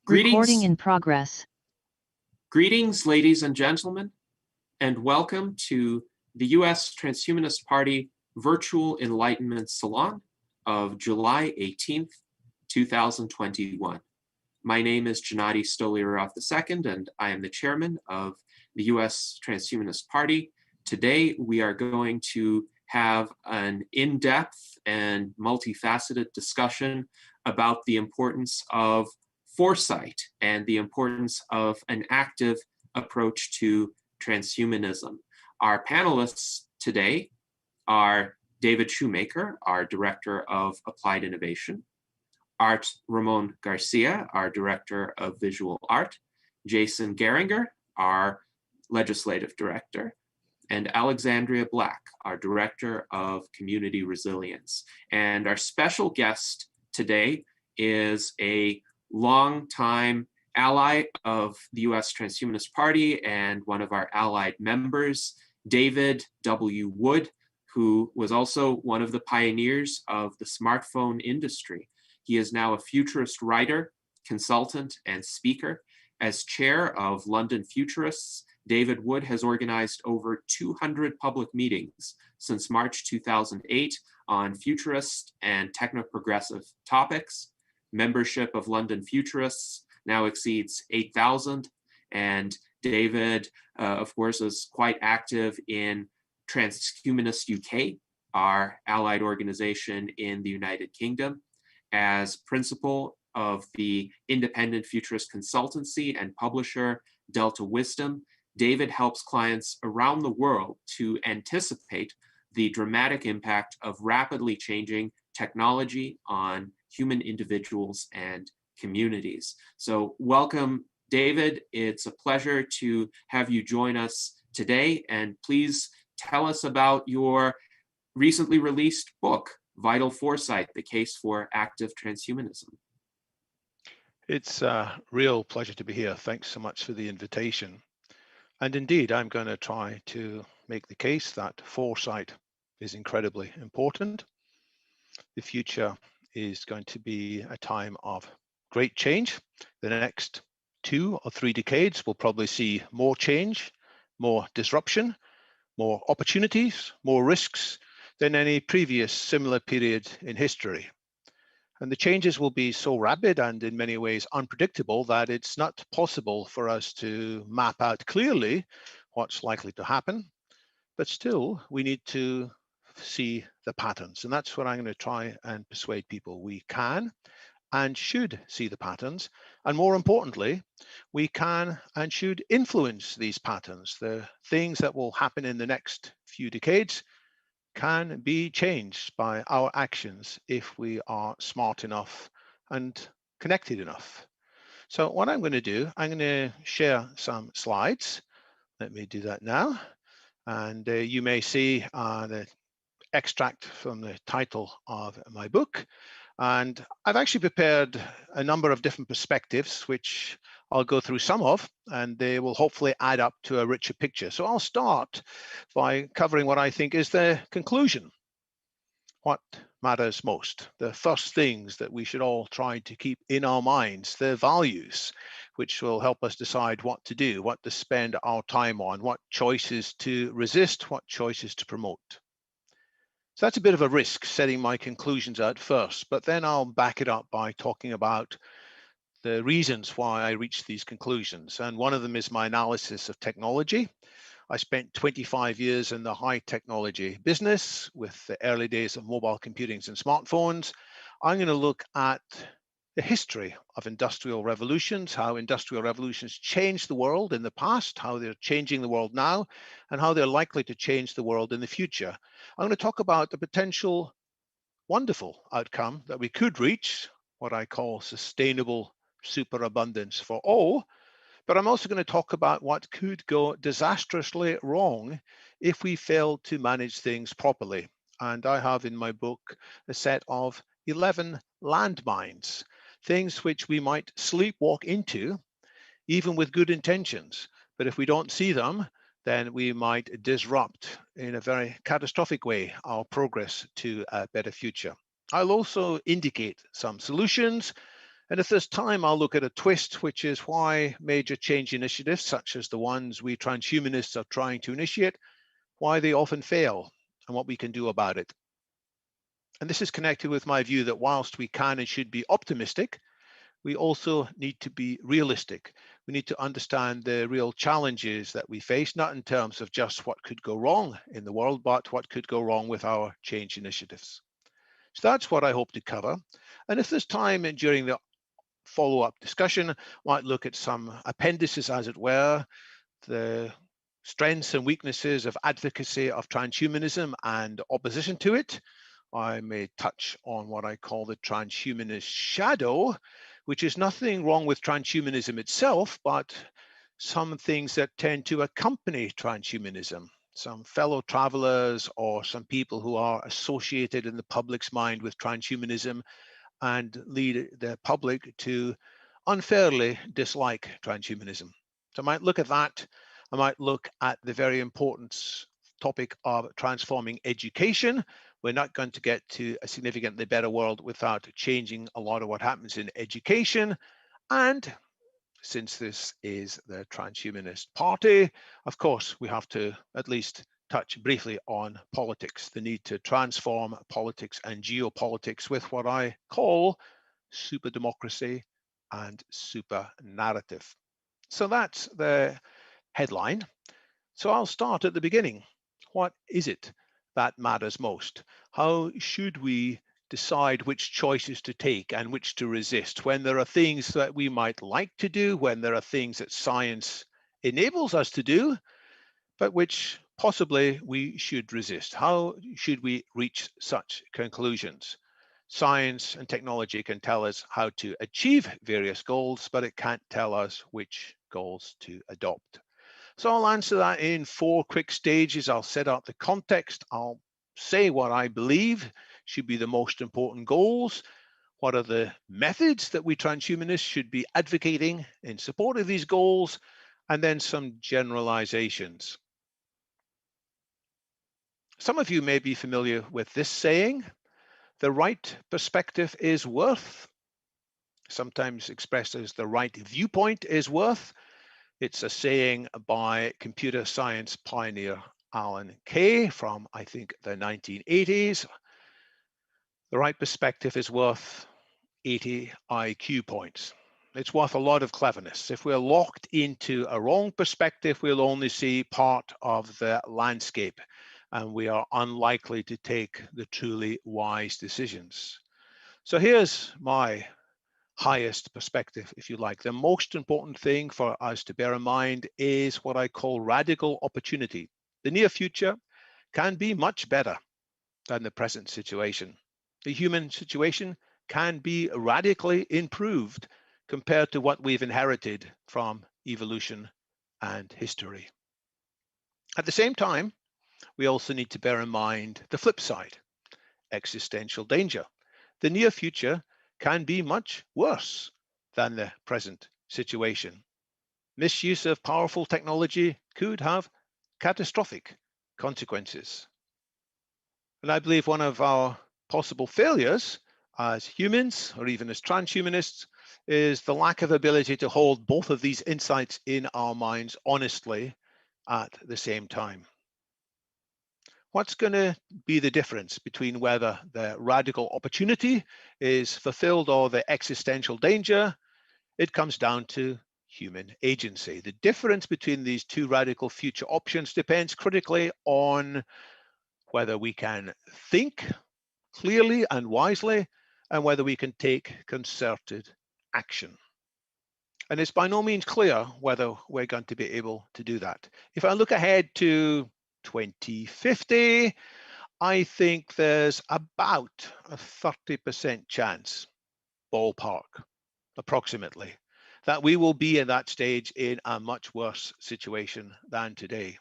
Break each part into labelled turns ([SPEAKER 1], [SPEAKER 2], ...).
[SPEAKER 1] Recording in progress.
[SPEAKER 2] Greetings, ladies and gentlemen, and welcome to the U.S. Transhumanist Party Virtual Enlightenment Salon of July 18th, 2021. My name is Gennady Stolyarov II, and I am the chairman of the U.S. Transhumanist Party. Today, we are going to have an in-depth and multifaceted discussion about the importance of foresight and the importance of an active approach to transhumanism. Our panelists today are David Shoemaker, our Director of Applied Innovation, Art Ramon Garcia, our Director of Visual Art, Jason Geringer, our Legislative Director, and Alexandria Black, our Director of Community Resilience. And our special guest today is a longtime ally of the U.S. Transhumanist Party and one of our allied members, David W. Wood, who was also one of the pioneers of the smartphone industry. He is now a futurist writer, consultant, and speaker. As chair of London Futurists, David Wood has organized over 200 public meetings since March 2008 on futurist and techno-progressive topics. Membership of London Futurists now exceeds 8,000, and David, of course, is quite active in Transhumanist UK, our allied organization in the United Kingdom. As principal of the independent futurist consultancy and publisher Delta Wisdom, David helps clients around the world to anticipate the dramatic impact of rapidly changing technology on human individuals and communities. So welcome, David. It's a pleasure to have you join us today. And please tell us about your recently released book, Vital Foresight, The Case for Active Transhumanism.
[SPEAKER 3] It's a real pleasure to be here. Thanks so much for the invitation. And indeed, I'm going to try to make the case that foresight is incredibly important. The future is going to be a time of great change. The next 2 or 3 decades will probably see more change, more disruption, more opportunities, more risks than any previous similar period in history. And the changes will be so rapid and in many ways unpredictable that it's not possible for us to map out clearly what's likely to happen. But still, we need to see the patterns. And that's what I'm going to try and persuade people. We can and should see the patterns. And more importantly, we can and should influence these patterns. The things that will happen in the next few decades can be changed by our actions if we are smart enough and connected enough. So what I'm going to do, I'm going to share some slides. Let me do that now. And you may see the extract from the title of my book. And I've actually prepared a number of different perspectives, which I'll go through some of, and they will hopefully add up to a richer picture. So I'll start by covering what I think is the conclusion. What matters most? The first things that we should all try to keep in our minds, the values, which will help us decide what to do, what to spend our time on, what choices to resist, what choices to promote. So that's a bit of a risk, setting my conclusions out first, but then I'll back it up by talking about the reasons why I reached these conclusions. And one of them is my analysis of technology. I spent 25 years in the high technology business with the early days of mobile computing and smartphones. I'm going to look at the history of industrial revolutions, how industrial revolutions changed the world in the past, how they're changing the world now, and how they're likely to change the world in the future. I'm going to talk about the potential wonderful outcome that we could reach, what I call sustainable superabundance for all. But I'm also going to talk about what could go disastrously wrong if we fail to manage things properly. And I have in my book a set of 11 landmines, things which we might sleepwalk into, even with good intentions. But if we don't see them, then we might disrupt in a very catastrophic way our progress to a better future. I'll also indicate some solutions And if there's time, I'll look at a twist, which is why major change initiatives, such as the ones we transhumanists are trying to initiate, why they often fail and what we can do about it. And this is connected with my view that whilst we can and should be optimistic, we also need to be realistic. We need to understand the real challenges that we face, not in terms of just what could go wrong in the world, but what could go wrong with our change initiatives. So that's what I hope to cover. And if there's time during the follow-up discussion, I might look at some appendices, as it were, the strengths and weaknesses of advocacy of transhumanism and opposition to it. I may touch on what I call the transhumanist shadow, which is nothing wrong with transhumanism itself, but some things that tend to accompany transhumanism. Some fellow travelers or some people who are associated in the public's mind with transhumanism and lead the public to unfairly dislike transhumanism. So I might look at that. I might look at the very important topic of transforming education. We're not going to get to a significantly better world without changing a lot of what happens in education. And since this is the Transhumanist Party, of course, we have to at least touch briefly on politics, the need to transform politics and geopolitics with what I call super democracy and super narrative. So that's the headline. So I'll start at the beginning. What is it that matters most? How should we decide which choices to take and which to resist when there are things that we might like to do, when there are things that science enables us to do, but which possibly we should resist? How should we reach such conclusions? Science and technology can tell us how to achieve various goals, but it can't tell us which goals to adopt. So I'll answer that in 4 quick stages. I'll set out the context. I'll say what I believe should be the most important goals. What are the methods that we transhumanists should be advocating in support of these goals? And then some generalizations. Some of you may be familiar with this saying: the right perspective is worth, sometimes expressed as the right viewpoint is worth. It's a saying by computer science pioneer Alan Kay from, I think, the 1980s. The right perspective is worth 80 IQ points. It's worth a lot of cleverness. If we're locked into a wrong perspective, we'll only see part of the landscape, and we are unlikely to take the truly wise decisions. So here's my highest perspective, if you like. The most important thing for us to bear in mind is what I call radical opportunity. The near future can be much better than the present situation. The human situation can be radically improved compared to what we've inherited from evolution and history. At the same time, we also need to bear in mind the flip side, existential danger. The near future can be much worse than the present situation. Misuse of powerful technology could have catastrophic consequences. And I believe one of our possible failures as humans, or even as transhumanists, is the lack of ability to hold both of these insights in our minds honestly at the same time. What's going to be the difference between whether the radical opportunity is fulfilled or the existential danger? It comes down to human agency. The difference between these two radical future options depends critically on whether we can think clearly and wisely and whether we can take concerted action. And it's by no means clear whether we're going to be able to do that. If I look ahead to 2050, I think there's about a 30% chance, ballpark, approximately, that we will be in that stage in a much worse situation than today,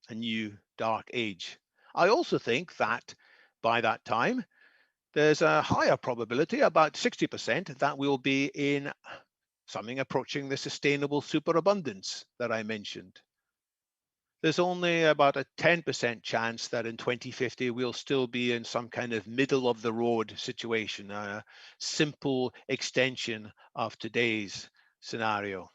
[SPEAKER 3] a new dark age. I also think that by that time, there's a higher probability, about 60%, that we'll be in something approaching the sustainable superabundance that I mentioned. there's only about a 10% chance that in 2050 we'll still be in some kind of middle of the road situation, a simple extension of today's scenario.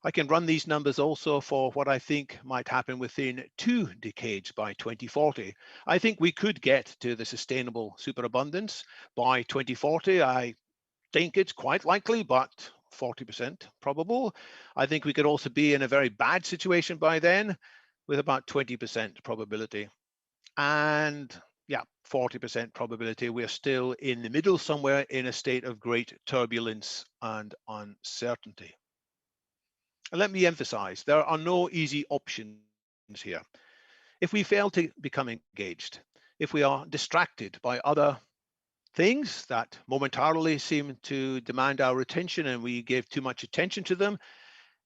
[SPEAKER 3] I can run these numbers also for what I think might happen within 2 decades by 2040. I think we could get to the sustainable superabundance by 2040. I think it's quite likely, but 40% probable. I think we could also be in a very bad situation by then with about 20% probability. And yeah, 40% probability we're still in the middle somewhere in a state of great turbulence and uncertainty. And let me emphasize, there are no easy options here. If we fail to become engaged, if we are distracted by other things that momentarily seem to demand our attention and we give too much attention to them,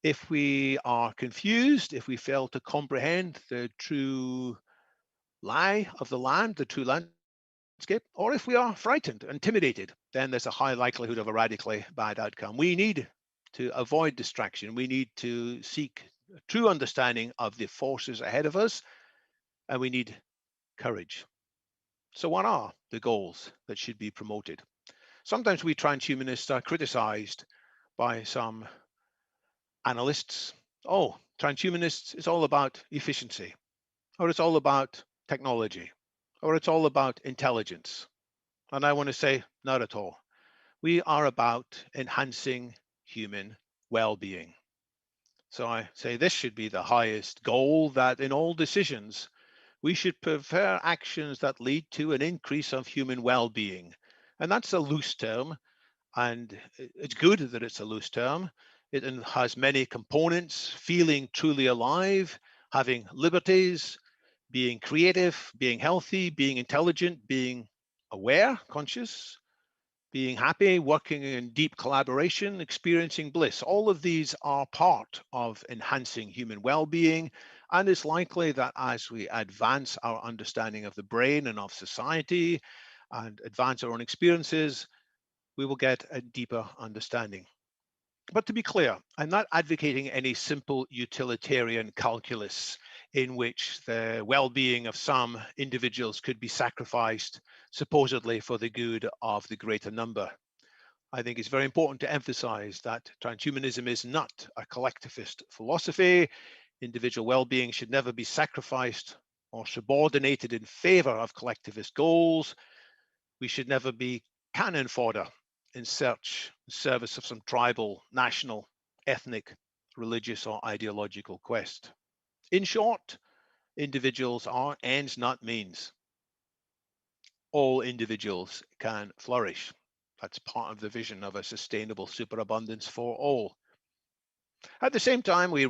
[SPEAKER 3] if we are confused, if we fail to comprehend the true lie of the land, the true landscape, or if we are frightened, intimidated, then there's a high likelihood of a radically bad outcome. We need to avoid distraction. We need to seek a true understanding of the forces ahead of us, and we need courage. So what are the goals that should be promoted? Sometimes we transhumanists are criticized by some analysts. Oh, transhumanists is all about efficiency, or it's all about technology, or it's all about intelligence. And I want to say, not at all. We are about enhancing human well-being. So I say this should be the highest goal, that in all decisions, we should prefer actions that lead to an increase of human well-being. And that's a loose term, and it's good that it's a loose term. It has many components: feeling truly alive, having liberties, being creative, being healthy, being intelligent, being aware, conscious, being happy, working in deep collaboration, experiencing bliss. All of these are part of enhancing human well-being, and it's likely that as we advance our understanding of the brain and of society and advance our own experiences, we will get a deeper understanding. But to be clear, I'm not advocating any simple utilitarian calculus in which the well-being of some individuals could be sacrificed supposedly for the good of the greater number. I think it's very important to emphasize that transhumanism is not a collectivist philosophy. Individual well-being should never be sacrificed or subordinated in favor of collectivist goals. We should never be cannon fodder in service of some tribal, national, ethnic, religious, or ideological quest. In short, individuals are ends, not means. All individuals can flourish. That's part of the vision of a sustainable superabundance for all. At the same time, we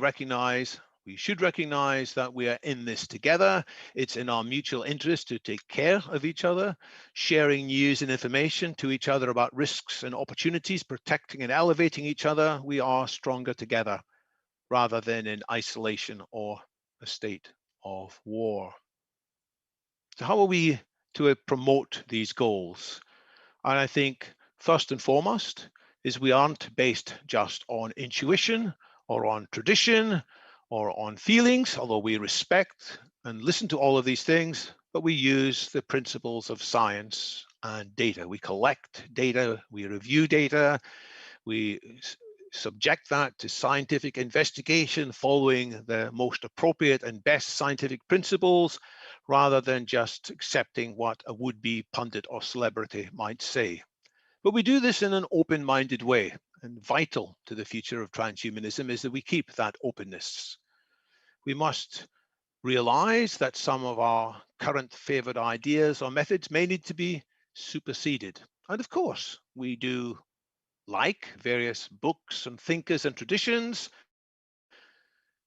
[SPEAKER 3] should recognize that we are in this together. It's in our mutual interest to take care of each other, sharing news and information to each other about risks and opportunities, protecting and elevating each other. We are stronger together rather than in isolation or a state of war. So how are we to promote these goals? And I think first and foremost is we aren't based just on intuition or on tradition or on feelings, although we respect and listen to all of these things, but we use the principles of science and data. We collect data, we review data, we subject that to scientific investigation following the most appropriate and best scientific principles, rather than just accepting what a would-be pundit or celebrity might say. But we do this in an open-minded way, and vital to the future of transhumanism is that we keep that openness. We must realize that some of our current favored ideas or methods may need to be superseded. And of course, we do like various books and thinkers and traditions,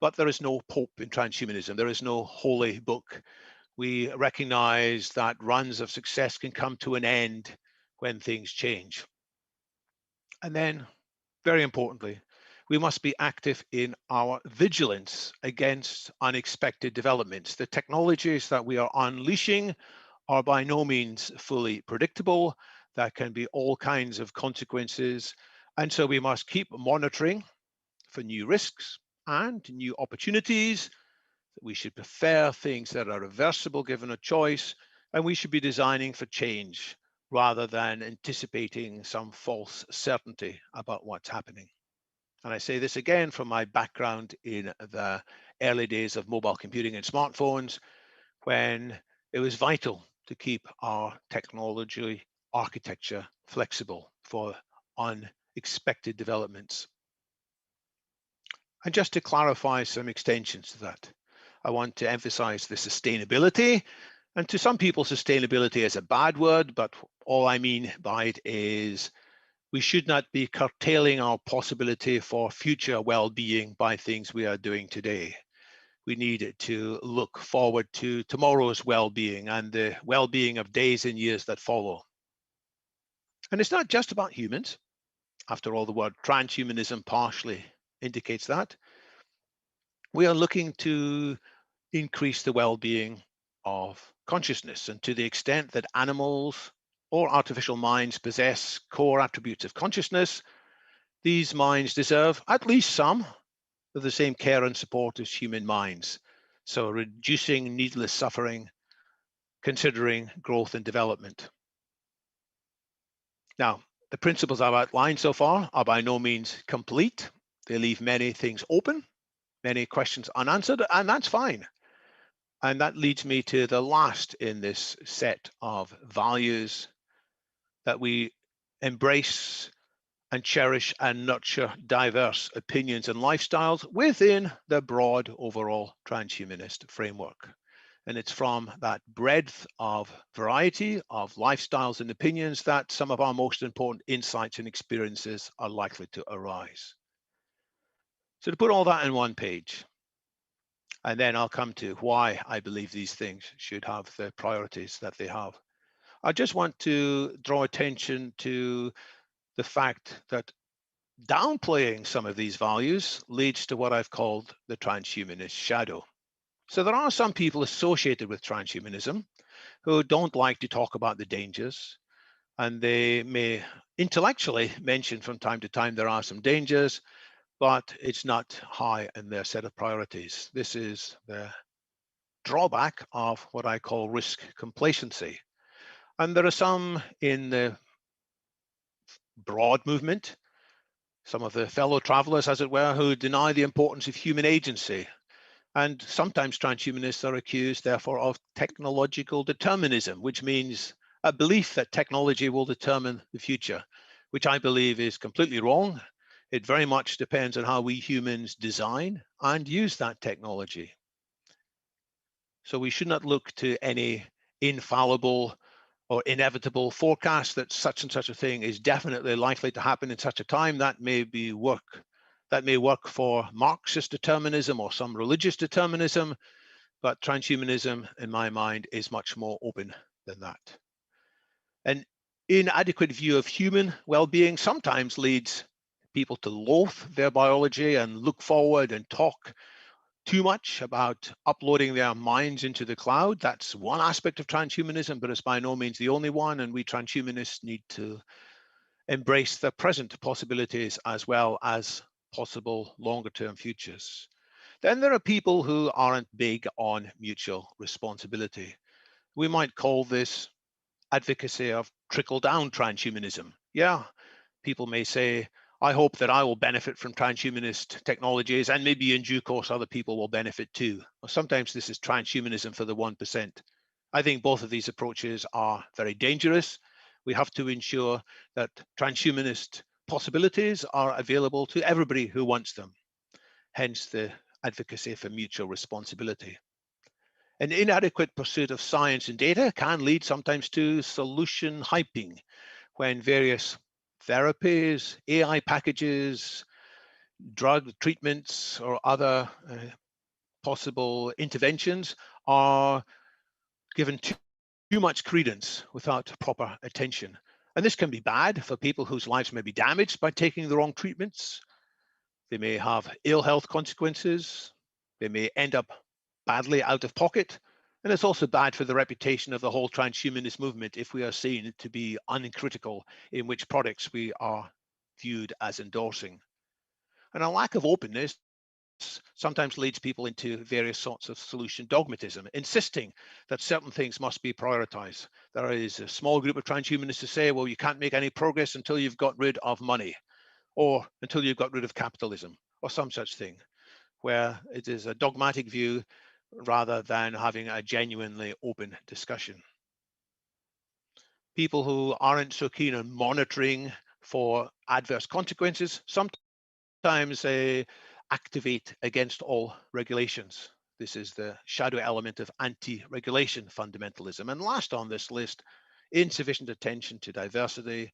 [SPEAKER 3] but there is no pope in transhumanism. There is no holy book. We recognize that runs of success can come to an end when things change. And then, very importantly, we must be active in our vigilance against unexpected developments. The technologies that we are unleashing are by no means fully predictable. There can be all kinds of consequences. And so we must keep monitoring for new risks and new opportunities, We should prefer things that are reversible given a choice, and we should be designing for change rather than anticipating some false certainty about what's happening. And I say this again from my background in the early days of mobile computing and smartphones, when it was vital to keep our technology architecture flexible for unexpected developments. And just to clarify some extensions to that, I want to emphasize the sustainability. And to some people, sustainability is a bad word, but all I mean by it is we should not be curtailing our possibility for future well-being by things we are doing today. We need to look forward to tomorrow's well-being and the well-being of days and years that follow. And it's not just about humans. After all, the word transhumanism partially indicates that. We are looking to increase the well-being of consciousness, and to the extent that animals or artificial minds possess core attributes of consciousness, these minds deserve at least some of the same care and support as human minds. So reducing needless suffering, considering growth and development. Now, the principles I've outlined so far are by no means complete. They leave many things open, many questions unanswered, and that's fine. And that leads me to the last in this set of values, that we embrace and cherish and nurture diverse opinions and lifestyles within the broad overall transhumanist framework. And it's from that breadth of variety of lifestyles and opinions that some of our most important insights and experiences are likely to arise. So to put all that in one page, and then I'll come to why I believe these things should have the priorities that they have. I just want to draw attention to the fact that downplaying some of these values leads to what I've called the transhumanist shadow. So there are some people associated with transhumanism who don't like to talk about the dangers, and they may intellectually mention from time to time there are some dangers, but it's not high in their set of priorities. This is the drawback of what I call risk complacency. And there are some in the broad movement, some of the fellow travelers, as it were, who deny the importance of human agency. And sometimes transhumanists are accused, therefore, of technological determinism, which means a belief that technology will determine the future, which I believe is completely wrong. It very much depends on how we humans design and use that technology. So we should not look to any infallible or inevitable forecast that such and such a thing is definitely likely to happen in such a time. That may work for Marxist determinism or some religious determinism, but transhumanism, in my mind, is much more open than that. An inadequate view of human well-being sometimes leads people to loathe their biology and look forward and talk too much about uploading their minds into the cloud. That's one aspect of transhumanism, but it's by no means the only one. And we transhumanists need to embrace the present possibilities as well as possible longer-term futures. Then there are people who aren't big on mutual responsibility. We might call this advocacy of trickle-down transhumanism. Yeah, people may say, I hope that I will benefit from transhumanist technologies, and maybe in due course other people will benefit too. Or sometimes this is transhumanism for the 1%. I think both of these approaches are very dangerous. We have to ensure that transhumanist possibilities are available to everybody who wants them, hence the advocacy for mutual responsibility. An inadequate pursuit of science and data can lead sometimes to solution hyping, when various therapies, AI packages, drug treatments, or other possible interventions are given too much credence without proper attention. And this can be bad for people whose lives may be damaged by taking the wrong treatments. They may have ill health consequences. They may end up badly out of pocket. And it's also bad for the reputation of the whole transhumanist movement if we are seen to be uncritical in which products we are viewed as endorsing. And a lack of openness sometimes leads people into various sorts of solution dogmatism, insisting that certain things must be prioritized. There is a small group of transhumanists who say, well, you can't make any progress until you've got rid of money, or until you've got rid of capitalism, or some such thing, where it is a dogmatic view rather than having a genuinely open discussion. People who aren't so keen on monitoring for adverse consequences sometimes activate against all regulations. This is the shadow element of anti-regulation fundamentalism. And last on this list, insufficient attention to diversity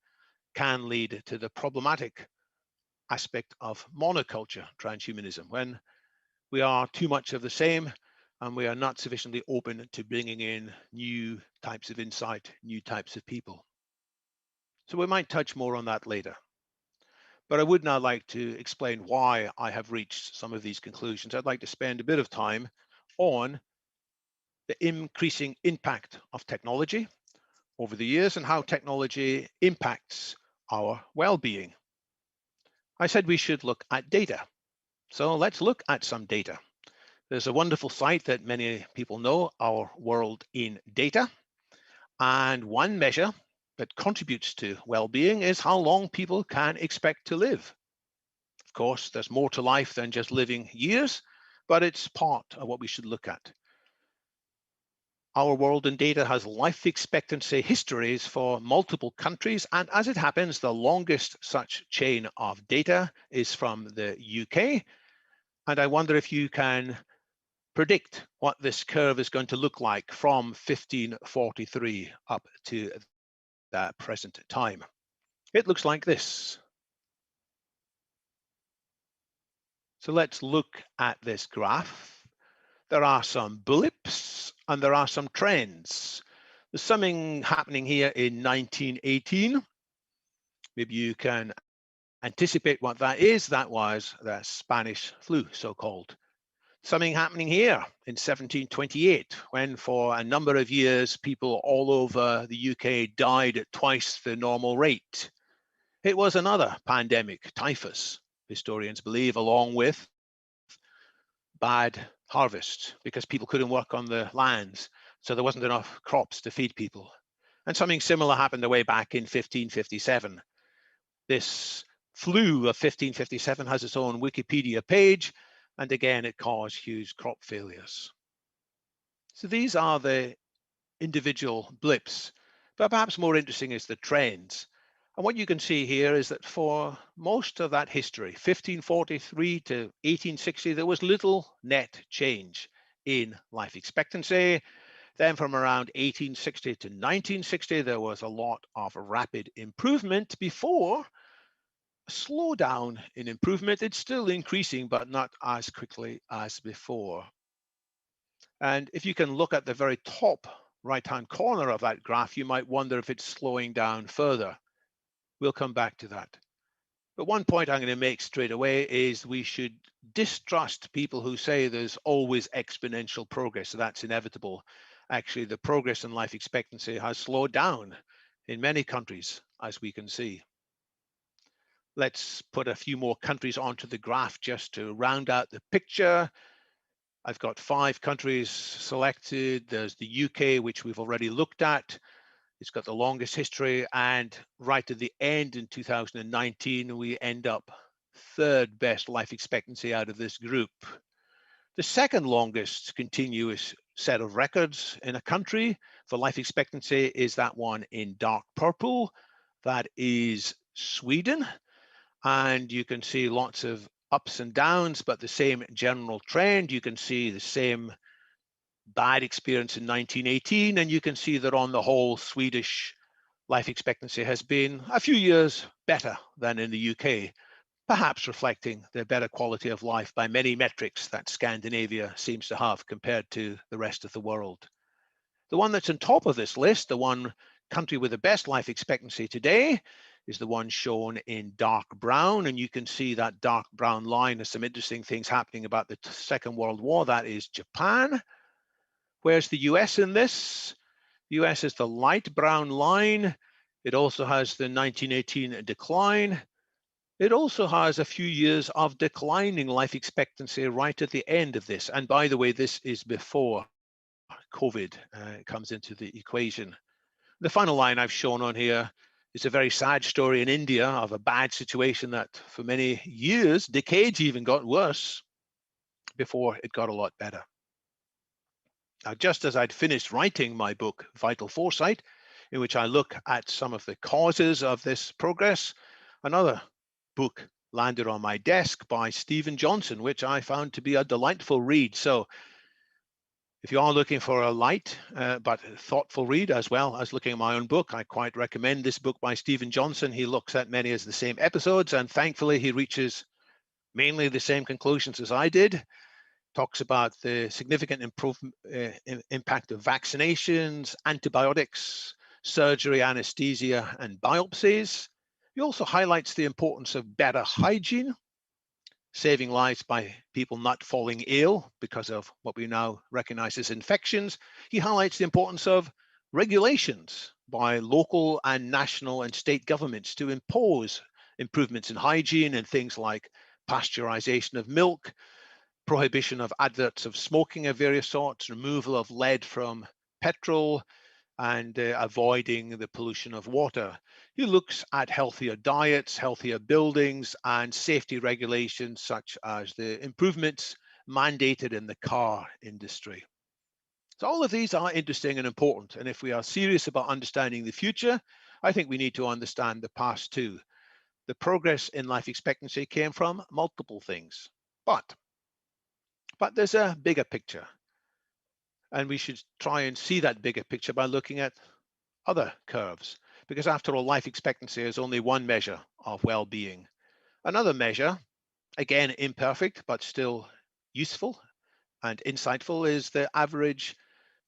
[SPEAKER 3] can lead to the problematic aspect of monoculture transhumanism, when we are too much of the same and we are not sufficiently open to bringing in new types of insight, new types of people. So we might touch more on that later. But I would now like to explain why I have reached some of these conclusions. I'd like to spend a bit of time on the increasing impact of technology over the years and how technology impacts our well-being. I said we should look at data. So let's look at some data. There's a wonderful site that many people know, Our World in Data. And one measure that contributes to well-being is how long people can expect to live. Of course, there's more to life than just living years, but it's part of what we should look at. Our World in Data has life expectancy histories for multiple countries, and as it happens, the longest such chain of data is from the UK. And I wonder if you can predict what this curve is going to look like from 1543 up to that present time. It looks like this. So let's look at this graph. There are some blips and there are some trends. There's something happening here in 1918. Maybe you can anticipate what that is. That was the Spanish flu, so-called. Something happening here in 1728, when for a number of years, people all over the UK died at twice the normal rate. It was another pandemic, typhus, historians believe, along with bad harvests, because people couldn't work on the lands, so there wasn't enough crops to feed people. And something similar happened way back in 1557. This flu of 1557 has its own Wikipedia page, and again, it caused huge crop failures. So these are the individual blips, but perhaps more interesting is the trends. And what you can see here is that for most of that history, 1543 to 1860, there was little net change in life expectancy. Then from around 1860 to 1960, there was a lot of rapid improvement before a slowdown in improvement. It's still increasing, but not as quickly as before. And if you can look at the very top right-hand corner of that graph, you might wonder if it's slowing down further. We'll come back to that. But one point I'm going to make straight away is we should distrust people who say there's always exponential progress, so that's inevitable. Actually, the progress in life expectancy has slowed down in many countries, as we can see. Let's put a few more countries onto the graph just to round out the picture. I've got 5 countries selected. There's the UK, which we've already looked at. It's got the longest history, and right at the end in 2019, we end up 3rd best life expectancy out of this group. The second longest continuous set of records in a country for life expectancy is that one in dark purple. That is Sweden. And you can see lots of ups and downs, but the same general trend. You can see the same bad experience in 1918, and you can see that on the whole, Swedish life expectancy has been a few years better than in the UK, perhaps reflecting the better quality of life by many metrics that Scandinavia seems to have compared to the rest of the world. The one that's on top of this list, the one country with the best life expectancy today, is the one shown in dark brown, and you can see that dark brown line has some interesting things happening about the Second World War. That is Japan. Where's the US in this? The US is the light brown line. It also has the 1918 decline. It also has a few years of declining life expectancy right at the end of this. And by the way, this is before COVID comes into the equation. The final line I've shown on here is a very sad story in India of a bad situation that for many years, decades even, got worse before it got a lot better. Now, just as I'd finished writing my book, Vital Foresight, in which I look at some of the causes of this progress, another book landed on my desk by Stephen Johnson, which I found to be a delightful read. So if you are looking for a light but thoughtful read, as well as looking at my own book, I quite recommend this book by Stephen Johnson. He looks at many of the same episodes, and thankfully he reaches mainly the same conclusions as I did. Talks about the significant impact of vaccinations, antibiotics, surgery, anesthesia, and biopsies. He also highlights the importance of better hygiene, saving lives by people not falling ill because of what we now recognize as infections. He highlights the importance of regulations by local and national and state governments to impose improvements in hygiene and things like pasteurization of milk, prohibition of adverts of smoking of various sorts, removal of lead from petrol, and avoiding the pollution of water. He looks at healthier diets, healthier buildings, and safety regulations such as the improvements mandated in the car industry. So all of these are interesting and important. And if we are serious about understanding the future, I think we need to understand the past too. The progress in life expectancy came from multiple things, but there's a bigger picture. And we should try and see that bigger picture by looking at other curves, because after all, life expectancy is only one measure of well-being. Another measure, again imperfect, but still useful and insightful, is the average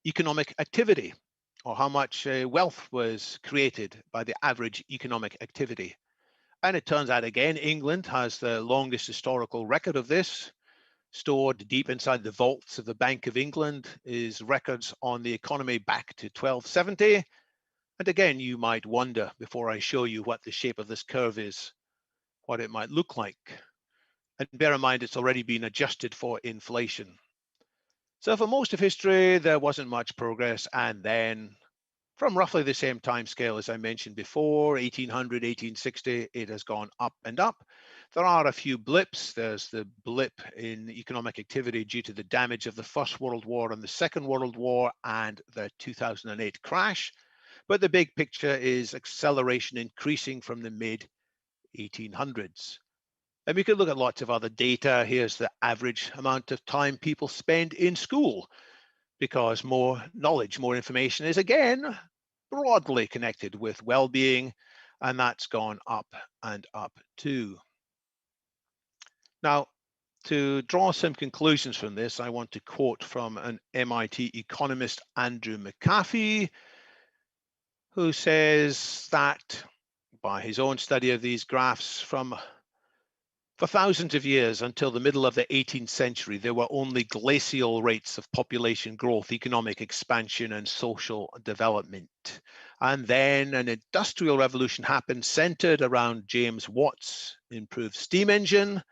[SPEAKER 3] economic activity, or how much wealth was created by the average economic activity. And it turns out, again, England has the longest historical record of this. Stored deep inside the vaults of the Bank of England is records on the economy back to 1270. And again, you might wonder, before I show you what the shape of this curve is, what it might look like. And bear in mind, it's already been adjusted for inflation. So for most of history, there wasn't much progress. And then from roughly the same time scale as I mentioned before, 1800, 1860, it has gone up and up. There are a few blips. There's the blip in economic activity due to the damage of the First World War and the Second World War and the 2008 crash. But the big picture is acceleration increasing from the mid 1800s. And we could look at lots of other data. Here's the average amount of time people spend in school, because more knowledge, more information is again broadly connected with well-being, and that's gone up and up too. Now, to draw some conclusions from this, I want to quote from an MIT economist, Andrew McAfee, who says that by his own study of these graphs, for thousands of years until the middle of the 18th century, there were only glacial rates of population growth, economic expansion, and social development. And then an industrial revolution happened centered around James Watt's improved steam engine,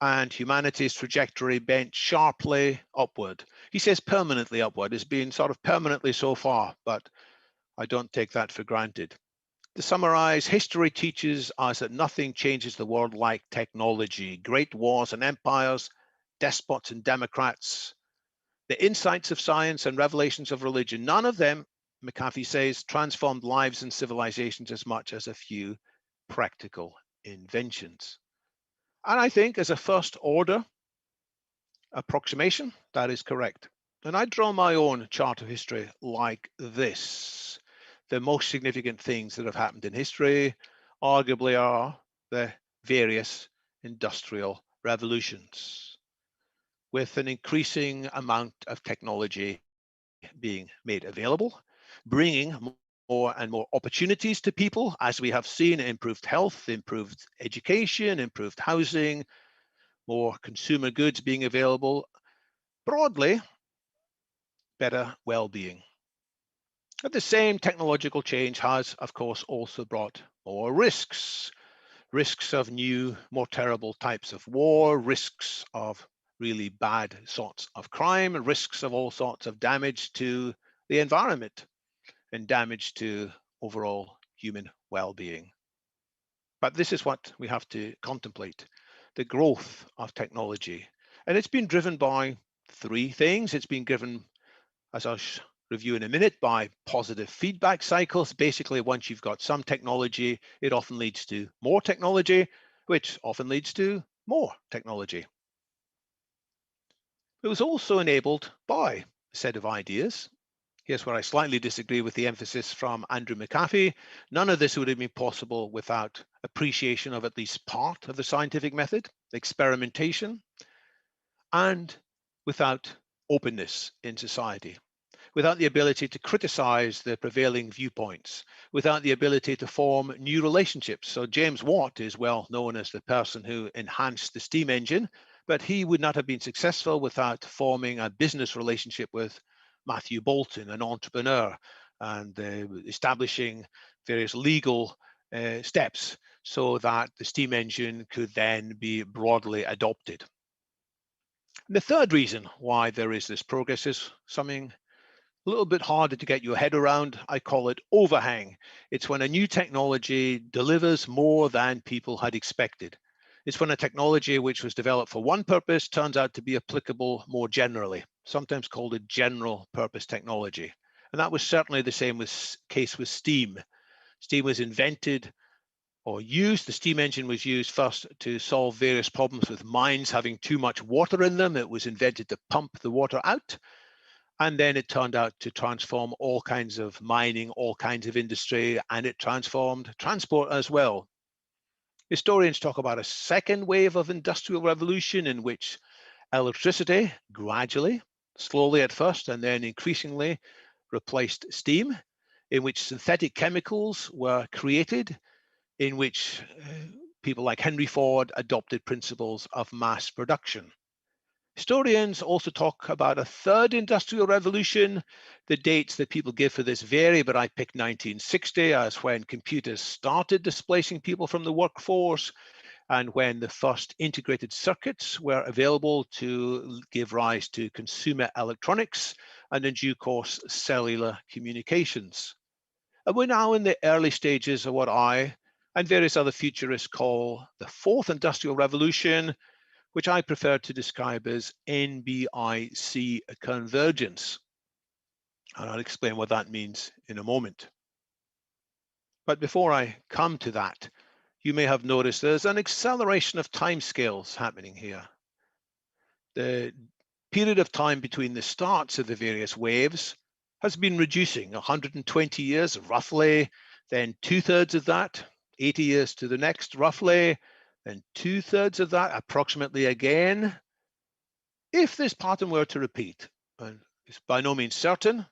[SPEAKER 3] and humanity's trajectory bent sharply upward. He says permanently upward. It's been sort of permanently so far, but I don't take that for granted. To summarize, history teaches us that nothing changes the world like technology. Great wars and empires, despots and democrats, the insights of science and revelations of religion, none of them, McAfee says, transformed lives and civilizations as much as a few practical inventions. And I think as a first order approximation, that is correct. And I draw my own chart of history like this. The most significant things that have happened in history arguably are the various industrial revolutions, with an increasing amount of technology being made available, bringing more and more opportunities to people, as we have seen: improved health, improved education, improved housing, more consumer goods being available, broadly better well-being. But the same technological change has, of course, also brought more risks. risks of new, more terrible types of war, risks of really bad sorts of crime, risks of all sorts of damage to the environment and damage to overall human well-being. But this is what we have to contemplate, the growth of technology. And it's been driven by three things. It's been driven, as I'll review in a minute, by positive feedback cycles. Basically, once you've got some technology, it often leads to more technology, which often leads to more technology. It was also enabled by a set of ideas. Here's where I slightly disagree with the emphasis from Andrew McAfee. None of this would have been possible without appreciation of at least part of the scientific method, experimentation, and without openness in society, without the ability to criticize the prevailing viewpoints, without the ability to form new relationships. So James Watt is well known as the person who enhanced the steam engine, but he would not have been successful without forming a business relationship with Matthew Bolton, an entrepreneur, and establishing various legal steps so that the steam engine could then be broadly adopted. And the third reason why there is this progress is something a little bit harder to get your head around. I call it overhang. It's when a new technology delivers more than people had expected. It's when a technology which was developed for one purpose turns out to be applicable more generally, sometimes called a general purpose technology. And that was certainly the same case with steam. Steam was invented or used, the steam engine was used first to solve various problems with mines having too much water in them. It was invented to pump the water out. And then it turned out to transform all kinds of mining, all kinds of industry, and it transformed transport as well. Historians talk about a second wave of industrial revolution in which electricity gradually, slowly at first, and then increasingly replaced steam, in which synthetic chemicals were created, in which people like Henry Ford adopted principles of mass production. Historians also talk about a third industrial revolution. The dates that people give for this vary, but I picked 1960 as when computers started displacing people from the workforce and when the first integrated circuits were available to give rise to consumer electronics and in due course cellular communications. And we're now in the early stages of what I and various other futurists call the fourth industrial revolution, which I prefer to describe as NBIC convergence. And I'll explain what that means in a moment. But before I come to that, you may have noticed there's an acceleration of timescales happening here. The period of time between the starts of the various waves has been reducing, 120 years roughly, then 2/3 of that, 80 years to the next roughly, then 2/3 of that approximately again. If this pattern were to repeat, and it's by no means certain,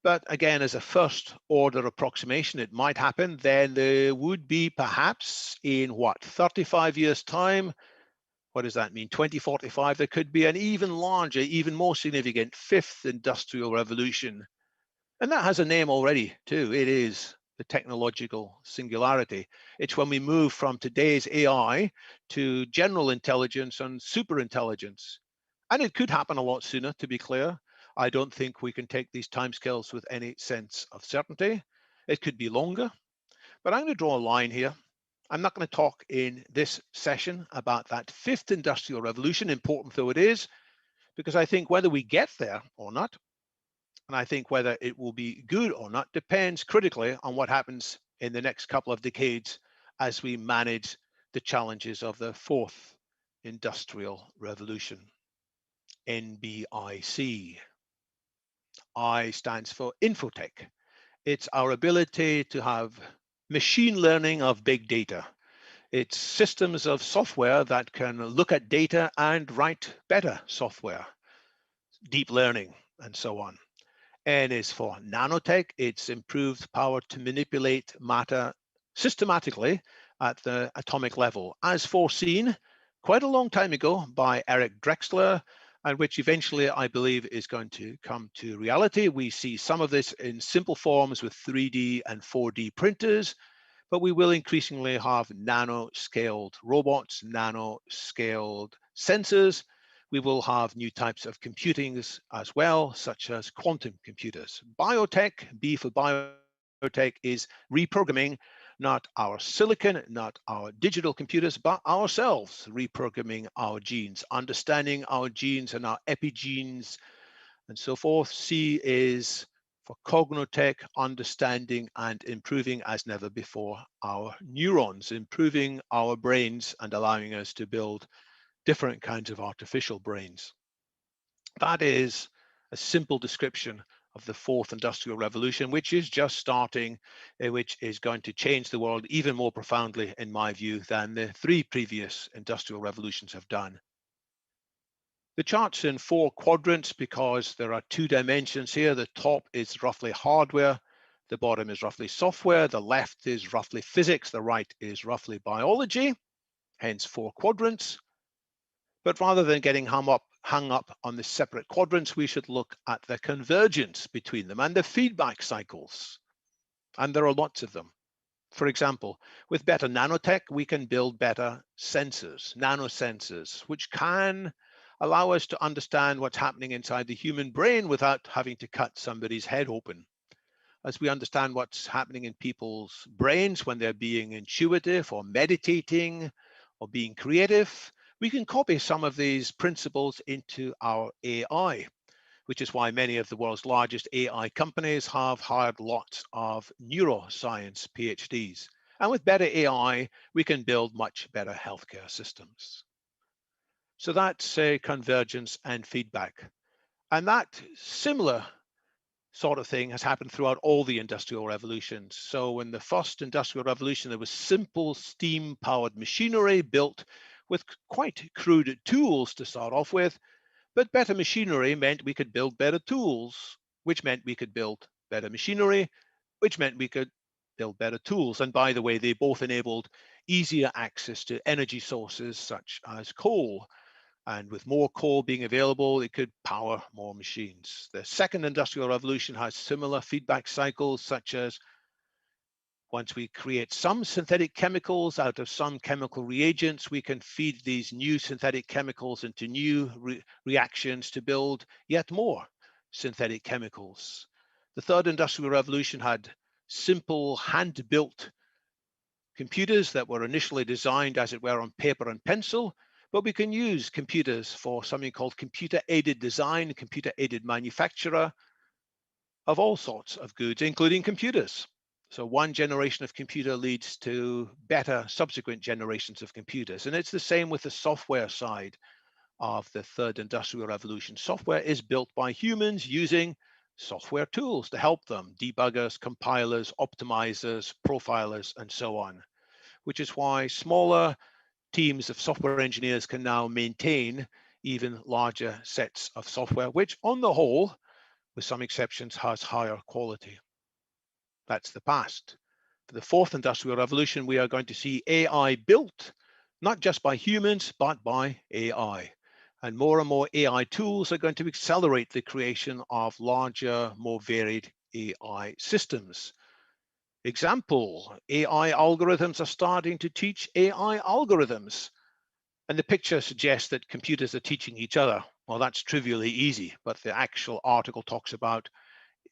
[SPEAKER 3] but again, as a first order approximation, it might happen, then there would be perhaps in what, 35 years time, what does that mean? 2045, there could be an even larger, even more significant fifth industrial revolution. And that has a name already too. It is the technological singularity. It's when we move from today's AI to general intelligence and superintelligence. And it could happen a lot sooner, to be clear. I don't think we can take these timescales with any sense of certainty. It could be longer, but I'm going to draw a line here. I'm not going to talk in this session about that fifth industrial revolution, important though it is, because I think whether we get there or not, and I think whether it will be good or not, depends critically on what happens in the next couple of decades as we manage the challenges of the fourth industrial revolution, NBIC. I stands for infotech. It's our ability to have machine learning of big data. It's systems of software that can look at data and write better software, deep learning, and so on. N is for nanotech. It's improved power to manipulate matter systematically at the atomic level, as foreseen quite a long time ago by Eric Drexler, and which eventually I believe is going to come to reality. We see some of this in simple forms with 3D and 4D printers, but we will increasingly have nano-scaled robots, nano-scaled sensors. We will have new types of computing as well, such as quantum computers. Biotech, B for biotech, is reprogramming not our silicon, not our digital computers, but ourselves, reprogramming our genes, understanding our genes and our epigenes and so forth. C is for cognotech, understanding and improving as never before our neurons, improving our brains and allowing us to build different kinds of artificial brains. That is a simple description of the fourth industrial revolution, which is just starting, which is going to change the world even more profoundly, in my view, than the three previous industrial revolutions have done. The chart's in 4 quadrants because there are 2 dimensions here. The top is roughly hardware, the bottom is roughly software, the left is roughly physics, the right is roughly biology, hence 4 quadrants. But rather than getting hung up on the separate quadrants, we should look at the convergence between them and the feedback cycles. And there are lots of them. For example, with better nanotech, we can build better sensors, nanosensors, which can allow us to understand what's happening inside the human brain without having to cut somebody's head open. As we understand what's happening in people's brains when they're being intuitive or meditating or being creative, we can copy some of these principles into our AI, which is why many of the world's largest AI companies have hired lots of neuroscience PhDs. And with better AI, we can build much better healthcare systems. So that's convergence and feedback. And that similar sort of thing has happened throughout all the industrial revolutions. So in the first industrial revolution, there was simple steam-powered machinery built with quite crude tools to start off with. But better machinery meant we could build better tools, which meant we could build better machinery, which meant we could build better tools. And by the way, they both enabled easier access to energy sources such as coal. And with more coal being available, it could power more machines. The second industrial revolution has similar feedback cycles, such as once we create some synthetic chemicals out of some chemical reagents, we can feed these new synthetic chemicals into new reactions to build yet more synthetic chemicals. The third industrial revolution had simple hand-built computers that were initially designed, as it were, on paper and pencil, but we can use computers for something called computer-aided design, computer-aided manufacture of all sorts of goods, including computers. So one generation of computer leads to better subsequent generations of computers. And it's the same with the software side of the third industrial revolution. Software is built by humans using software tools to help them, debuggers, compilers, optimizers, profilers, and so on, which is why smaller teams of software engineers can now maintain even larger sets of software, which on the whole, with some exceptions, has higher quality. That's the past. For the fourth industrial revolution, we are going to see AI built, not just by humans, but by AI. And more AI tools are going to accelerate the creation of larger, more varied AI systems. Example, AI algorithms are starting to teach AI algorithms. And the picture suggests that computers are teaching each other. Well, that's trivially easy, but the actual article talks about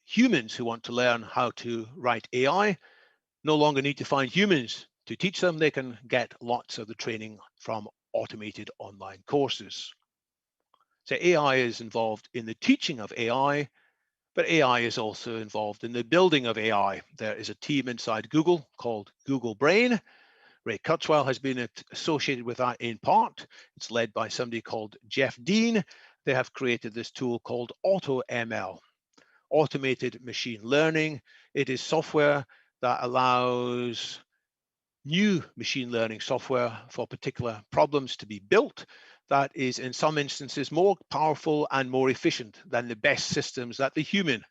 [SPEAKER 3] humans who want to learn how to write AI no longer need to find humans to teach them. They can get lots of the training from automated online courses. So AI is involved in the teaching of AI, but AI is also involved in the building of AI. There is a team inside Google called Google Brain. Ray Kurzweil has been associated with that in part. It's led by somebody called Jeff Dean. They have created this tool called AutoML, automated machine learning. It is software that allows new machine learning software for particular problems to be built that is in some instances more powerful and more efficient than the best systems that the human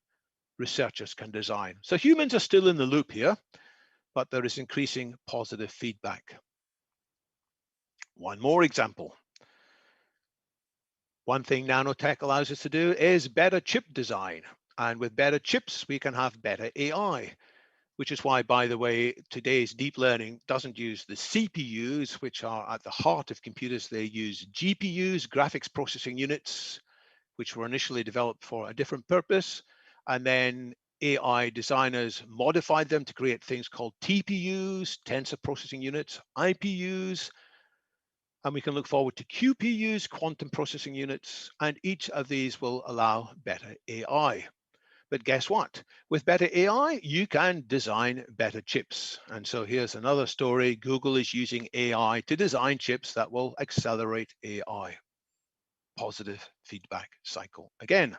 [SPEAKER 3] researchers can design. So humans are still in the loop here, but there is increasing positive feedback. One more example. One thing nanotech allows us to do is better chip design. And with better chips, we can have better AI. which is why, by the way, today's deep learning doesn't use the CPUs, which are at the heart of computers. They use GPUs, graphics processing units, which were initially developed for a different purpose. And then AI designers modified them to create things called TPUs, tensor processing units, IPUs, and we can look forward to QPUs, quantum processing units, and each of these will allow better AI. But guess what? With better AI, you can design better chips. And so here's another story. Google is using AI to design chips that will accelerate AI. Positive feedback cycle again.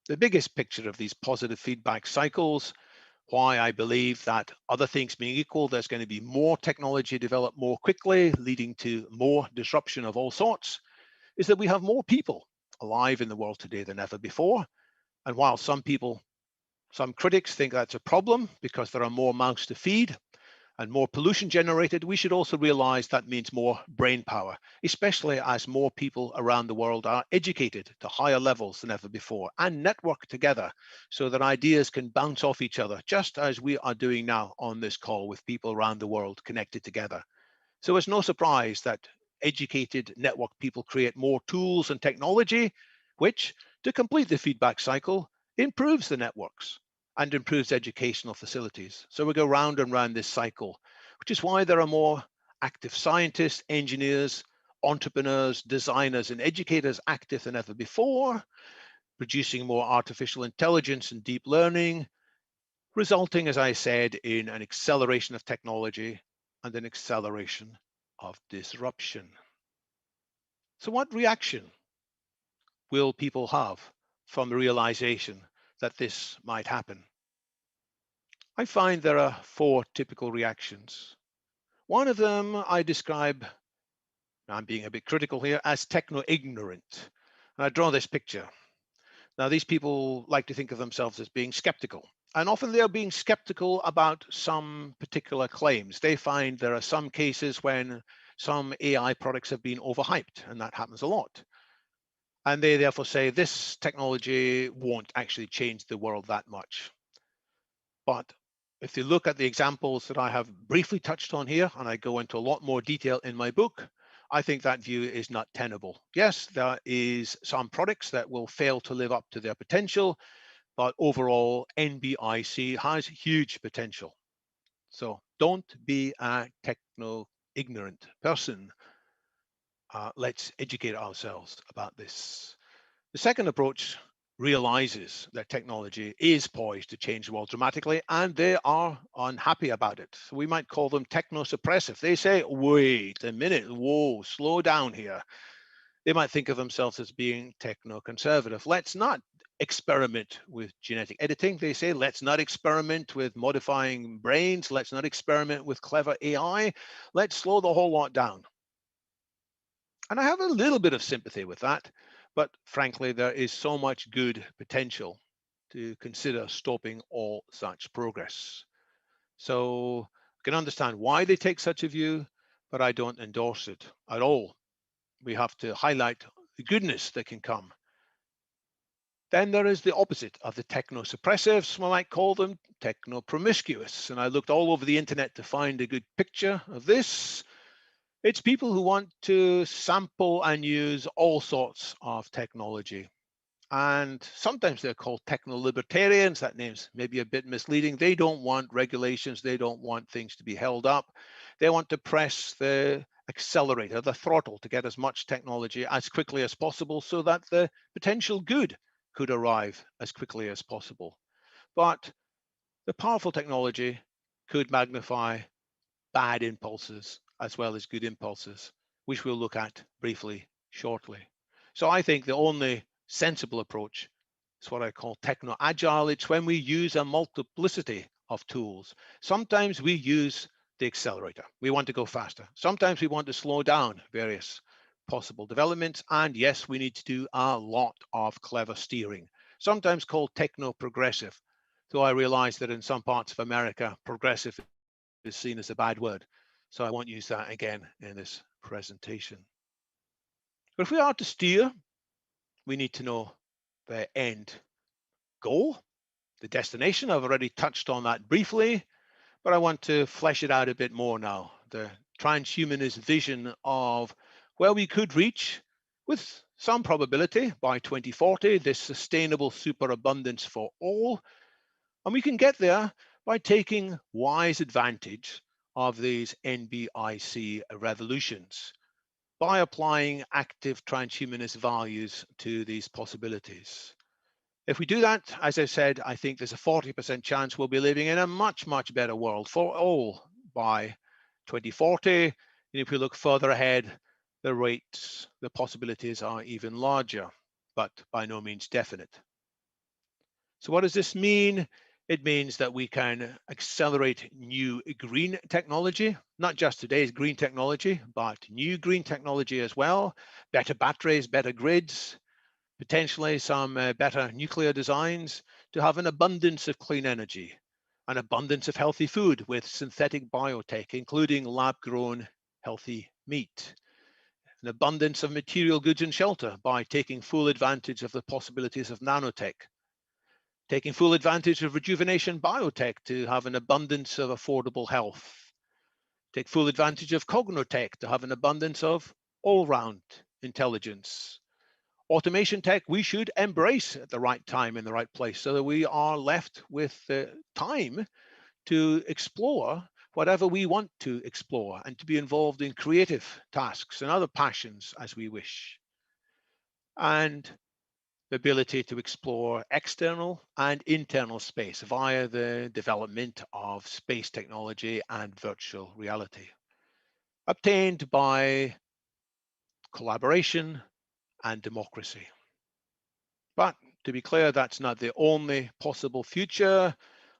[SPEAKER 3] The biggest picture of these positive feedback cycles, why I believe that other things being equal, there's going to be more technology developed more quickly, leading to more disruption of all sorts, is that we have more people alive in the world today than ever before. And while some critics think that's a problem because there are more mouths to feed and more pollution generated, we should also realize that means more brain power, especially as more people around the world are educated to higher levels than ever before and network together so that ideas can bounce off each other, just as we are doing now on this call with people around the world connected together. So it's no surprise that educated network people create more tools and technology, which, to complete the feedback cycle, improves the networks and improves educational facilities. So we go round and round this cycle, which is why there are more active scientists, engineers, entrepreneurs, designers, and educators active than ever before, producing more artificial intelligence and deep learning, resulting, as I said, in an acceleration of technology and an acceleration of disruption. So what reaction will people have from the realization that this might happen? I find there are 4 typical reactions. One of them I describe, I'm being a bit critical here, as techno-ignorant. And I draw this picture. Now, these people like to think of themselves as being skeptical. And often they're being skeptical about some particular claims. They find there are some cases when some AI products have been overhyped, and that happens a lot. And they therefore say this technology won't actually change the world that much. But if you look at the examples that I have briefly touched on here, and I go into a lot more detail in my book, I think that view is not tenable. Yes, there is some products that will fail to live up to their potential, but overall, NBIC has huge potential. So don't be a techno-ignorant person. Let's educate ourselves about this. The second approach realizes that technology is poised to change the world dramatically, and they are unhappy about it. So we might call them techno-suppressive. They say, wait a minute, whoa, slow down here. They might think of themselves as being techno-conservative. Let's not experiment with genetic editing. They say, let's not experiment with modifying brains. Let's not experiment with clever AI. Let's slow the whole lot down. And I have a little bit of sympathy with that, but frankly, there is so much good potential to consider stopping all such progress. So I can understand why they take such a view, but I don't endorse it at all. We have to highlight the goodness that can come. Then there is the opposite of the techno-suppressives. We might call them techno-promiscuous. And I looked all over the internet to find a good picture of this. It's people who want to sample and use all sorts of technology. And sometimes they're called techno-libertarians. That name's maybe a bit misleading. They don't want regulations. They don't want things to be held up. They want to press the accelerator, the throttle, to get as much technology as quickly as possible so that the potential good could arrive as quickly as possible. But the powerful technology could magnify bad impulses as well as good impulses, which we'll look at briefly shortly. So I think the only sensible approach is what I call techno-agile. It's when we use a multiplicity of tools. Sometimes we use the accelerator. We want to go faster. Sometimes we want to slow down various possible developments. And yes, we need to do a lot of clever steering, sometimes called techno-progressive. So I realize that in some parts of America, progressive is seen as a bad word. So I won't use that again in this presentation. But if we are to steer, we need to know the end goal. The destination, I've already touched on that briefly, but I want to flesh it out a bit more now. The transhumanist vision of where we could reach, with some probability, by 2040, this sustainable superabundance for all. And we can get there by taking wise advantage of these NBIC revolutions, by applying active transhumanist values to these possibilities. If we do that, as I said, I think there's a 40% chance we'll be living in a much, much better world for all by 2040. And if we look further ahead, the rates, the possibilities are even larger, but by no means definite. So what does this mean? It means that we can accelerate new green technology, not just today's green technology, but new green technology as well, better batteries, better grids, potentially some better nuclear designs to have an abundance of clean energy, an abundance of healthy food with synthetic biotech, including lab-grown healthy meat, an abundance of material goods and shelter by taking full advantage of the possibilities of nanotech, taking full advantage of rejuvenation biotech to have an abundance of affordable health, take full advantage of cognotech to have an abundance of all-round intelligence. Automation tech we should embrace at the right time in the right place so that we are left with time to explore whatever we want to explore and to be involved in creative tasks and other passions as we wish. And the ability to explore external and internal space via the development of space technology and virtual reality, obtained by collaboration and democracy. But to be clear, that's not the only possible future.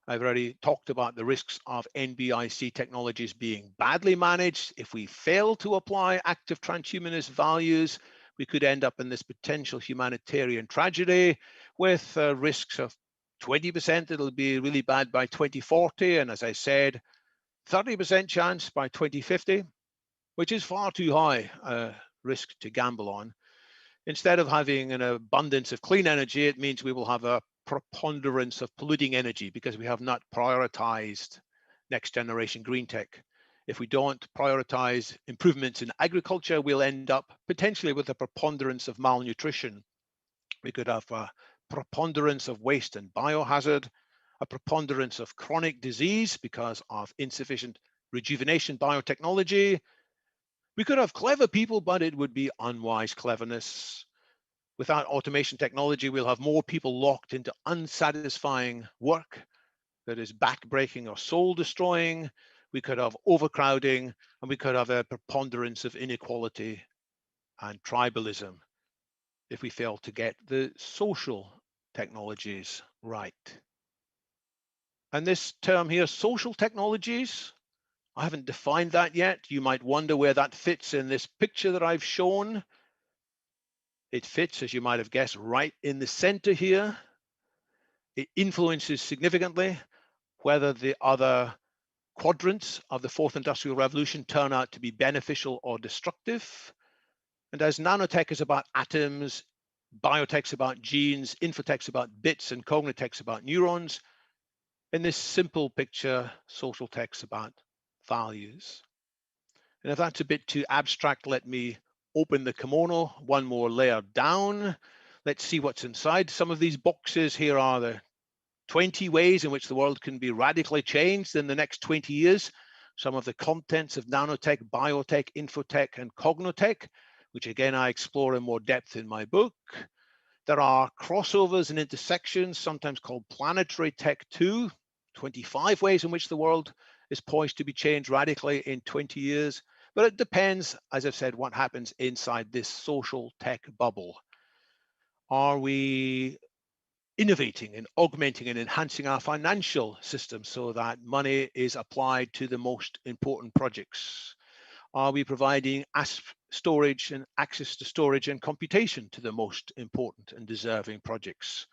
[SPEAKER 3] I've already talked about the risks of NBIC technologies being badly managed. If we fail to apply active transhumanist values, we could end up in this potential humanitarian tragedy with risks of 20% it'll be really bad by 2040. And as I said, 30% chance by 2050, which is far too high a risk to gamble on. Instead of having an abundance of clean energy, it means we will have a preponderance of polluting energy because we have not prioritized next generation green tech. If we don't prioritize improvements in agriculture, we'll end up potentially with a preponderance of malnutrition. We could have a preponderance of waste and biohazard, a preponderance of chronic disease because of insufficient rejuvenation biotechnology. We could have clever people, but it would be unwise cleverness. Without automation technology, we'll have more people locked into unsatisfying work that is backbreaking or soul destroying. We could have overcrowding, and we could have a preponderance of inequality and tribalism if we fail to get the social technologies right. And this term here, social technologies, I haven't defined that yet. You might wonder where that fits in this picture that I've shown. It fits, as you might have guessed, right in the center here. It influences significantly whether the other quadrants of the fourth industrial revolution turn out to be beneficial or destructive. And as nanotech is about atoms, biotech's about genes, infotech's about bits, and cognitech's about neurons, in this simple picture, social tech's about values. And if that's a bit too abstract, let me open the kimono one more layer down. Let's see what's inside. Some of these boxes here are the 20 ways in which the world can be radically changed in the next 20 years. Some of the contents of nanotech, biotech, infotech, and cognotech, which again, I explore in more depth in my book. There are crossovers and intersections, sometimes called Planetary Tech 2, 25 ways in which the world is poised to be changed radically in 20 years. But it depends, as I've said, what happens inside this social tech bubble. Are we innovating and augmenting and enhancing our financial system so that money is applied to the most important projects? Are we providing storage and access to storage and computation to the most important and deserving projects?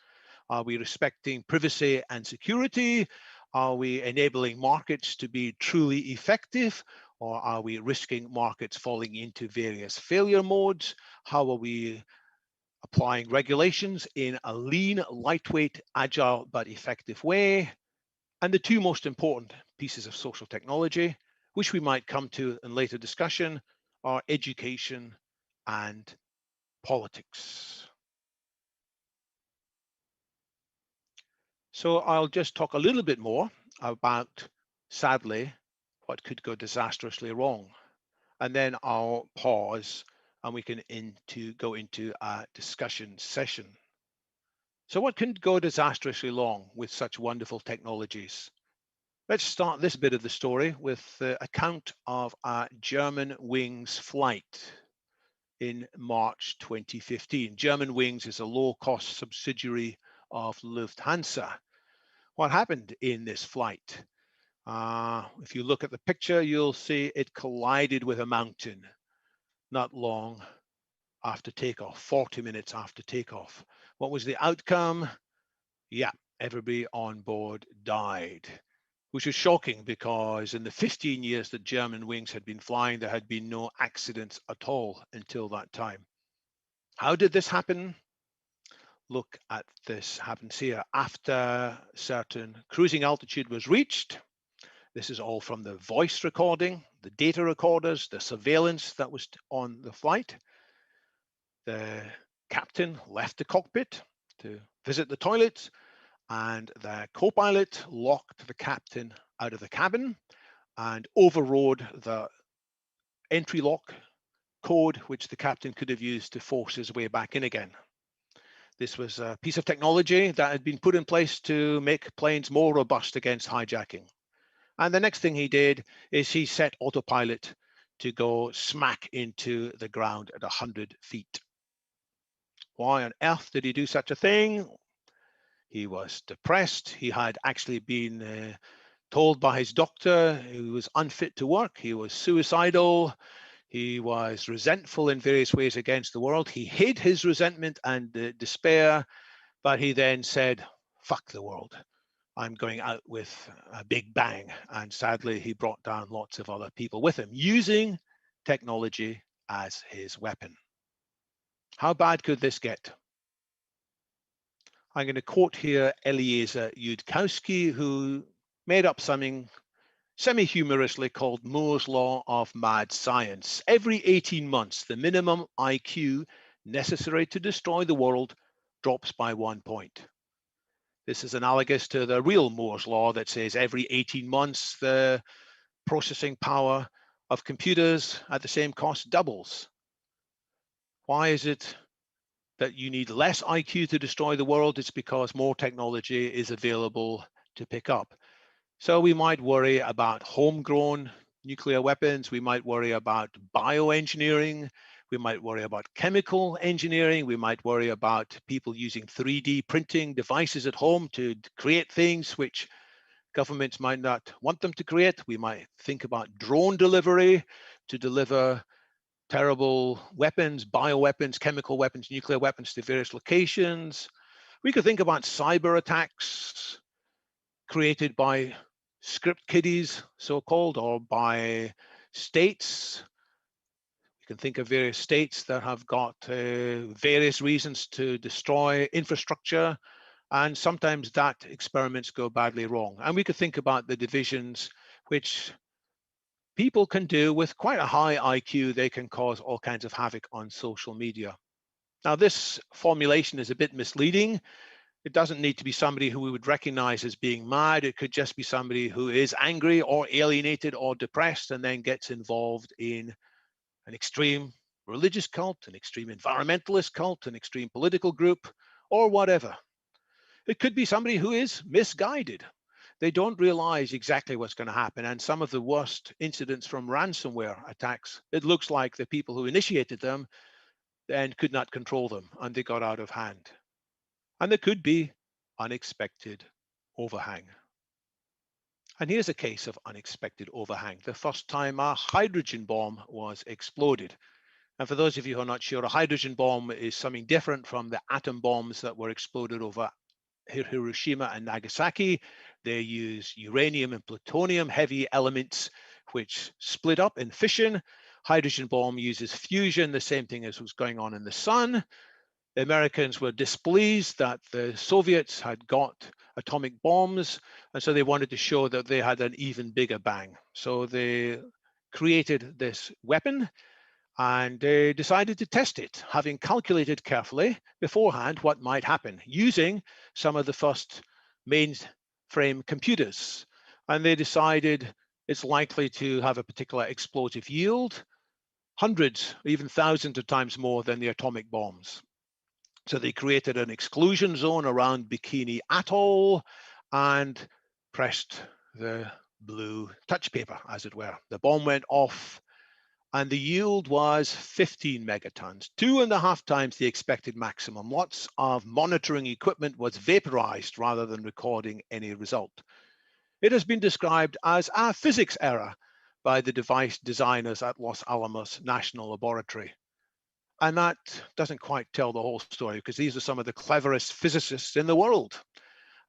[SPEAKER 3] Are we respecting privacy and security? Are we enabling markets to be truly effective? Or are we risking markets falling into various failure modes? How are we applying regulations in a lean, lightweight, agile, but effective way. And the two most important pieces of social technology, which we might come to in later discussion, are education and politics. So I'll just talk a little bit more about, sadly, what could go disastrously wrong. And then I'll pause and we can go into a discussion session. So what can go disastrously wrong with such wonderful technologies? Let's start this bit of the story with the account of a Germanwings flight in March 2015. Germanwings is a low-cost subsidiary of Lufthansa. What happened in this flight? If you look at the picture, you'll see it collided with a mountain not long after takeoff, 40 minutes after takeoff. What was the outcome? Yeah, everybody on board died, which was shocking because in the 15 years that Germanwings had been flying, there had been no accidents at all until that time. How did this happen? Look at this happens here. After certain cruising altitude was reached, this is all from the voice recording, the data recorders, the surveillance that was on the flight. The captain left the cockpit to visit the toilet, and the co-pilot locked the captain out of the cabin and overrode the entry lock code, which the captain could have used to force his way back in again. This was a piece of technology that had been put in place to make planes more robust against hijacking. And the next thing he did is he set autopilot to go smack into the ground at 100 feet. Why on earth did he do such a thing? He was depressed. He had actually been told by his doctor he was unfit to work. He was suicidal. He was resentful in various ways against the world. He hid his resentment and despair, but he then said, fuck the world. I'm going out with a big bang. And sadly, he brought down lots of other people with him, using technology as his weapon. How bad could this get? I'm going to quote here Eliezer Yudkowsky, who made up something semi-humorously called Moore's Law of Mad Science. Every 18 months, the minimum IQ necessary to destroy the world drops by 1 point. This is analogous to the real Moore's Law that says every 18 months, the processing power of computers at the same cost doubles. Why is it that you need less IQ to destroy the world? It's because more technology is available to pick up. So we might worry about homegrown nuclear weapons. We might worry about bioengineering. We might worry about chemical engineering. We might worry about people using 3D printing devices at home to create things which governments might not want them to create. We might think about drone delivery to deliver terrible weapons, bioweapons, chemical weapons, nuclear weapons to various locations. We could think about cyber attacks created by script kiddies, so-called, or by states. You can think of various states that have got various reasons to destroy infrastructure, and sometimes that experiments go badly wrong. And we could think about the divisions which people can do with quite a high IQ. They can cause all kinds of havoc on social media. Now, this formulation is a bit misleading. It doesn't need to be somebody who we would recognize as being mad. It could just be somebody who is angry or alienated or depressed and then gets involved in an extreme religious cult, an extreme environmentalist cult, an extreme political group, or whatever. It could be somebody who is misguided. They don't realize exactly what's going to happen. And some of the worst incidents from ransomware attacks, it looks like the people who initiated them then could not control them and they got out of hand. And there could be unexpected overhang. And here's a case of unexpected overhang. The first time a hydrogen bomb was exploded. And for those of you who are not sure, a hydrogen bomb is something different from the atom bombs that were exploded over Hiroshima and Nagasaki. They use uranium and plutonium, heavy elements, which split up in fission. Hydrogen bomb uses fusion, the same thing as was going on in the sun. The Americans were displeased that the Soviets had got atomic bombs, and so they wanted to show that they had an even bigger bang. So they created this weapon and they decided to test it, having calculated carefully beforehand what might happen using some of the first mainframe computers. And they decided it's likely to have a particular explosive yield, hundreds, even thousands of times more than the atomic bombs. So they created an exclusion zone around Bikini Atoll and pressed the blue touch paper, as it were. The bomb went off and the yield was 15 megatons, 2.5 times the expected maximum. Lots of monitoring equipment was vaporized rather than recording any result. It has been described as a physics error by the device designers at Los Alamos National Laboratory. And that doesn't quite tell the whole story, because these are some of the cleverest physicists in the world.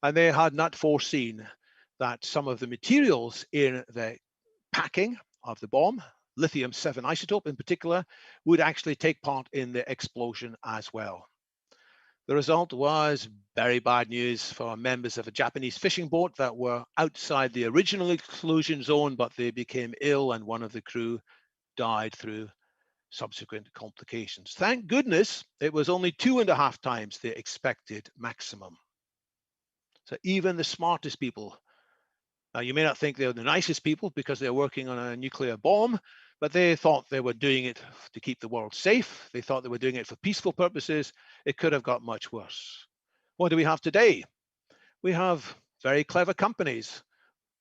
[SPEAKER 3] And they had not foreseen that some of the materials in the packing of the bomb, lithium-7 isotope in particular, would actually take part in the explosion as well. The result was very bad news for members of a Japanese fishing boat that were outside the original exclusion zone, but they became ill and one of the crew died through subsequent complications. Thank goodness it was only 2.5 times the expected maximum. So even the smartest people, now you may not think they're the nicest people because they're working on a nuclear bomb, but they thought they were doing it to keep the world safe. They thought they were doing it for peaceful purposes. It could have got much worse. What do we have today? We have very clever companies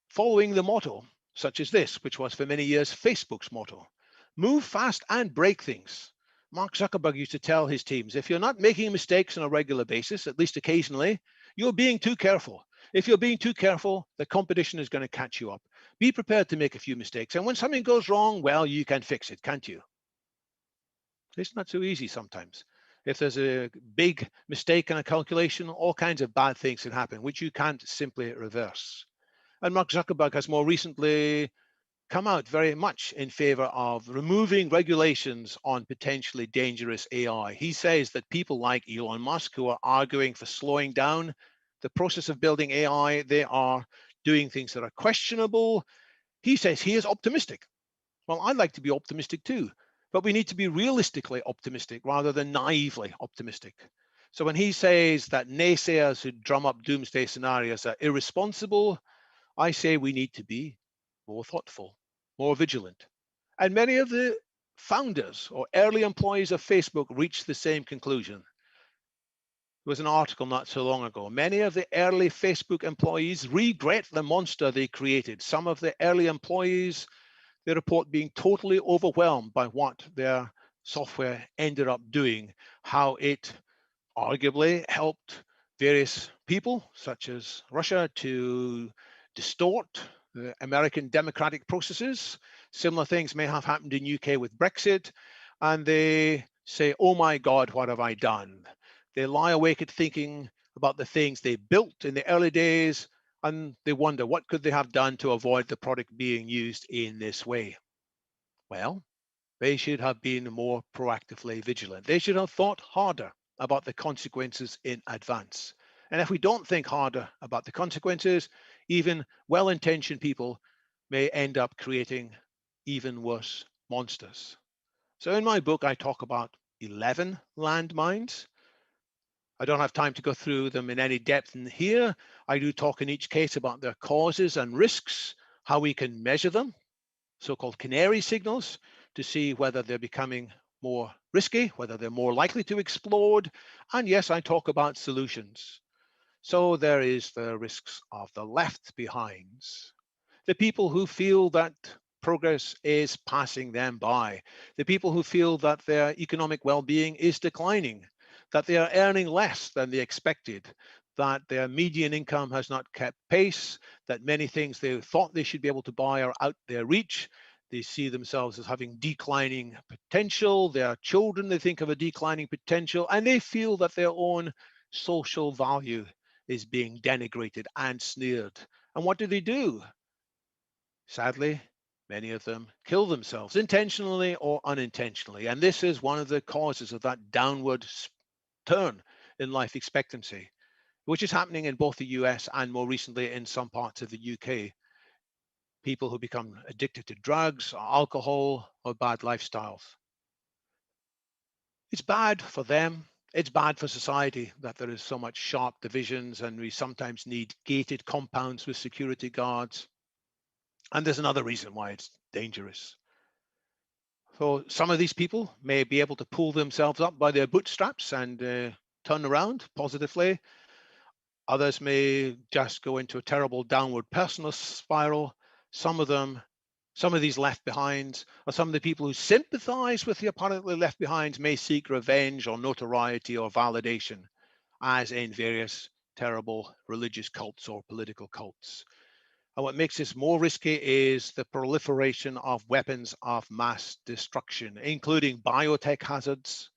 [SPEAKER 3] following the motto, such as this, which was for many years Facebook's motto: move fast and break things. Mark Zuckerberg used to tell his teams, if you're not making mistakes on a regular basis, at least occasionally, you're being too careful. If you're being too careful, the competition is going to catch you up. Be prepared to make a few mistakes. And when something goes wrong, well, you can fix it, can't you? It's not so easy sometimes. If there's a big mistake in a calculation, all kinds of bad things can happen, which you can't simply reverse. And Mark Zuckerberg has more recently come out very much in favor of removing regulations on potentially dangerous AI. He says that people like Elon Musk, who are arguing for slowing down the process of building AI, they are doing things that are questionable. He says he is optimistic. Well, I'd like to be optimistic too, but we need to be realistically optimistic rather than naively optimistic. So when he says that naysayers who drum up doomsday scenarios are irresponsible, I say we need to be more thoughtful, more vigilant. And many of the founders or early employees of Facebook reached the same conclusion. There was an article not so long ago. Many of the early Facebook employees regret the monster they created. Some of the early employees, they report being totally overwhelmed by what their software ended up doing, how it arguably helped various people, such as Russia, to distort the American democratic processes. Similar things may have happened in UK with Brexit, and they say, oh my God, what have I done? They lie awake at thinking about the things they built in the early days, and they wonder, what could they have done to avoid the product being used in this way? Well, they should have been more proactively vigilant. They should have thought harder about the consequences in advance. And if we don't think harder about the consequences, even well-intentioned people may end up creating even worse monsters. So in my book, I talk about 11 landmines. I don't have time to go through them in any depth in here. I do talk in each case about their causes and risks, how we can measure them, so-called canary signals, to see whether they're becoming more risky, whether they're more likely to explode. And yes, I talk about solutions. So there is the risks of the left behinds, the people who feel that progress is passing them by, the people who feel that their economic well-being is declining, that they are earning less than they expected, that their median income has not kept pace, that many things they thought they should be able to buy are out their reach. They see themselves as having declining potential. Their children, they think of a declining potential, and they feel that their own social value is being denigrated and sneered. And what do? Sadly, many of them kill themselves intentionally or unintentionally. And this is one of the causes of that downward turn in life expectancy, which is happening in both the US and more recently in some parts of the UK. People who become addicted to drugs, or alcohol, or bad lifestyles. It's bad for them. It's bad for society that there is so much sharp divisions and we sometimes need gated compounds with security guards. And there's another reason why it's dangerous. So some of these people may be able to pull themselves up by their bootstraps and turn around positively. Others may just go into a terrible downward personal spiral. Some of these left behinds, or some of the people who sympathize with the apparently left behinds may seek revenge or notoriety or validation, as in various terrible religious cults or political cults. And what makes this more risky is the proliferation of weapons of mass destruction, including biotech hazards,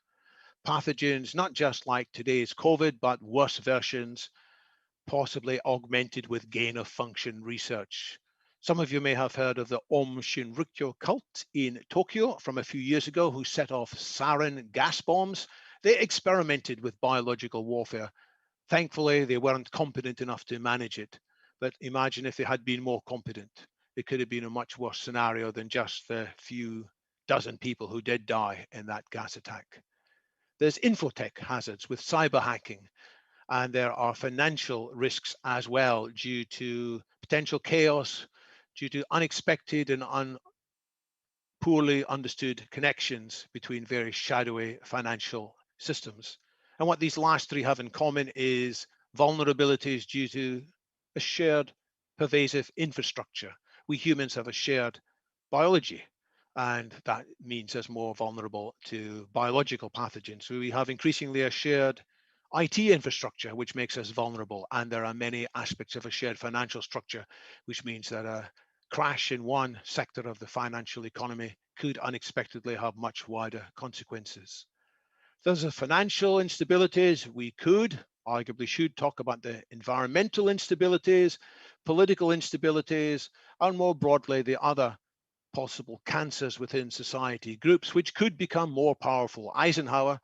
[SPEAKER 3] pathogens, not just like today's COVID, but worse versions, possibly augmented with gain of function research. Some of you may have heard of the Om Shinrikyo cult in Tokyo from a few years ago, who set off sarin gas bombs. They experimented with biological warfare. Thankfully, they weren't competent enough to manage it. But imagine if they had been more competent. It could have been a much worse scenario than just the few dozen people who did die in that gas attack. There's infotech hazards with cyber hacking, and there are financial risks as well due to potential chaos, due to unexpected and poorly understood connections between various shadowy financial systems. And what these last three have in common is vulnerabilities due to a shared pervasive infrastructure. We humans have a shared biology, and that means us more vulnerable to biological pathogens. So we have increasingly a shared IT infrastructure, which makes us vulnerable. And there are many aspects of a shared financial structure, which means that a crash in one sector of the financial economy could unexpectedly have much wider consequences. There's the financial instabilities. We could, arguably should, talk about the environmental instabilities, political instabilities, and more broadly, the other possible cancers within society, groups which could become more powerful. Eisenhower,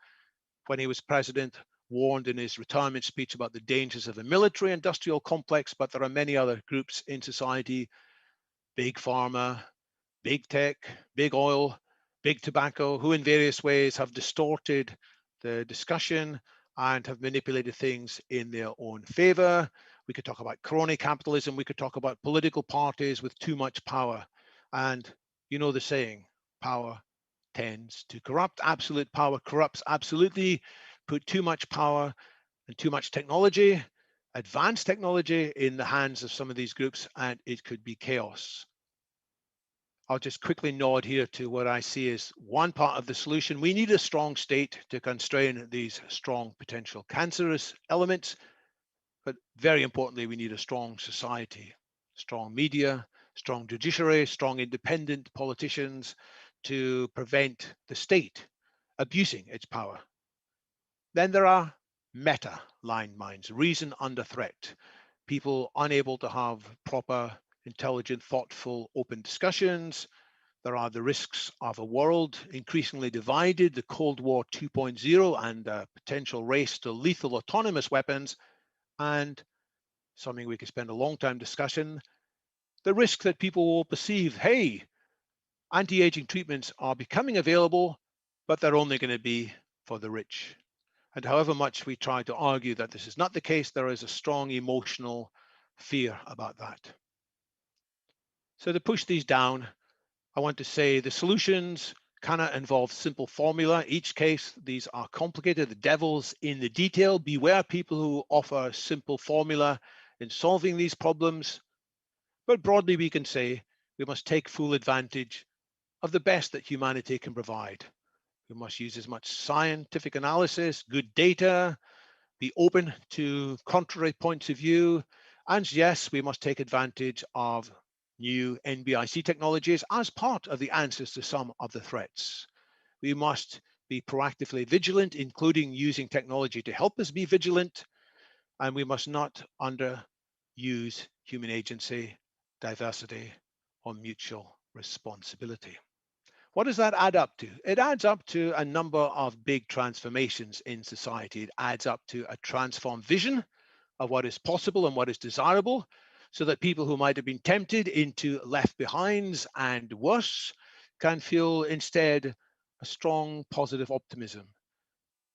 [SPEAKER 3] when he was president, warned in his retirement speech about the dangers of the military industrial complex, but there are many other groups in society, big pharma, big tech, big oil, big tobacco, who in various ways have distorted the discussion and have manipulated things in their own favor. We could talk about crony capitalism. We could talk about political parties with too much power. And you know the saying, power tends to corrupt. Absolute power corrupts absolutely. Put too much power and too much technology, advanced technology, in the hands of some of these groups, and it could be chaos. I'll just quickly nod here to what I see as one part of the solution. We need a strong state to constrain these strong potential cancerous elements, but very importantly, we need a strong society, strong media, strong judiciary, strong independent politicians to prevent the state abusing its power. Then there are meta line minds, reason under threat, people unable to have proper, intelligent, thoughtful, open discussions. There are the risks of a world increasingly divided, the Cold War 2.0 and a potential race to lethal autonomous weapons, and something we could spend a long time discussing, the risk that people will perceive, hey, anti-aging treatments are becoming available, but they're only going to be for the rich. And however much we try to argue that this is not the case, there is a strong emotional fear about that. So to push these down, I want to say the solutions cannot involve simple formula. Each case, these are complicated. The devil's in the detail. Beware people who offer simple formula in solving these problems. But broadly, we can say we must take full advantage of the best that humanity can provide. We must use as much scientific analysis, good data, be open to contrary points of view. And yes, we must take advantage of new NBIC technologies as part of the answers to some of the threats. We must be proactively vigilant, including using technology to help us be vigilant. And we must not underuse human agency, diversity, or mutual responsibility. What does that add up to? It adds up to a number of big transformations in society. It adds up to a transformed vision of what is possible and what is desirable, so that people who might have been tempted into left behinds and worse can feel instead a strong positive optimism.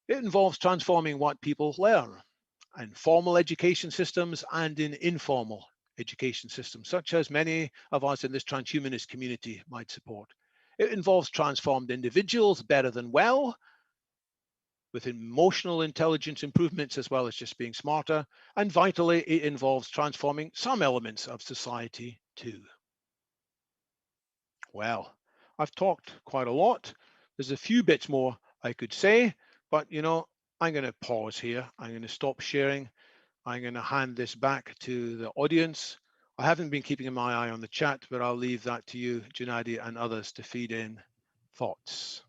[SPEAKER 3] It involves transforming what people learn in formal education systems and in informal education systems, such as many of us in this transhumanist community might support. It involves transformed individuals better than well, with emotional intelligence improvements as well as just being smarter. And vitally, it involves transforming some elements of society too. Well, I've talked quite a lot. There's a few bits more I could say, but I'm going to pause here. I'm going to stop sharing. I'm going to hand this back to the audience. I haven't been keeping my eye on the chat, but I'll leave that to you, Junadi, and others to feed in thoughts.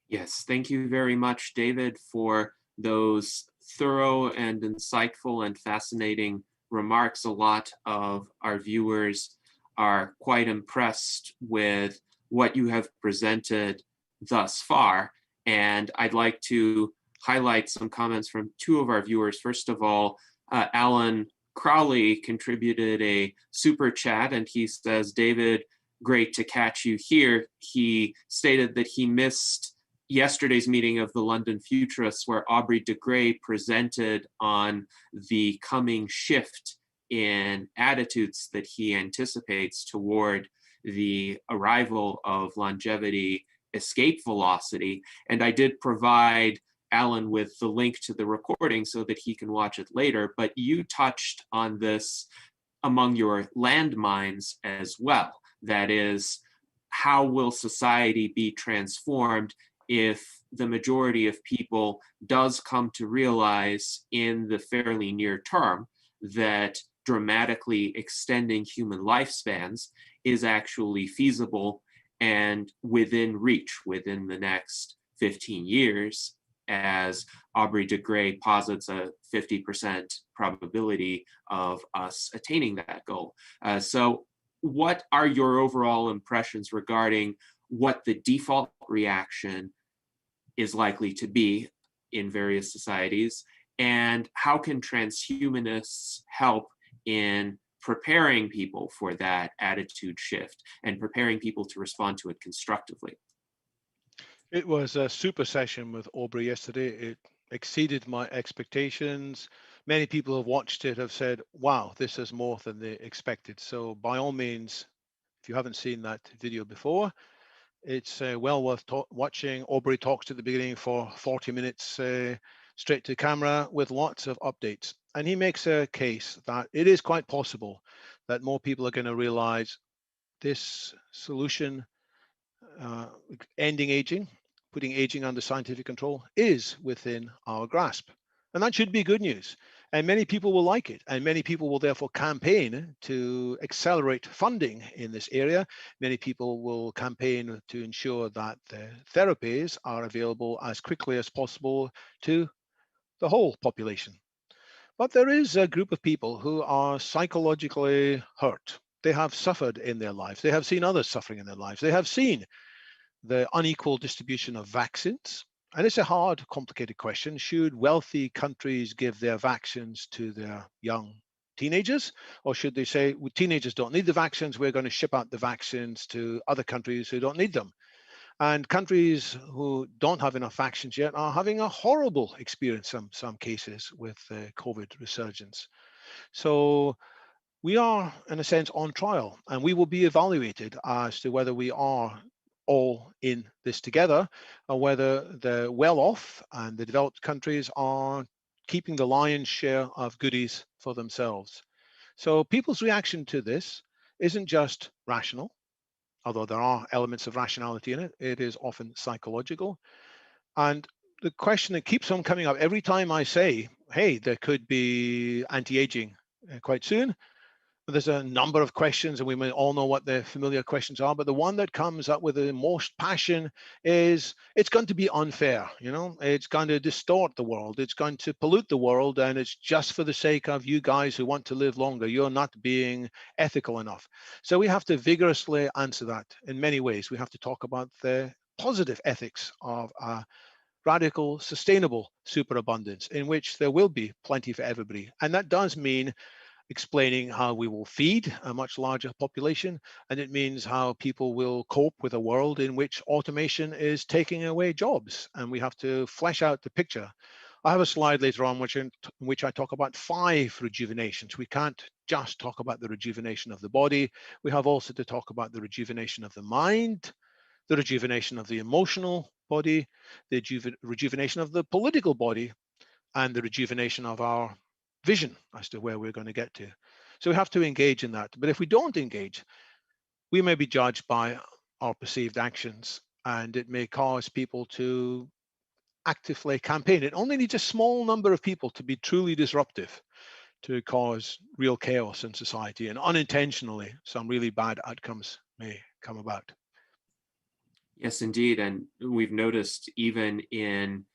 [SPEAKER 2] Yes, thank you very much, David, for those thorough and insightful and fascinating remarks. A lot of our viewers are quite impressed with what you have presented thus far. And I'd like to highlight some comments from two of our viewers. First of all, Alan Crowley contributed a super chat, and he says, David, great to catch you here. He stated that he missed yesterday's meeting of the London Futurists, where Aubrey de Grey presented on the coming shift in attitudes that he anticipates toward the arrival of longevity escape velocity. And I did provide Alan with the link to the recording so that he can watch it later, but you touched on this among your landmines as well. That is, how will society be transformed if the majority of people does come to realize in the fairly near term that dramatically extending human lifespans is actually feasible and within reach within the next 15 years, as Aubrey de Grey posits a 50% probability of us attaining that goal. So what are your overall impressions regarding what the default reaction is likely to be in various societies, and how can transhumanists help in preparing people for that attitude shift and preparing people to respond to it constructively?
[SPEAKER 3] It was a super session with Aubrey yesterday. It exceeded my expectations. Many people who have watched it have said, wow, this is more than they expected. So by all means, if you haven't seen that video before, it's well worth watching. Aubrey talks at the beginning for 40 minutes straight to camera with lots of updates. And he makes a case that it is quite possible that more people are going to realize this solution, ending aging, putting aging under scientific control, is within our grasp. And that should be good news. And many people will like it. And many people will therefore campaign to accelerate funding in this area. Many people will campaign to ensure that the therapies are available as quickly as possible to the whole population. But there is a group of people who are psychologically hurt. They have suffered in their lives. They have seen others suffering in their lives. They have seen the unequal distribution of vaccines. And it's a hard, complicated question. Should wealthy countries give their vaccines to their young teenagers? Or should they say, well, teenagers don't need the vaccines, we're going to ship out the vaccines to other countries who don't need them? And countries who don't have enough vaccines yet are having a horrible experience in some cases with COVID resurgence. So we are, in a sense, on trial, and we will be evaluated as to whether we are all in this together, or whether the well-off and the developed countries are keeping the lion's share of goodies for themselves. So people's reaction to this isn't just rational, although there are elements of rationality in it. It is often psychological. And the question that keeps on coming up every time I say, hey, there could be anti-aging quite soon, There's a number of questions, and we may all know what the familiar questions are, but the one that comes up with the most passion is it's going to be unfair. It's going to distort the world, it's going to pollute the world, and it's just for the sake of you guys who want to live longer. You're not being ethical enough. So we have to vigorously answer that in many ways. We have to talk about the positive ethics of a radical, sustainable superabundance in which there will be plenty for everybody. And that does mean explaining how we will feed a much larger population, and it means how people will cope with a world in which automation is taking away jobs, and we have to flesh out the picture. I have a slide later on in which I talk about 5 rejuvenations. We can't just talk about the rejuvenation of the body. We have also to talk about the rejuvenation of the mind, the rejuvenation of the emotional body, the rejuvenation of the political body, and the rejuvenation of our vision as to where we're going to get to. So we have to engage in that. But if we don't engage, we may be judged by our perceived actions, and it may cause people to actively campaign. It only needs a small number of people to be truly disruptive to cause real chaos in society, and unintentionally some really bad outcomes may come about.
[SPEAKER 2] Yes, indeed. And we've noticed even in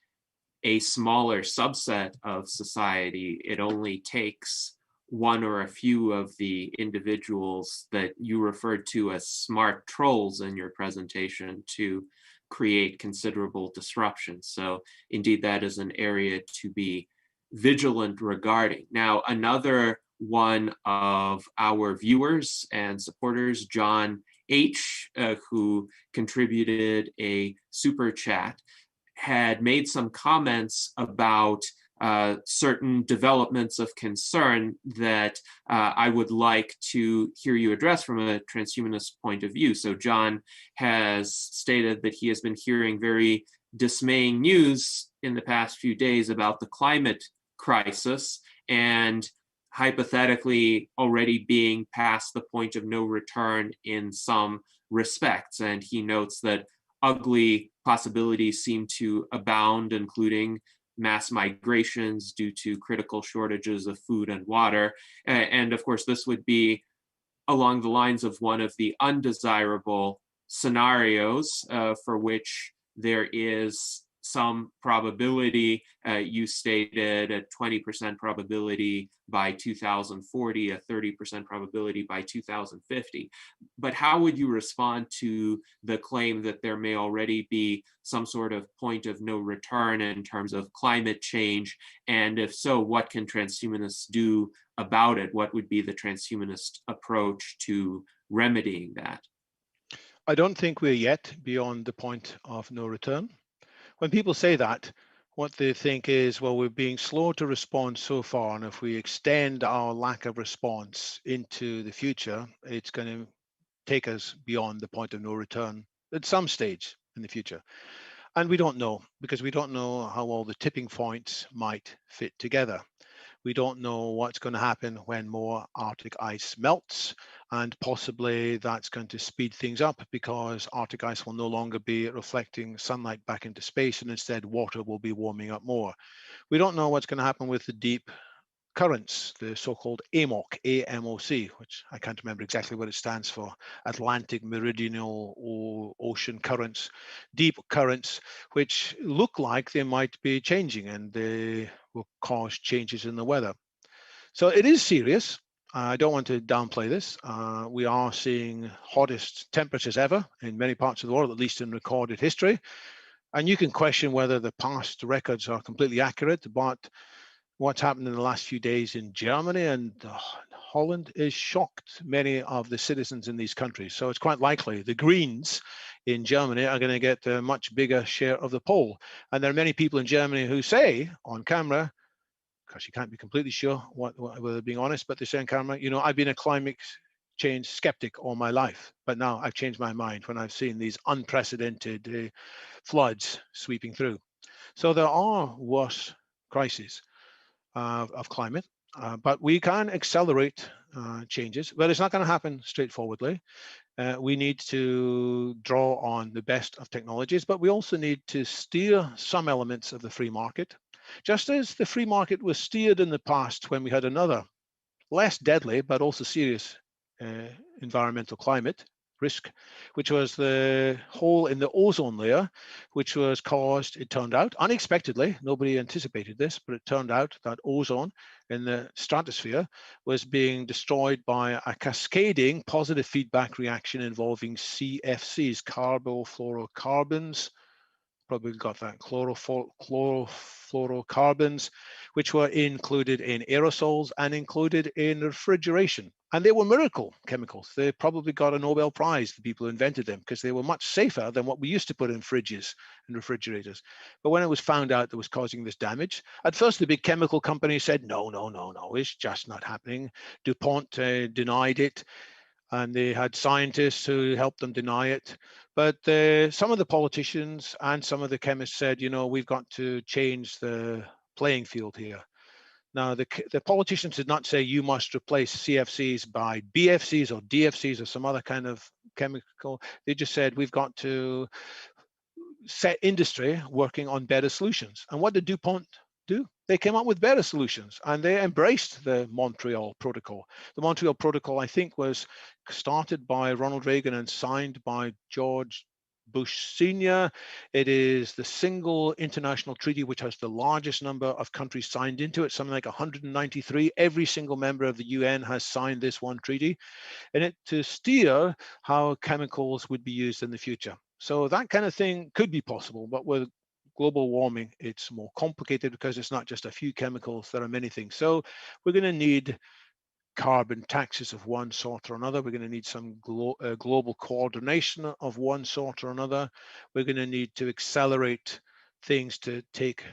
[SPEAKER 2] a smaller subset of society, it only takes one or a few of the individuals that you referred to as smart trolls in your presentation to create considerable disruption. So indeed, that is an area to be vigilant regarding. Now, another one of our viewers and supporters, John H., who contributed a super chat, had made some comments about certain developments of concern that I would like to hear you address from a transhumanist point of view. So John has stated that he has been hearing very dismaying news in the past few days about the climate crisis, and hypothetically already being past the point of no return in some respects. And he notes that ugly possibilities seem to abound, including mass migrations due to critical shortages of food and water. And of course, this would be along the lines of one of the undesirable scenarios for which there is some probability. You stated a 20% probability by 2040, a 30% probability by 2050. But how would you respond to the claim that there may already be some sort of point of no return in terms of climate change? And if so, what can transhumanists do about it? What would be the transhumanist approach to remedying that?
[SPEAKER 3] I don't think we're yet beyond the point of no return. When people say that, what they think is, well, we're being slow to respond so far, and if we extend our lack of response into the future, it's going to take us beyond the point of no return at some stage in the future. And we don't know, because we don't know how all the tipping points might fit together. We don't know what's going to happen when more Arctic ice melts, and possibly that's going to speed things up because Arctic ice will no longer be reflecting sunlight back into space, and instead water will be warming up more. We don't know what's going to happen with the deep currents, the so-called AMOC, AMOC, which I can't remember exactly what it stands for, Atlantic Meridional Ocean Currents, deep currents, which look like they might be changing, and they will cause changes in the weather. So it is serious. I don't want to downplay this. We are seeing hottest temperatures ever in many parts of the world, at least in recorded history. And you can question whether the past records are completely accurate, but what's happened in the last few days in Germany and Holland is shocked many of the citizens in these countries. So it's quite likely the Greens in Germany are going to get a much bigger share of the poll. And there are many people in Germany who say on camera, because you can't be completely sure whether they're being honest, but they say on camera, you know, I've been a climate change skeptic all my life, but now I've changed my mind when I've seen these unprecedented floods sweeping through. So there are worse crises of climate, but we can accelerate changes, but it's not going to happen straightforwardly. We need to draw on the best of technologies, but we also need to steer some elements of the free market, just as the free market was steered in the past when we had another less deadly, but also serious environmental climate risk, which was the hole in the ozone layer, which was caused, it turned out, unexpectedly, nobody anticipated this, but it turned out that ozone in the stratosphere was being destroyed by a cascading positive feedback reaction involving CFCs, carbofluorocarbons, probably got that, chlorofluorocarbons, which were included in aerosols and included in refrigeration. And they were miracle chemicals. They probably got a Nobel Prize, the people who invented them, because they were much safer than what we used to put in fridges and refrigerators. But when it was found out that was causing this damage, at first the big chemical companies said, no, it's just not happening. DuPont denied it. And they had scientists who helped them deny it. But some of the politicians and some of the chemists said, you know, we've got to change the playing field here. Now, the politicians did not say you must replace CFCs by BFCs or DFCs or some other kind of chemical. They just said we've got to set industry working on better solutions. And what did DuPont do? They came up with better solutions and they embraced the Montreal Protocol. The Montreal Protocol, I think, was started by Ronald Reagan and signed by George Bush Sr. It is the single international treaty which has the largest number of countries signed into it, something like 193. Every single member of the UN has signed this one treaty, and it to steer how chemicals would be used in the future. So that kind of thing could be possible, but with global warming, it's more complicated because it's not just a few chemicals, there are many things. So we're going to need carbon taxes of one sort or another. We're going to need some global coordination of one sort or another. We're going to need to accelerate things to take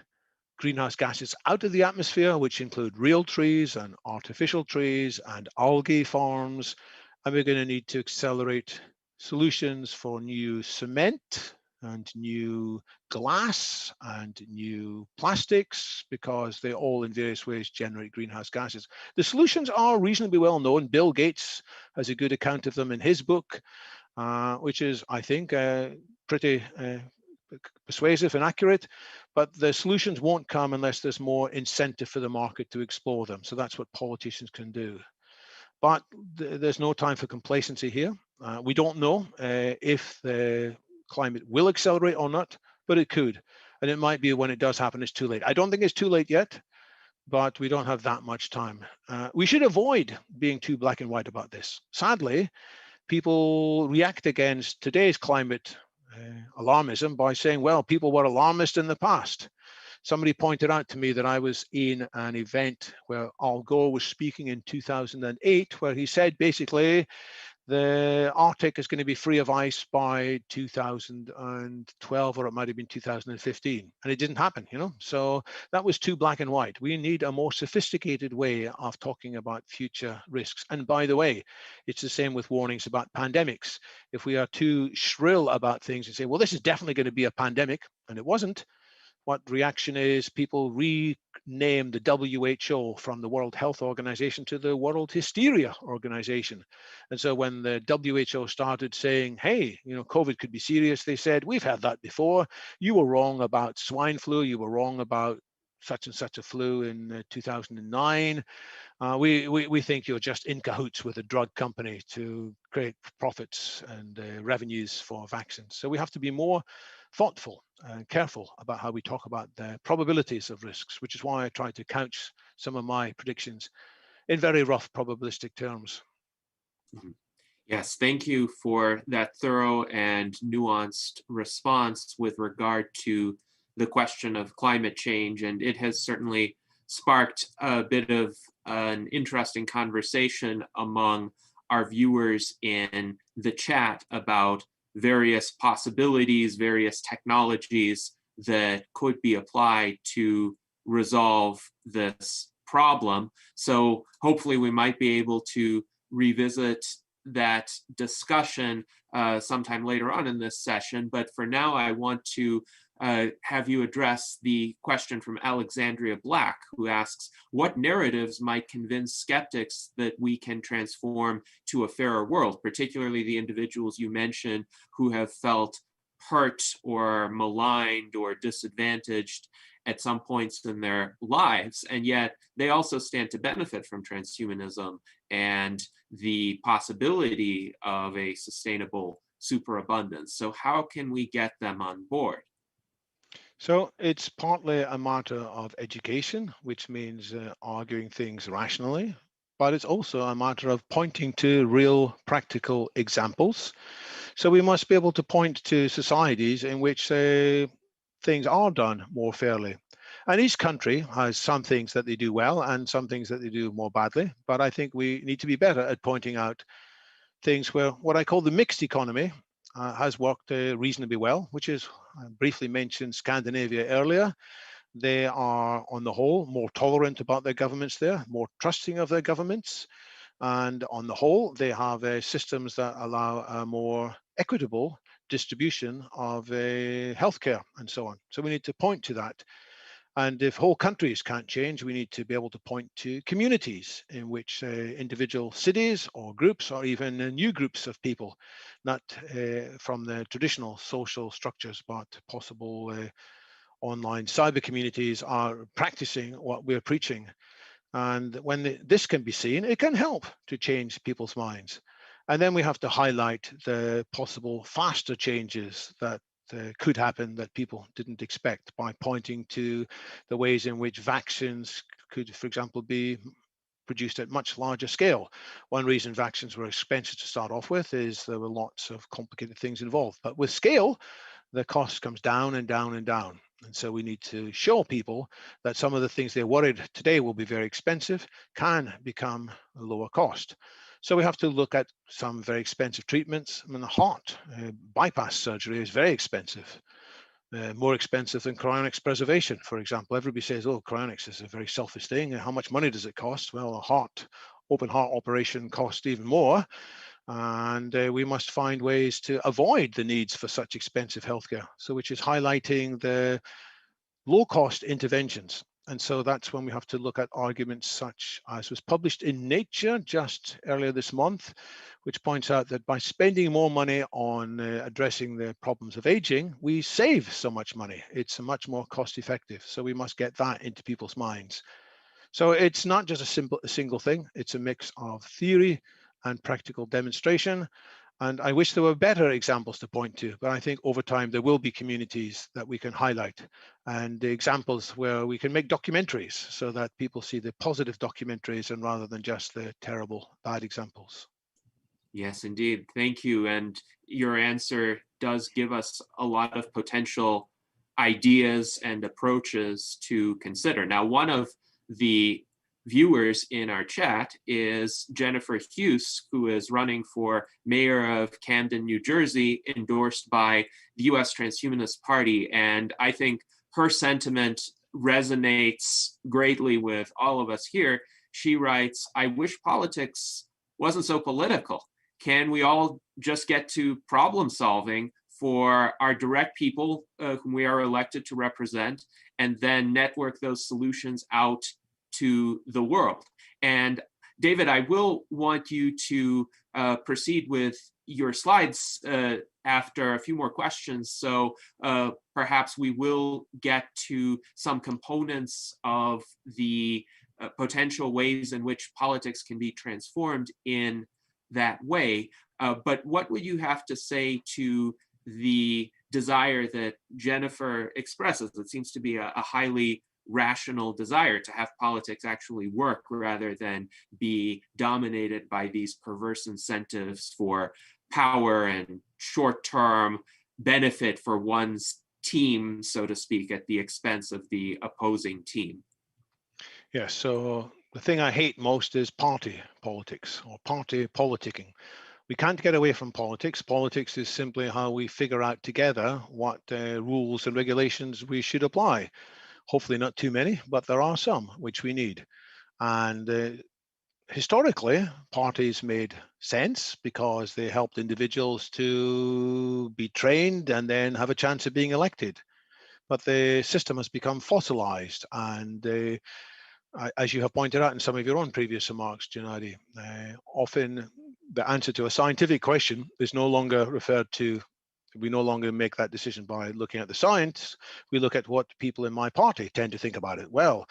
[SPEAKER 3] greenhouse gases out of the atmosphere, which include real trees and artificial trees and algae farms. And we're going to need to accelerate solutions for new cement and new glass and new plastics, because they all in various ways generate greenhouse gases. The solutions are reasonably well known. Bill Gates has a good account of them in his book, which is, I think, pretty persuasive and accurate, but the solutions won't come unless there's more incentive for the market to explore them. So that's what politicians can do. But there's no time for complacency here. We don't know if the climate will accelerate or not, but it could. And it might be when it does happen, it's too late. I don't think it's too late yet, but we don't have that much time. We should avoid being too black and white about this. Sadly, people react against today's climate alarmism by saying, well, people were alarmist in the past. Somebody pointed out to me that I was in an event where Al Gore was speaking in 2008, where he said basically the Arctic is going to be free of ice by 2012, or it might have been 2015, and it didn't happen, you know. So that was too black and white. We need a more sophisticated way of talking about future risks. And by the way, it's the same with warnings about pandemics. If we are too shrill about things and say, well, this is definitely going to be a pandemic, and it wasn't, what reaction is, people rename the WHO from the World Health Organization to the World Hysteria Organization. And so when the WHO started saying, hey, you know, COVID could be serious, they said, we've had that before. You were wrong about swine flu. You were wrong about such and such a flu in 2009. We think you're just in cahoots with a drug company to create profits and revenues for vaccines. So we have to be more thoughtful and careful about how we talk about the probabilities of risks, which is why I try to couch some of my predictions in very rough probabilistic terms.
[SPEAKER 2] Yes, thank you for that thorough and nuanced response with regard to the question of climate change. And it has certainly sparked a bit of an interesting conversation among our viewers in the chat about various possibilities, various technologies that could be applied to resolve this problem. So hopefully we might be able to revisit that discussion sometime later on in this session. But for now, I want to have you address the question from Alexandria Black, who asks, what narratives might convince skeptics that we can transform to a fairer world, particularly the individuals you mentioned who have felt hurt or maligned or disadvantaged? at some points in their lives, and yet they also stand to benefit from transhumanism and the possibility of a sustainable superabundance. So how can we get them on board?
[SPEAKER 3] So it's partly a matter of education, which means arguing things rationally, but it's also a matter of pointing to real practical examples. So we must be able to point to societies in which things are done more fairly. And each country has some things that they do well and some things that they do more badly. But I think we need to be better at pointing out things where what I call the mixed economy has worked reasonably well, which is, I briefly mentioned Scandinavia earlier. They are, on the whole, more tolerant about their governments there, more trusting of their governments. And on the whole, they have systems that allow a more equitable distribution of healthcare and so on. So we need to point to that. And if whole countries can't change, we need to be able to point to communities in which individual cities or groups or even new groups of people, not from the traditional social structures, but possible online cyber communities are practicing what we're preaching. And when this can be seen, it can help to change people's minds. And then we have to highlight the possible faster changes that could happen that people didn't expect by pointing to the ways in which vaccines could, for example, be produced at much larger scale. One reason vaccines were expensive to start off with is there were lots of complicated things involved. But with scale, the cost comes down and down and down. And so we need to show people that some of the things they're worried today will be very expensive can become a lower cost. So we have to look at some very expensive treatments. I mean, the heart bypass surgery is very expensive, more expensive than cryonics preservation, for example. Everybody says, oh, cryonics is a very selfish thing. How much money does it cost? Well, a open heart operation costs even more. And we must find ways to avoid the needs for such expensive healthcare. So which is highlighting the low-cost interventions. And so that's when we have to look at arguments such as was published in Nature just earlier this month, which points out that by spending more money on addressing the problems of aging, we save so much money. It's much more cost-effective. So we must get that into people's minds. So it's not just a single thing. It's a mix of theory and practical demonstration. And I wish there were better examples to point to, but I think over time there will be communities that we can highlight and the examples where we can make documentaries so that people see the positive documentaries and rather than just the terrible, bad examples.
[SPEAKER 2] Yes, indeed. Thank you. And your answer does give us a lot of potential ideas and approaches to consider. Now, one of the viewers in our chat is Jennifer Hughes, who is running for mayor of Camden, New Jersey, endorsed by the U.S. Transhumanist Party. And I think her sentiment resonates greatly with all of us here. She writes, I wish politics wasn't so political. Can we all just get to problem solving for our direct people whom we are elected to represent, and then network those solutions out to the world? And David, I will want you to proceed with your slides after a few more questions. So perhaps we will get to some components of the potential ways in which politics can be transformed in that way. But what would you have to say to the desire that Jennifer expresses? It seems to be a highly rational desire to have politics actually work rather than be dominated by these perverse incentives for power and short-term benefit for one's team, so to speak, at the expense of the opposing team.
[SPEAKER 3] Yes, so the thing I hate most is party politics or party politicking. We can't get away from politics. Politics is simply how we figure out together what rules and regulations we should apply. Hopefully not too many, but there are some which we need. And historically, parties made sense because they helped individuals to be trained and then have a chance of being elected. But the system has become fossilized, and as you have pointed out in some of your own previous remarks, Gennady, often the answer to a scientific question is no longer referred to We no longer make that decision by looking at the science. We look at what people in my party tend to think about it. Well,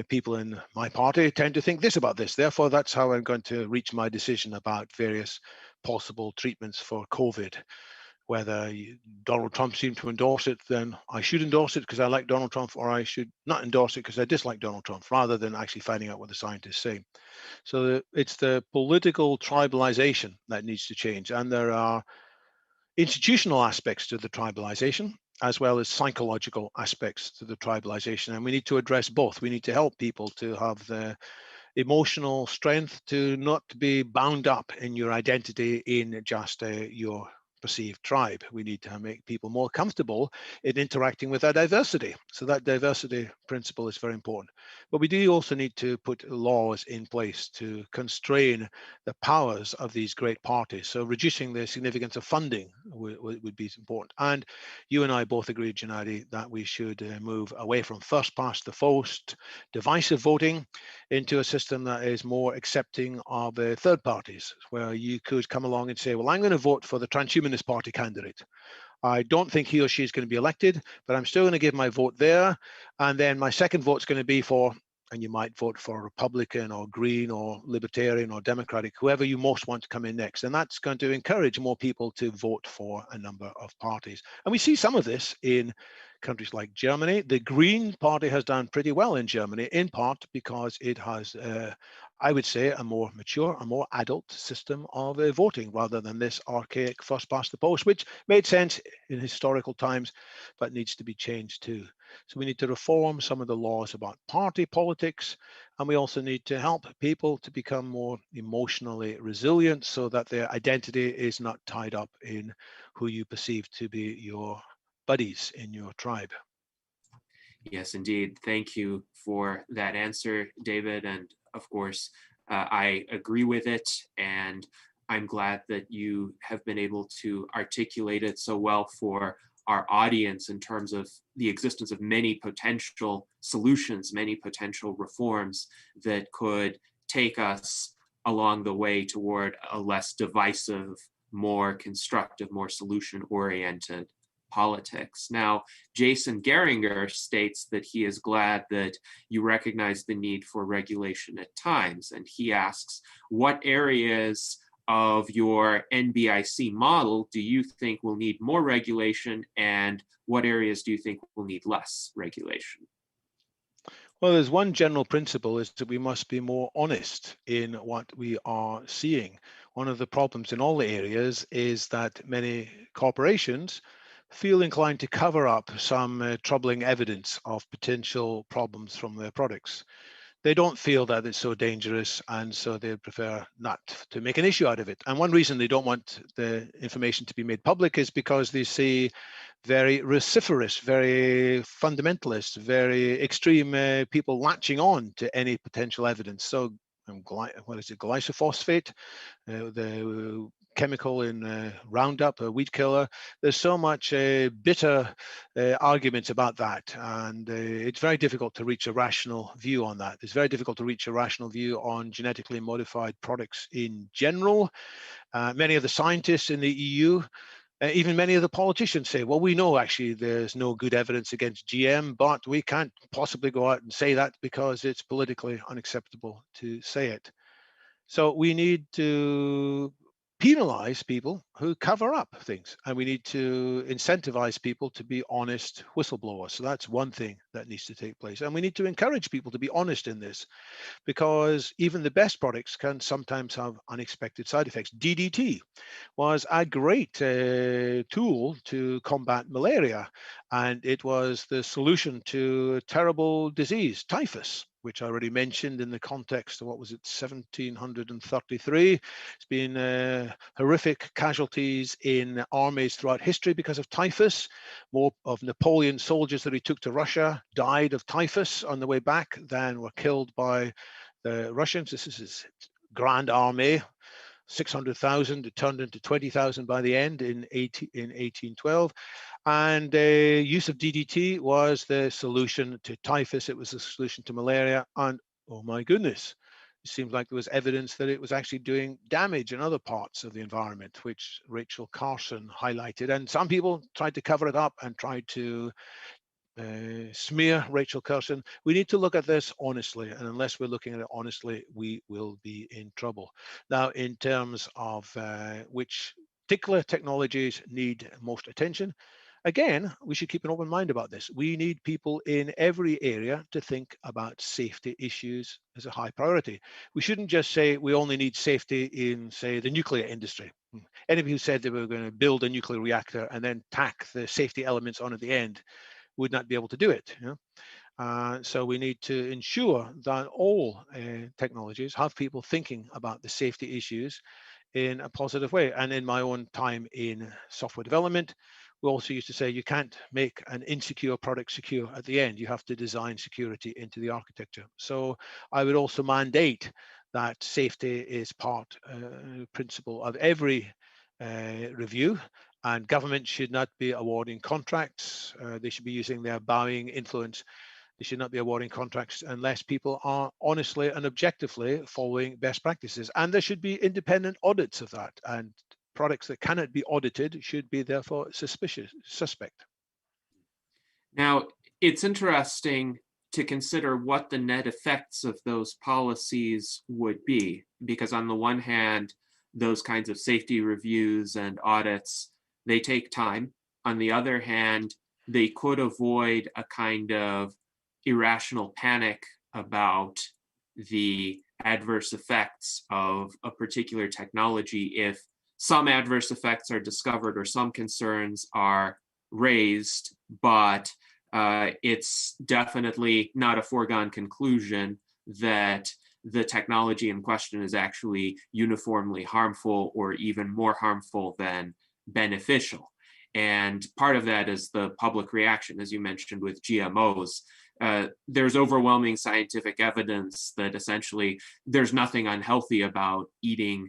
[SPEAKER 3] people in my party tend to think this about this. Therefore, that's how I'm going to reach my decision about various possible treatments for COVID. Whether Donald Trump seemed to endorse it, then I should endorse it because I like Donald Trump, or I should not endorse it because I dislike Donald Trump, rather than actually finding out what the scientists say. So it's the political tribalization that needs to change. And there are institutional aspects to the tribalization, as well as psychological aspects to the tribalization. And we need to address both. We need to help people to have the emotional strength to not be bound up in your identity in just your perceived tribe. We need to make people more comfortable in interacting with that diversity. So that diversity principle is very important. But we do also need to put laws in place to constrain the powers of these great parties. So reducing the significance of funding would be important. And you and I both agree, Gennady, that we should move away from first past the post divisive voting into a system that is more accepting of third parties, where you could come along and say, well, I'm going to vote for the Transhumanist Party candidate. I don't think he or she is going to be elected, but I'm still going to give my vote there. And then my second vote is going to be for, and you might vote for Republican or Green or Libertarian or Democratic, whoever you most want to come in next. And that's going to encourage more people to vote for a number of parties. And we see some of this in countries like Germany. The Green Party has done pretty well in Germany, in part because it has, I would say, a more mature, a more adult system of voting, rather than this archaic first past the post, which made sense in historical times, but needs to be changed too. So we need to reform some of the laws about party politics, and we also need to help people to become more emotionally resilient so that their identity is not tied up in who you perceive to be your buddies in your tribe.
[SPEAKER 2] Yes, indeed. Thank you for that answer, David. And of course, I agree with it. And I'm glad that you have been able to articulate it so well for our audience in terms of the existence of many potential solutions, many potential reforms that could take us along the way toward a less divisive, more constructive, more solution-oriented politics. Now, Jason Geringer states that he is glad that you recognize the need for regulation at times. And he asks, what areas of your NBIC model do you think will need more regulation, and what areas do you think will need less regulation?
[SPEAKER 3] Well, there's one general principle, is that we must be more honest in what we are seeing. One of the problems in all the areas is that many corporations feel inclined to cover up some troubling evidence of potential problems from their products. They don't feel that it's so dangerous, and so they prefer not to make an issue out of it. And one reason they don't want the information to be made public is because they see very vociferous, very fundamentalist, very extreme people latching on to any potential evidence. So what is it, glyphosate, the chemical in Roundup, a weed killer. There's so much bitter arguments about that, and it's very difficult to reach a rational view on that. It's very difficult to reach a rational view on genetically modified products in general. Many of the scientists in the EU, even many of the politicians say, well, we know actually there's no good evidence against GM, but we can't possibly go out and say that because it's politically unacceptable to say it. So we need to penalize people who cover up things, and we need to incentivize people to be honest whistleblowers. So that's one thing that needs to take place. And we need to encourage people to be honest in this, because even the best products can sometimes have unexpected side effects. DDT was a great tool to combat malaria, and it was the solution to a terrible disease, typhus, which I already mentioned in the context of, what was it, 1733. It's been horrific casualties in armies throughout history because of typhus. More of Napoleon's soldiers that he took to Russia died of typhus on the way back than were killed by the Russians. This is his grand army. 600,000, it turned into 20,000 by the end in 1812. And the use of DDT was the solution to typhus. It was the solution to malaria. And oh my goodness, it seems like there was evidence that it was actually doing damage in other parts of the environment, which Rachel Carson highlighted. And some people tried to cover it up and tried to smear Rachel Carson. We need to look at this honestly, and unless we're looking at it honestly, we will be in trouble. Now, in terms of which particular technologies need most attention, again, we should keep an open mind about this. We need people in every area to think about safety issues as a high priority. We shouldn't just say we only need safety in, say, the nuclear industry. Anybody who said they were going to build a nuclear reactor and then tack the safety elements on at the end would not be able to do it. So we need to ensure that all technologies have people thinking about the safety issues in a positive way. And in my own time in software development, we also used to say you can't make an insecure product secure at the end. You have to design security into the architecture. So I would also mandate that safety is part principle of every review. And government should not be awarding contracts. They should be using their buying influence. They should not be awarding contracts unless people are honestly and objectively following best practices. And there should be independent audits of that. And products that cannot be audited should be therefore suspect.
[SPEAKER 2] Now, it's interesting to consider what the net effects of those policies would be, because on the one hand, those kinds of safety reviews and audits, they take time. On the other hand, they could avoid a kind of irrational panic about the adverse effects of a particular technology if some adverse effects are discovered or some concerns are raised, but it's definitely not a foregone conclusion that the technology in question is actually uniformly harmful or even more harmful than beneficial. And part of that is the public reaction, as you mentioned, with GMOs. There's overwhelming scientific evidence that essentially there's nothing unhealthy about eating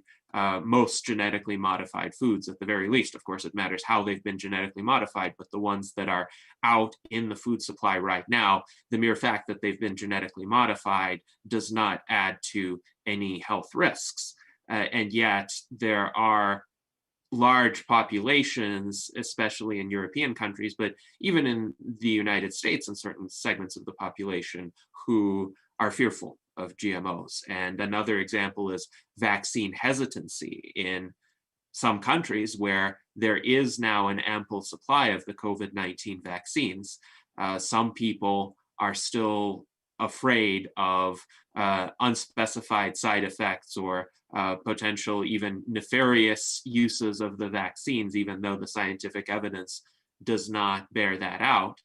[SPEAKER 2] most genetically modified foods, at the very least. Of course, it matters how they've been genetically modified, but the ones that are out in the food supply right now, the mere fact that they've been genetically modified does not add to any health risks. And yet there are large populations, especially in European countries, but even in the United States and certain segments of the population who are fearful of GMOs. And another example is vaccine hesitancy in some countries where there is now an ample supply of the COVID-19 vaccines. Some people are still afraid of unspecified side effects or potential even nefarious uses of the vaccines, even though the scientific evidence does not bear that out.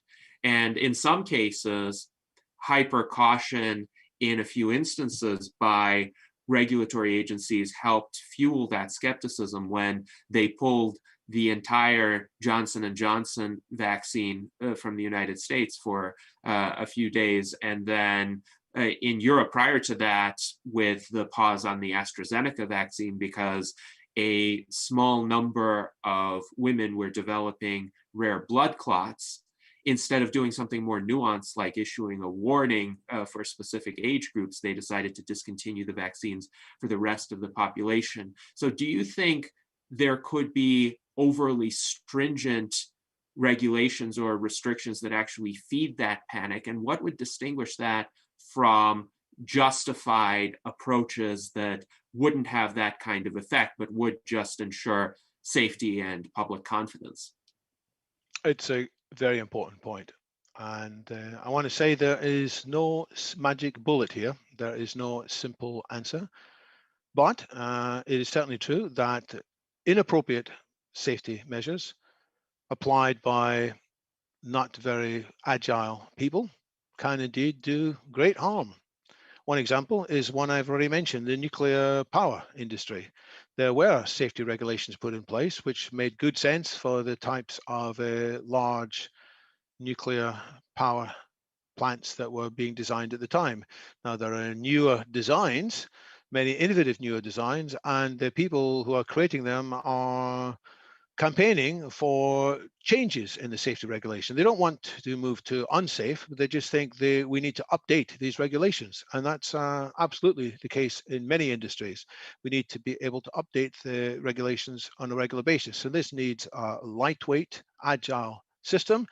[SPEAKER 2] And in some cases, hyper caution in a few instances by regulatory agencies helped fuel that skepticism when they pulled the entire Johnson & Johnson vaccine from the United States for a few days. And then in Europe prior to that, with the pause on the AstraZeneca vaccine, because a small number of women were developing rare blood clots, instead of doing something more nuanced like issuing a warning for specific age groups, they decided to discontinue the vaccines for the rest of the population. So do you think there could be overly stringent regulations or restrictions that actually feed that panic? And what would distinguish that from justified approaches that wouldn't have that kind of effect, but would just ensure safety and public confidence?
[SPEAKER 3] It's a very important point. And I want to say there is no magic bullet here. There is no simple answer. But it is certainly true that inappropriate safety measures applied by not very agile people can indeed do great harm. One example is one I've already mentioned, the nuclear power industry. There were safety regulations put in place, which made good sense for the types of large nuclear power plants that were being designed at the time. Now, there are newer designs, many innovative newer designs, and the people who are creating them are campaigning for changes in the safety regulation. They don't want to move to unsafe, but they just think we need to update these regulations. And that's absolutely the case in many industries. We need to be able to update the regulations on a regular basis. And this needs a lightweight, agile system.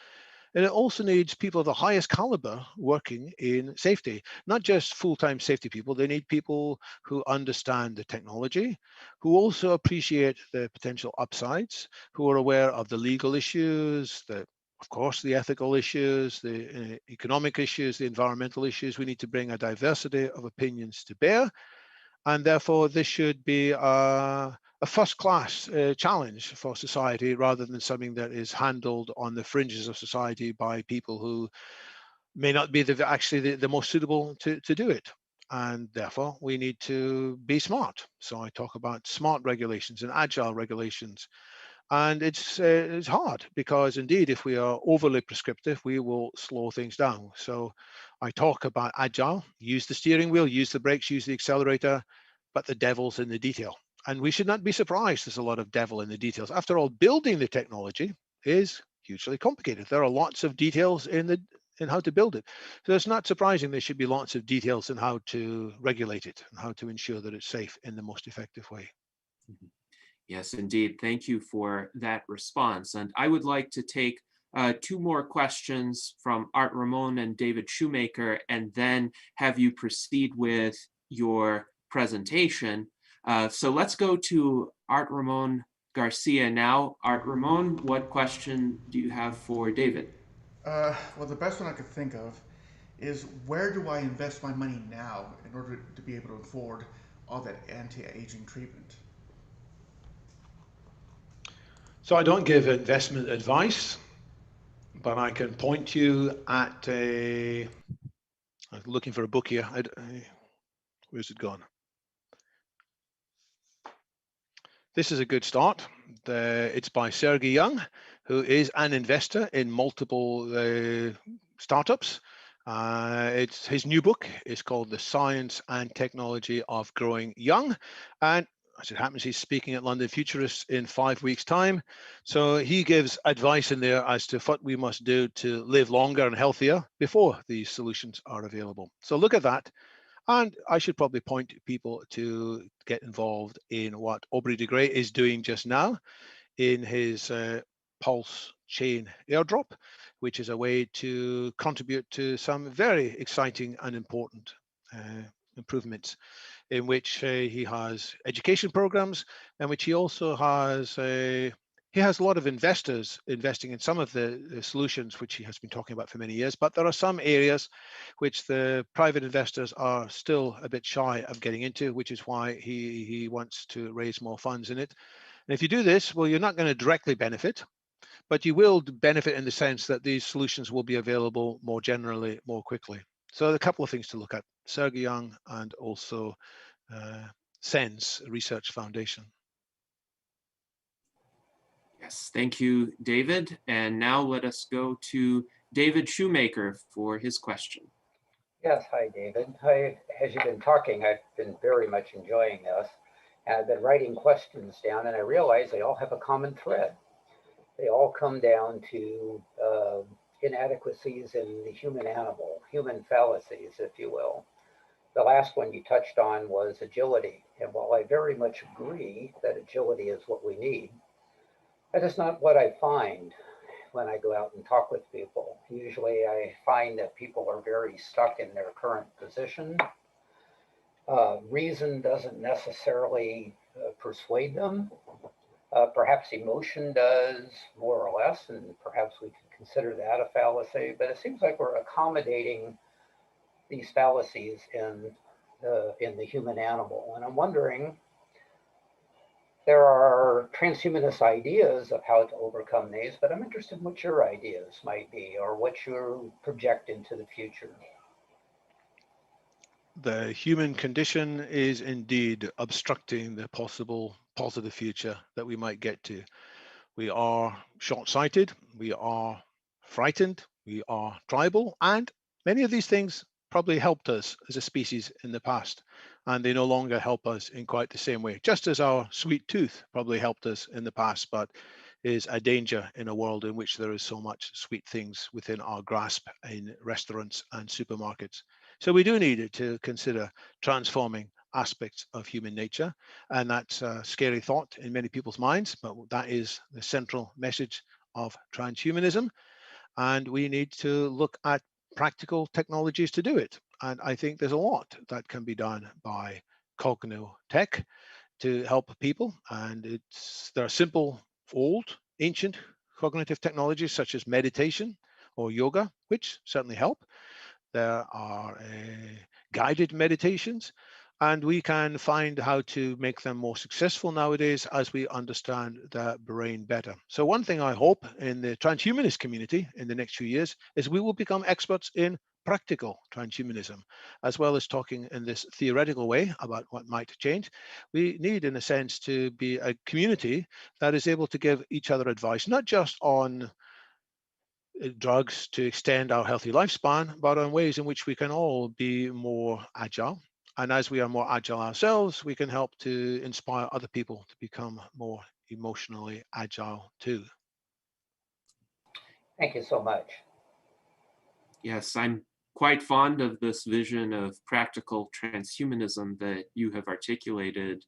[SPEAKER 3] And it also needs people of the highest caliber working in safety, not just full-time safety people. They need people who understand the technology, who also appreciate the potential upsides, who are aware of the legal issues, of course, the ethical issues, the economic issues, the environmental issues. We need to bring a diversity of opinions to bear. And therefore, this should be a first-class challenge for society rather than something that is handled on the fringes of society by people who may not be actually the most suitable to do it. And therefore, we need to be smart. So I talk about smart regulations and agile regulations. And it's hard because indeed, if we are overly prescriptive, we will slow things down. So I talk about agile, use the steering wheel, use the brakes, use the accelerator, but the devil's in the detail. And we should not be surprised there's a lot of devil in the details. After all, building the technology is hugely complicated. There are lots of details in how to build it. So it's not surprising there should be lots of details in how to regulate it and how to ensure that it's safe in the most effective way.
[SPEAKER 2] Yes, indeed. Thank you for that response. And I would like to take two more questions from Art Ramon and David Shoemaker, and then have you proceed with your presentation. So let's go to Art Ramon Garcia now. Art Ramon, what question do you have for David?
[SPEAKER 4] Well, the best one I could think of is, where do I invest my money now in order to be able to afford all that anti-aging treatment?
[SPEAKER 3] So I don't give investment advice, but I can point you at I'm looking for a book here. Where's it gone? This is a good start. It's by Sergey Young, who is an investor in multiple startups. His new book is called The Science and Technology of Growing Young. And as it happens, he's speaking at London Futurists in 5 weeks' time. So he gives advice in there as to what we must do to live longer and healthier before these solutions are available. So look at that. And I should probably point people to get involved in what Aubrey de Grey is doing just now in his Pulse Chain airdrop, which is a way to contribute to some very exciting and important improvements, in which he has education programs, and which he also has a lot of investors investing in some of the solutions which he has been talking about for many years. But there are some areas which the private investors are still a bit shy of getting into, which is why he wants to raise more funds in it. And if you do this, well, you're not going to directly benefit, but you will benefit in the sense that these solutions will be available more generally, more quickly. So a couple of things to look at: Sergey Young and also SENS Research Foundation.
[SPEAKER 2] Yes, thank you, David. And now let us go to David Shoemaker for his question.
[SPEAKER 5] Yes, hi, David. As you've been talking, I've been very much enjoying this. And I've been writing questions down, and I realize they all have a common thread. They all come down to inadequacies in the human animal, human fallacies, if you will. The last one you touched on was agility. And while I very much agree that agility is what we need, that is not what I find when I go out and talk with people. Usually I find that people are very stuck in their current position. Reason doesn't necessarily persuade them. Perhaps emotion does, more or less, and perhaps we could consider that a fallacy, but it seems like we're accommodating these fallacies in the human animal. And I'm wondering, there are transhumanist ideas of how to overcome these, but I'm interested in what your ideas might be, or what you project into the future.
[SPEAKER 3] The human condition is indeed obstructing the possible positive future that we might get to. We are short-sighted, we are frightened, we are tribal, and many of these things probably helped us as a species in the past, and they no longer help us in quite the same way. Just as our sweet tooth probably helped us in the past, but is a danger in a world in which there is so much sweet things within our grasp in restaurants and supermarkets. So we do need to consider transforming aspects of human nature, and that's a scary thought in many people's minds, but that is the central message of transhumanism, and we need to look at practical technologies to do it. And I think there's a lot that can be done by cognotech to help people, and there are simple, old, ancient cognitive technologies such as meditation or yoga, which certainly help. There are guided meditations, and we can find how to make them more successful nowadays as we understand the brain better. So one thing I hope in the transhumanist community in the next few years is we will become experts in practical transhumanism, as well as talking in this theoretical way about what might change. We need, in a sense, to be a community that is able to give each other advice, not just on drugs to extend our healthy lifespan, but on ways in which we can all be more agile. And as we are more agile ourselves, we can help to inspire other people to become more emotionally agile too.
[SPEAKER 5] Thank you so much.
[SPEAKER 2] Yes, I'm quite fond of this vision of practical transhumanism that you have articulated,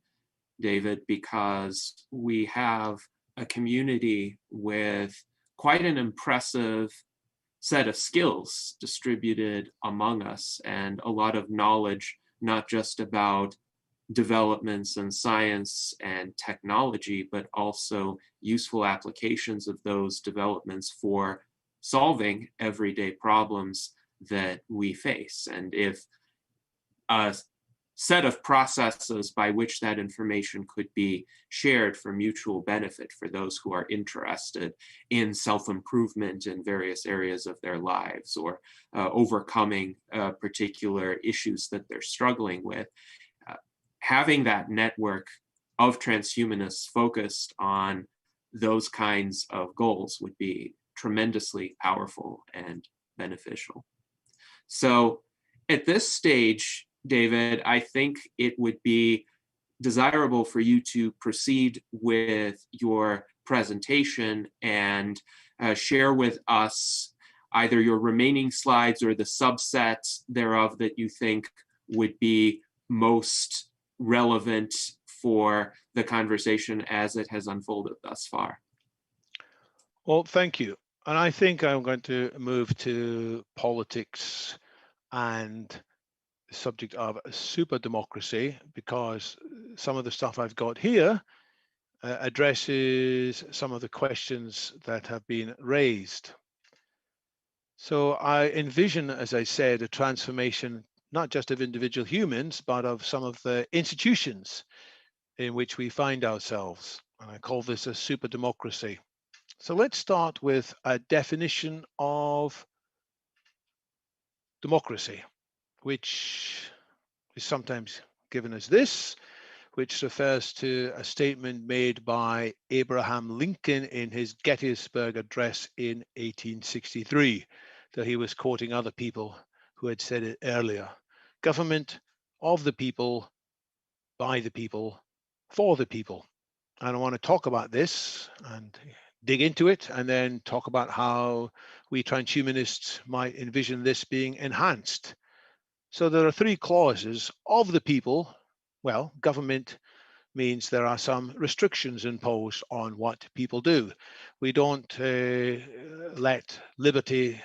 [SPEAKER 2] David, because we have a community with quite an impressive set of skills distributed among us, and a lot of knowledge, not just about developments in science and technology, but also useful applications of those developments for solving everyday problems that we face. And if a set of processes by which that information could be shared for mutual benefit for those who are interested in self-improvement in various areas of their lives, or overcoming particular issues that they're struggling with, having that network of transhumanists focused on those kinds of goals would be tremendously powerful and beneficial. So at this stage, David, I think it would be desirable for you to proceed with your presentation and share with us either your remaining slides or the subsets thereof that you think would be most relevant for the conversation as it has unfolded thus far.
[SPEAKER 3] Well, thank you. And I think I'm going to move to politics and the subject of super democracy, because some of the stuff I've got here addresses some of the questions that have been raised. So I envision, as I said, a transformation not just of individual humans, but of some of the institutions in which we find ourselves. And I call this a super democracy. So let's start with a definition of democracy, which is sometimes given as this, which refers to a statement made by Abraham Lincoln in his Gettysburg Address in 1863. So he was quoting other people who had said it earlier. Government of the people, by the people, for the people. And I want to talk about this and dig into it, and then talk about how we transhumanists might envision this being enhanced. So there are three clauses: of the people. Well, government means there are some restrictions imposed on what people do. We don't let liberty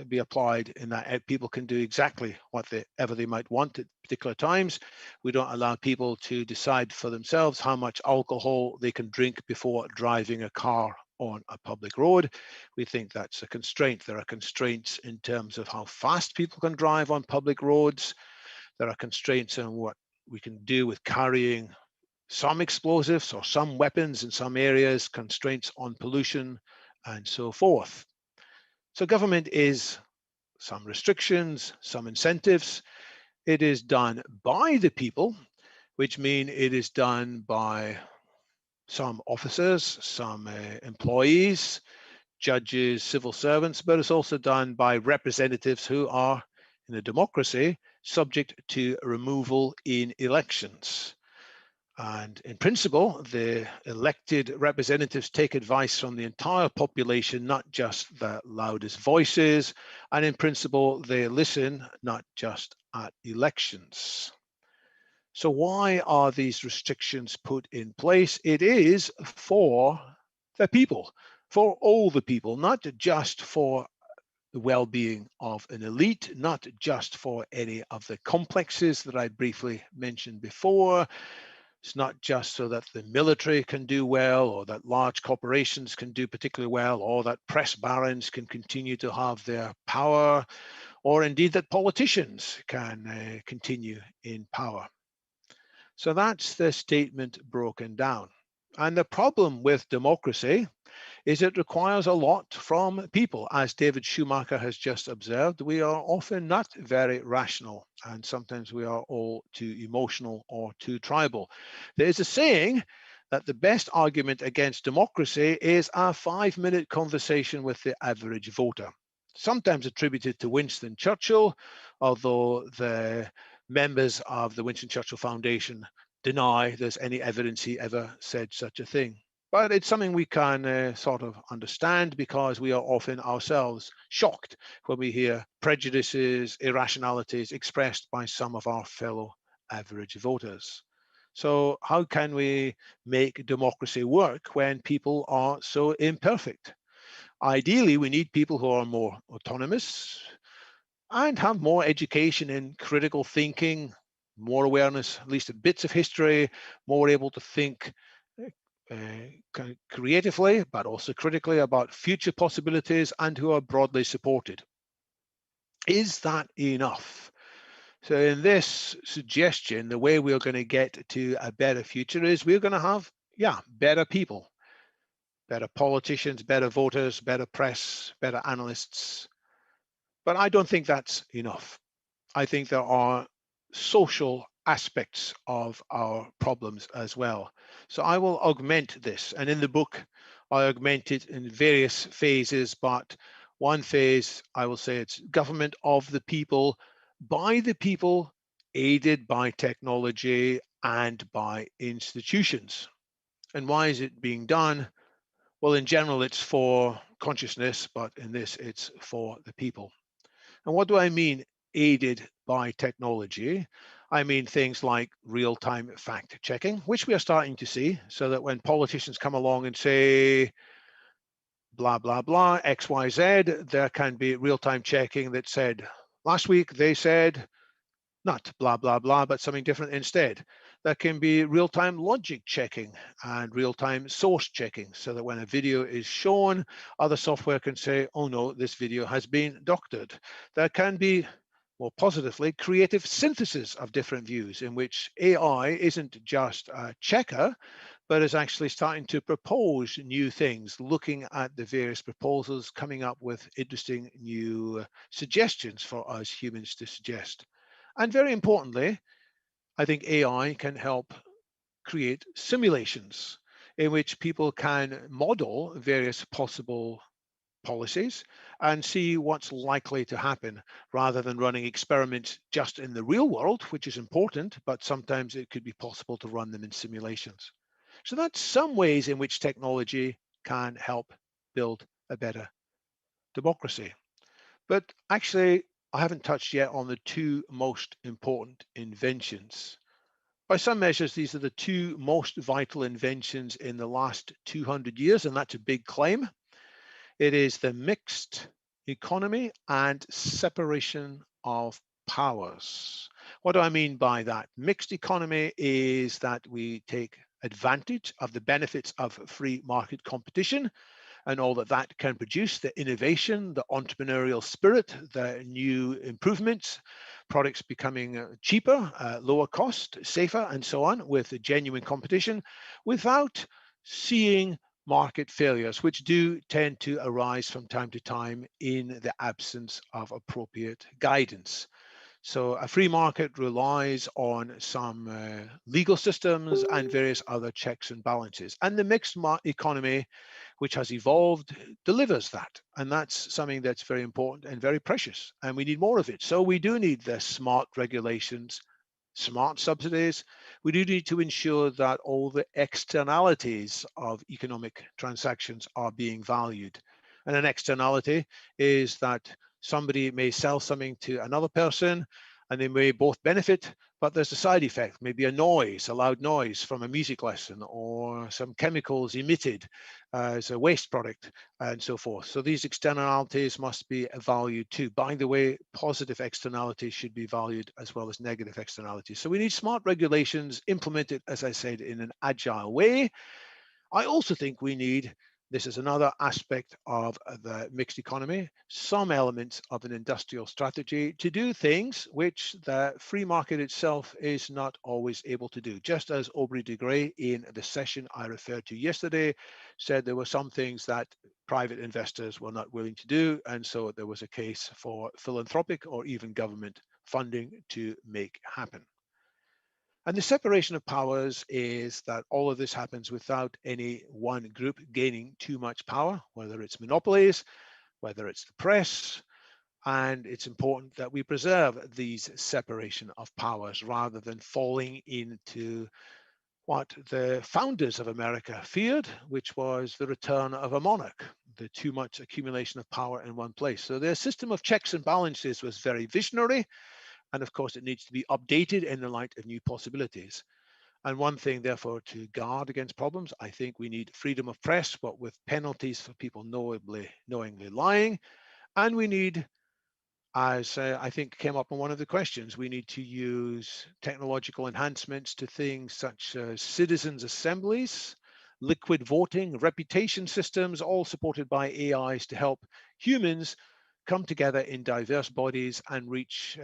[SPEAKER 3] be applied in that people can do exactly whatever they might want at particular times. We don't allow people to decide for themselves how much alcohol they can drink before driving a car on a public road. We think that's a constraint. There are constraints in terms of how fast people can drive on public roads. There are constraints on what we can do with carrying some explosives or some weapons in some areas, constraints on pollution, and so forth. So government is some restrictions, some incentives. It is done by the people, which mean it is done by some officers, some employees, judges, civil servants, but it's also done by representatives who are, in a democracy, subject to removal in elections. And in principle, the elected representatives take advice from the entire population, not just the loudest voices. And in principle, they listen not just at elections. So why are these restrictions put in place? It is for the people, for all the people, not just for the well-being of an elite, not just for any of the complexes that I briefly mentioned before. It's not just so that the military can do well, or that large corporations can do particularly well, or that press barons can continue to have their power, or indeed that politicians can continue in power. So that's the statement broken down. And the problem with democracy is it requires a lot from people. As David Schumacher has just observed, we are often not very rational, and sometimes we are all too emotional or too tribal. There is a saying that the best argument against democracy is a 5-minute conversation with the average voter, sometimes attributed to Winston Churchill, although the members of the Winston Churchill Foundation deny there's any evidence he ever said such a thing. But it's something we can sort of understand, because we are often ourselves shocked when we hear prejudices, irrationalities expressed by some of our fellow average voters. So how can we make democracy work when people are so imperfect? Ideally, we need people who are more autonomous and have more education in critical thinking, more awareness, at least of bits of history, more able to think creatively, but also critically about future possibilities, and who are broadly supported. Is that enough? So in this suggestion, the way we're going to get to a better future is we're going to have, better people, better politicians, better voters, better press, better analysts. But I don't think that's enough. I think there are social aspects of our problems as well. So I will augment this. And in the book, I augment it in various phases, but one phase, I will say it's government of the people, by the people, aided by technology and by institutions. And why is it being done? Well, in general, it's for consciousness, but in this, it's for the people. And what do I mean aided by technology? I mean things like real-time fact checking, which we are starting to see, so that when politicians come along and say, blah, blah, blah, X, Y, Z, there can be real-time checking that said, last week they said, not blah, blah, blah, but something different instead. There can be real-time logic checking and real-time source checking, so that when a video is shown, other software can say, oh no, this video has been doctored. There can be, more positively, creative synthesis of different views, in which AI isn't just a checker, but is actually starting to propose new things, looking at the various proposals, coming up with interesting new suggestions for us humans to suggest. And very importantly, I think AI can help create simulations in which people can model various possible policies and see what's likely to happen, rather than running experiments just in the real world, which is important, but sometimes it could be possible to run them in simulations. So that's some ways in which technology can help build a better democracy. But actually, I haven't touched yet on the two most important inventions. By some measures, these are the two most vital inventions in the last 200 years, and that's a big claim. It is the mixed economy and separation of powers. What do I mean by that? Mixed economy is that we take advantage of the benefits of free market competition and all that that can produce, the innovation, the entrepreneurial spirit, the new improvements, products becoming cheaper, lower cost, safer, and so on, with a genuine competition, without seeing market failures, which do tend to arise from time to time in the absence of appropriate guidance. So a free market relies on some legal systems and various other checks and balances. And the mixed economy, which has evolved, delivers that. And that's something that's very important and very precious. And we need more of it. So we do need the smart regulations smart subsidies. We do need to ensure that all the externalities of economic transactions are being valued. And an externality is that somebody may sell something to another person and they may both benefit, but there's a side effect, maybe a noise, a loud noise from a music lesson, or some chemicals emitted as a waste product, and so forth. So these externalities must be valued too. By the way, positive externalities should be valued as well as negative externalities. So we need smart regulations implemented, as I said, in an agile way. I also think we need, this is another aspect of the mixed economy, some elements of an industrial strategy to do things which the free market itself is not always able to do. Just as Aubrey de Grey in the session I referred to yesterday said there were some things that private investors were not willing to do, and so there was a case for philanthropic or even government funding to make happen. And the separation of powers is that all of this happens without any one group gaining too much power, whether it's monopolies, whether it's the press, and it's important that we preserve these separation of powers rather than falling into what the founders of America feared, which was the return of a monarch, the too much accumulation of power in one place. So their system of checks and balances was very visionary. And of course, it needs to be updated in the light of new possibilities. And one thing, therefore, to guard against problems, I think we need freedom of press, but with penalties for people knowingly lying. And we need, as I think came up in one of the questions, we need to use technological enhancements to things such as citizens' assemblies, liquid voting, reputation systems, all supported by AIs to help humans come together in diverse bodies and reach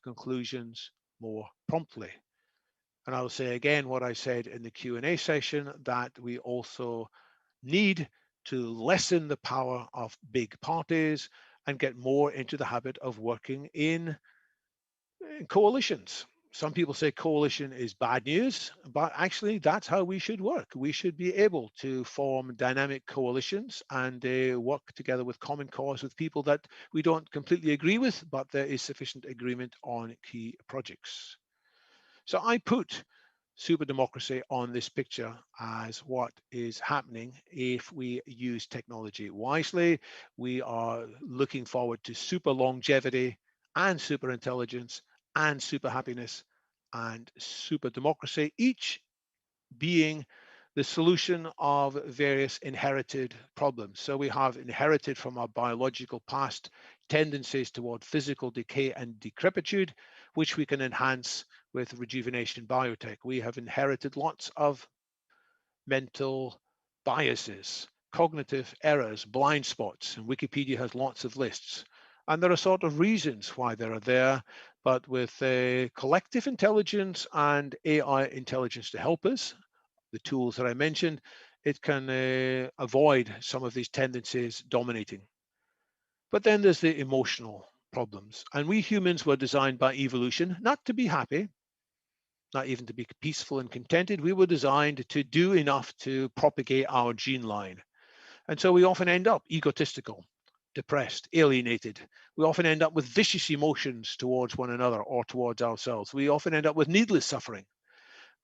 [SPEAKER 3] conclusions more promptly. And I'll say again what I said in the Q&A session, that we also need to lessen the power of big parties and get more into the habit of working in coalitions. Some people say coalition is bad news, but actually that's how we should work. We should be able to form dynamic coalitions and work together with common cause with people that we don't completely agree with, but there is sufficient agreement on key projects. So I put super democracy on this picture as what is happening if we use technology wisely. We are looking forward to super longevity and super intelligence and super happiness and super democracy, each being the solution of various inherited problems. So we have inherited from our biological past tendencies toward physical decay and decrepitude, which we can enhance with rejuvenation biotech. We have inherited lots of mental biases, cognitive errors, blind spots, and Wikipedia has lots of lists. And there are sort of reasons why they are there, but with collective intelligence and AI intelligence to help us, the tools that I mentioned, it can avoid some of these tendencies dominating. But then there's the emotional problems. And we humans were designed by evolution not to be happy, not even to be peaceful and contented. We were designed to do enough to propagate our gene line. And so we often end up egotistical, depressed, alienated. We often end up with vicious emotions towards one another or towards ourselves. We often end up with needless suffering.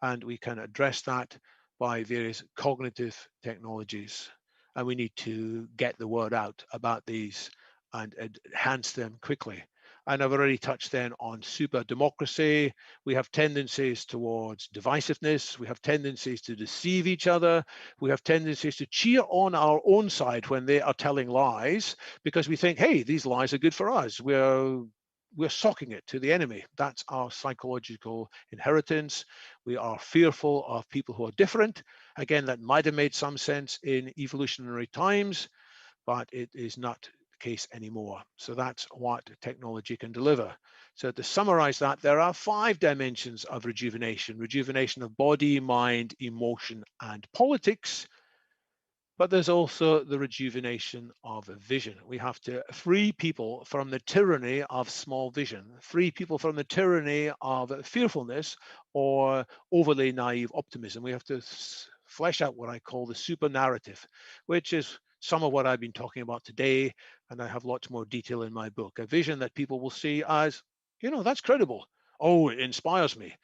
[SPEAKER 3] And we can address that by various cognitive technologies. And we need to get the word out about these and enhance them quickly. And I've already touched then on super democracy. We have tendencies towards divisiveness. We have tendencies to deceive each other. We have tendencies to cheer on our own side when they are telling lies because we think, hey, these lies are good for us. We're socking it to the enemy. That's our psychological inheritance. We are fearful of people who are different. Again, that might have made some sense in evolutionary times, but it is not case anymore. So that's what technology can deliver. So to summarize that, there are 5 dimensions of rejuvenation: rejuvenation of body, mind, emotion, and politics. But there's also the rejuvenation of vision. We have to free people from the tyranny of small vision, free people from the tyranny of fearfulness or overly naive optimism. We have to flesh out what I call the super narrative, which is some of what I've been talking about today, and I have lots more detail in my book. A vision that people will see as, you know, that's credible. Oh, it inspires me.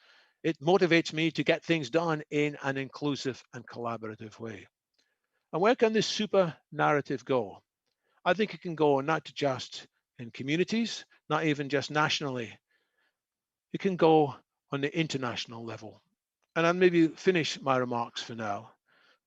[SPEAKER 3] It motivates me to get things done in an inclusive and collaborative way. And where can this super narrative go? I think it can go not just in communities, not even just nationally. It can go on the international level. And I'll maybe finish my remarks for now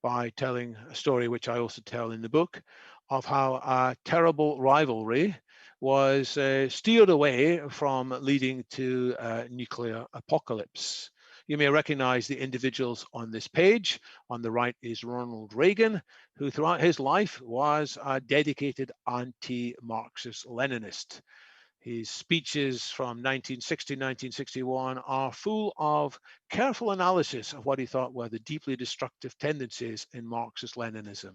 [SPEAKER 3] by telling a story which I also tell in the book of how a terrible rivalry was steered away from leading to a nuclear apocalypse. You may recognize the individuals on this page. On the right is Ronald Reagan, who throughout his life was a dedicated anti-Marxist Leninist. His speeches from 1960, 1961 are full of careful analysis of what he thought were the deeply destructive tendencies in Marxist-Leninism.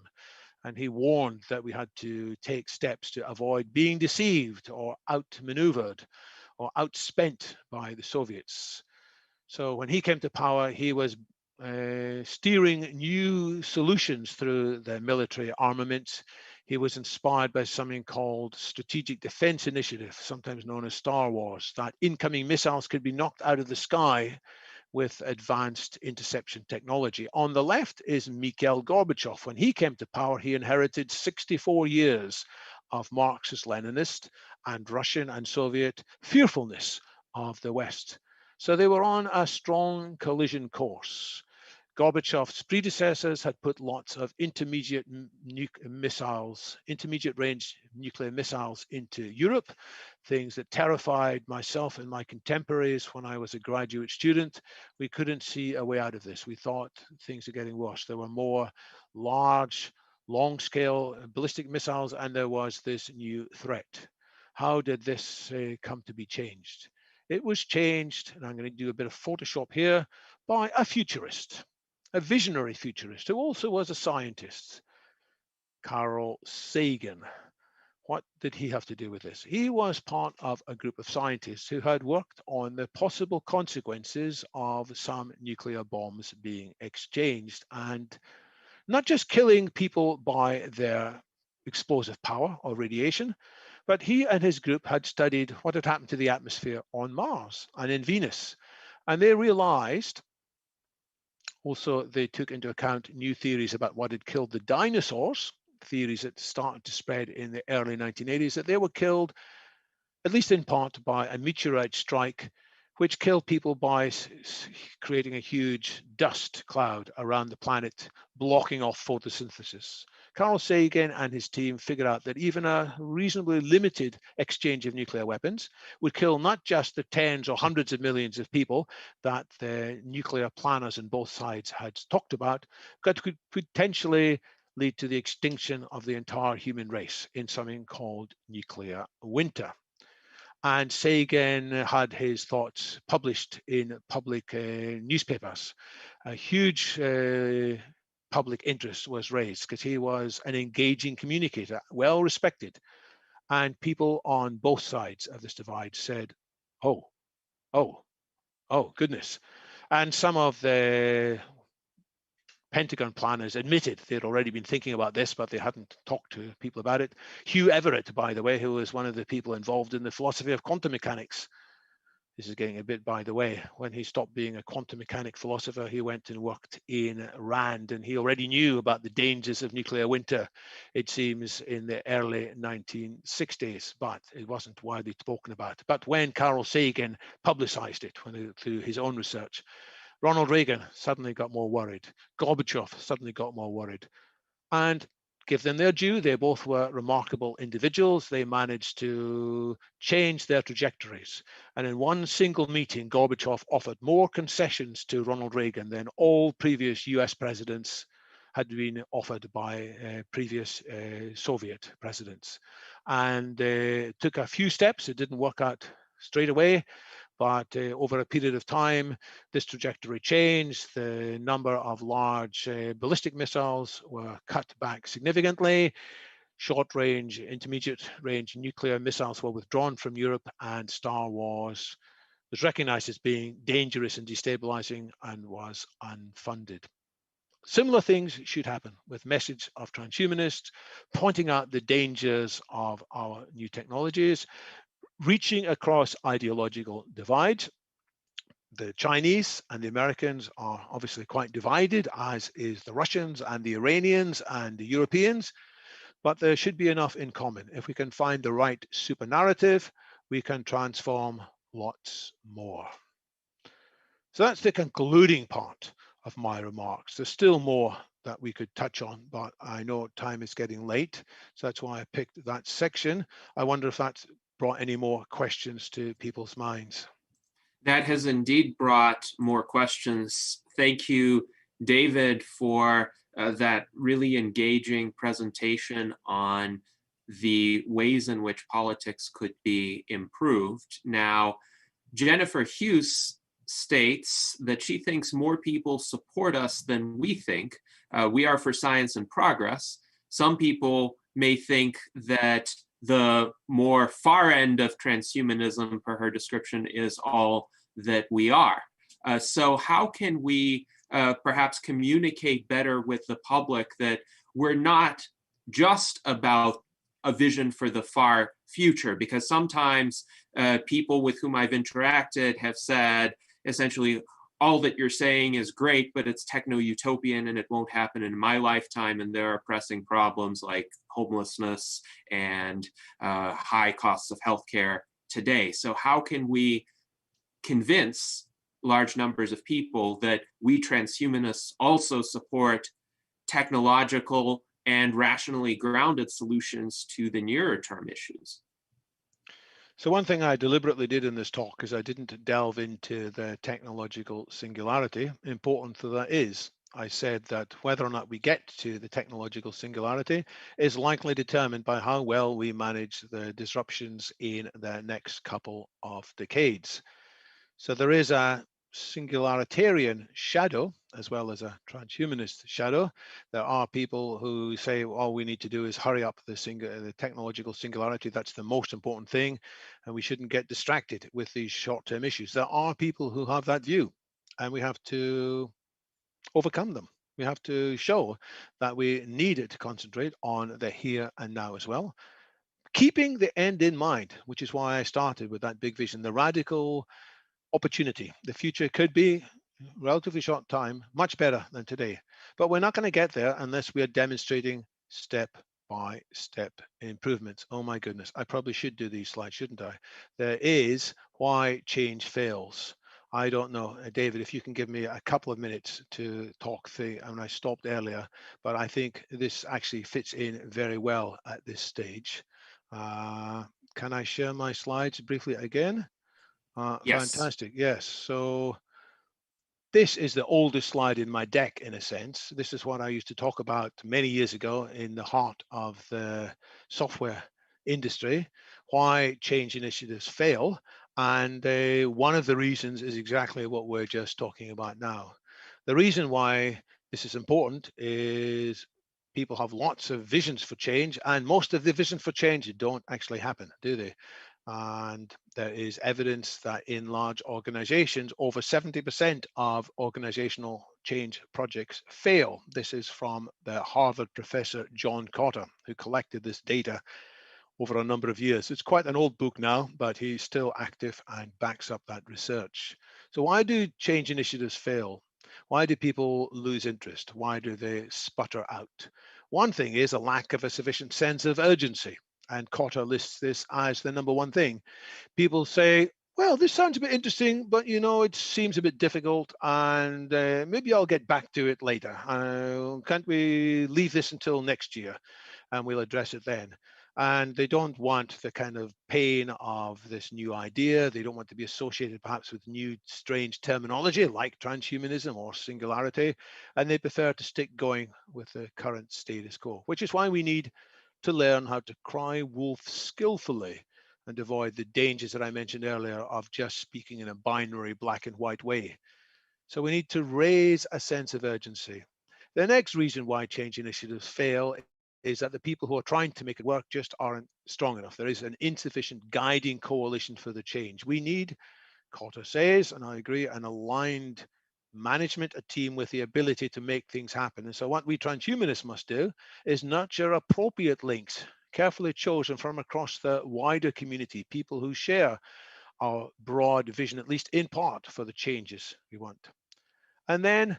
[SPEAKER 3] And he warned that we had to take steps to avoid being deceived or outmaneuvered or outspent by the Soviets. So when he came to power, he was steering new solutions through the military armament. He was inspired by something called Strategic Defense Initiative, sometimes known as Star Wars, that incoming missiles could be knocked out of the sky with advanced interception technology. On the left is Mikhail Gorbachev. When he came to power, he inherited 64 years of Marxist-Leninist and Russian and Soviet fearfulness of the West. So they were on a strong collision course. Gorbachev's predecessors had put lots of intermediate range nuclear missiles into Europe, things that terrified myself and my contemporaries when I was a graduate student. We couldn't see a way out of this. We thought things were getting worse. There were more large, long-scale ballistic missiles, and there was this new threat. How did this come to be changed? It was changed, and I'm going to do a bit of Photoshop here, by a futurist, a visionary futurist who also was a scientist, Carl Sagan. What did he have to do with this? He was part of a group of scientists who had worked on the possible consequences of some nuclear bombs being exchanged, and not just killing people by their explosive power or radiation, but he and his group had studied what had happened to the atmosphere on Mars and in Venus. And they realized, also they took into account new theories about what had killed the dinosaurs, theories that started to spread in the early 1980s, that they were killed, at least in part, by a meteorite strike, which killed people by creating a huge dust cloud around the planet, blocking off photosynthesis. Carl Sagan and his team figured out that even a reasonably limited exchange of nuclear weapons would kill not just the tens or hundreds of millions of people that the nuclear planners on both sides had talked about, but could potentially lead to the extinction of the entire human race in something called nuclear winter. And Sagan had his thoughts published in public newspapers. A huge public interest was raised because he was an engaging communicator, well respected. And people on both sides of this divide said, oh, goodness. And some of the Pentagon planners admitted they'd already been thinking about this, but they hadn't talked to people about it. Hugh Everett, by the way, who was one of the people involved in the philosophy of quantum mechanics. This is getting a bit by the way. When he stopped being a quantum mechanic philosopher, he went and worked in RAND, and he already knew about the dangers of nuclear winter, it seems, in the early 1960s, but it wasn't widely spoken about. But when Carl Sagan publicized it through his own research, Ronald Reagan suddenly got more worried. Gorbachev suddenly got more worried. And give them their due, they both were remarkable individuals. They managed to change their trajectories. And in one single meeting, Gorbachev offered more concessions to Ronald Reagan than all previous US presidents had been offered by previous Soviet presidents. And took a few steps. It didn't work out straight away. But over a period of time, this trajectory changed. The number of large ballistic missiles were cut back significantly. Short-range, intermediate-range nuclear missiles were withdrawn from Europe, and Star Wars was recognized as being dangerous and destabilizing and was unfunded. Similar things should happen with message of transhumanists, pointing out the dangers of our new technologies, reaching across ideological divides, The Chinese and the Americans are obviously quite divided, as is the Russians and the Iranians and the Europeans, but there should be enough in common. If we can find the right super narrative, we can transform lots more. So that's the concluding part of my remarks. There's still more that we could touch on, but I know time is getting late, so that's why I picked that section. I wonder if that's brought any more questions to people's minds.
[SPEAKER 2] That has indeed brought more questions. Thank you, David, for that really engaging presentation on the ways in which politics could be improved. Now, Jennifer Hughes states that she thinks more people support us than we think. We are for science and progress. Some people may think that the more far end of transhumanism, per her description, is all that we are. So how can we perhaps communicate better with the public that we're not just about a vision for the far future? Because sometimes people with whom I've interacted have said, essentially, all that you're saying is great, but it's techno-utopian and it won't happen in my lifetime. And there are pressing problems like homelessness and high costs of healthcare today. So how can we convince large numbers of people that we transhumanists also support technological and rationally grounded solutions to the nearer term issues?
[SPEAKER 3] So one thing I deliberately did in this talk is I didn't delve into the technological singularity, important though that is. I said that whether or not we get to the technological singularity is likely determined by how well we manage the disruptions in the next couple of decades. So there is a singularitarian shadow as well as a transhumanist shadow. There are people who say all we need to do is hurry up the technological singularity. That's the most important thing, and we shouldn't get distracted with these short-term issues. There are people who have that view, and we have to overcome them. We have to show that we need to concentrate on the here and now as well, keeping the end in mind, which is why I started with that big vision, the radical opportunity. The future could be relatively short time, much better than today. But we're not going to get there unless we are demonstrating step-by-step improvements. Oh my goodness, I probably should do these slides, shouldn't I? There is why change fails. I don't know, David, if you can give me a couple of minutes to talk through, and I stopped earlier, but I think this actually fits in very well at this stage. Can I share my slides briefly again?
[SPEAKER 2] Yes.
[SPEAKER 3] Fantastic. Yes. So this is the oldest slide in my deck, in a sense. This is what I used to talk about many years ago in the heart of the software industry, why change initiatives fail. And one of the reasons is exactly what we're just talking about now. The reason why this is important is people have lots of visions for change, and most of the visions for change don't actually happen, do they? And there is evidence that in large organizations, over 70% of organizational change projects fail. This is from the Harvard professor, John Cotter, who collected this data over a number of years. It's quite an old book now, but he's still active and backs up that research. So why do change initiatives fail? Why do people lose interest? Why do they sputter out? One thing is a lack of a sufficient sense of urgency. And Cotter lists this as the number one thing. People say, well, this sounds a bit interesting, but you know, it seems a bit difficult, and maybe I'll get back to it later. Can't we leave this until next year and we'll address it then? And they don't want the kind of pain of this new idea. They don't want to be associated perhaps with new strange terminology like transhumanism or singularity, and they prefer to stick going with the current status quo, which is why we need to learn how to cry wolf skillfully and avoid the dangers that I mentioned earlier of just speaking in a binary black and white way. So we need to raise a sense of urgency. The next reason why change initiatives fail is that the people who are trying to make it work just aren't strong enough. There is an insufficient guiding coalition for the change. We need, Cotter says, and I agree, an aligned management, a team with the ability to make things happen. And so what we transhumanists must do is nurture appropriate links, carefully chosen from across the wider community, people who share our broad vision, at least in part, for the changes we want. And then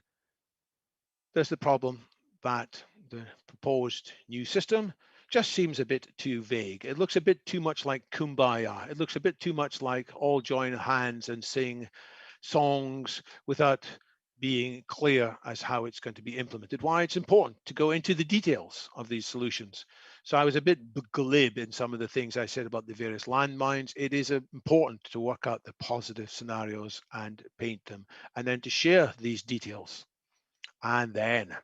[SPEAKER 3] there's the problem that the proposed new system just seems a bit too vague. It looks a bit too much like Kumbaya. It looks a bit too much like all join hands and sing songs without being clear as how it's going to be implemented. Why it's important to go into the details of these solutions. So I was a bit glib in some of the things I said about the various landmines. It is important to work out the positive scenarios and paint them, and then to share these details. And then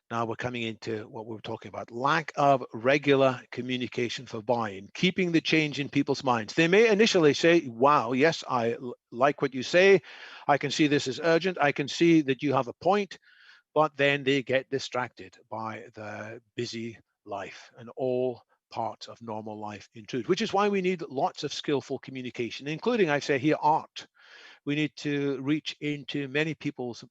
[SPEAKER 3] now we're coming into what we were talking about, lack of regular communication for buy-in, keeping the change in people's minds. They may initially say, wow, yes, I like what you say. I can see this is urgent. I can see that you have a point, but then they get distracted by the busy life and all parts of normal life intrude, which is why we need lots of skillful communication, including, I say here, art. We need to reach into many parts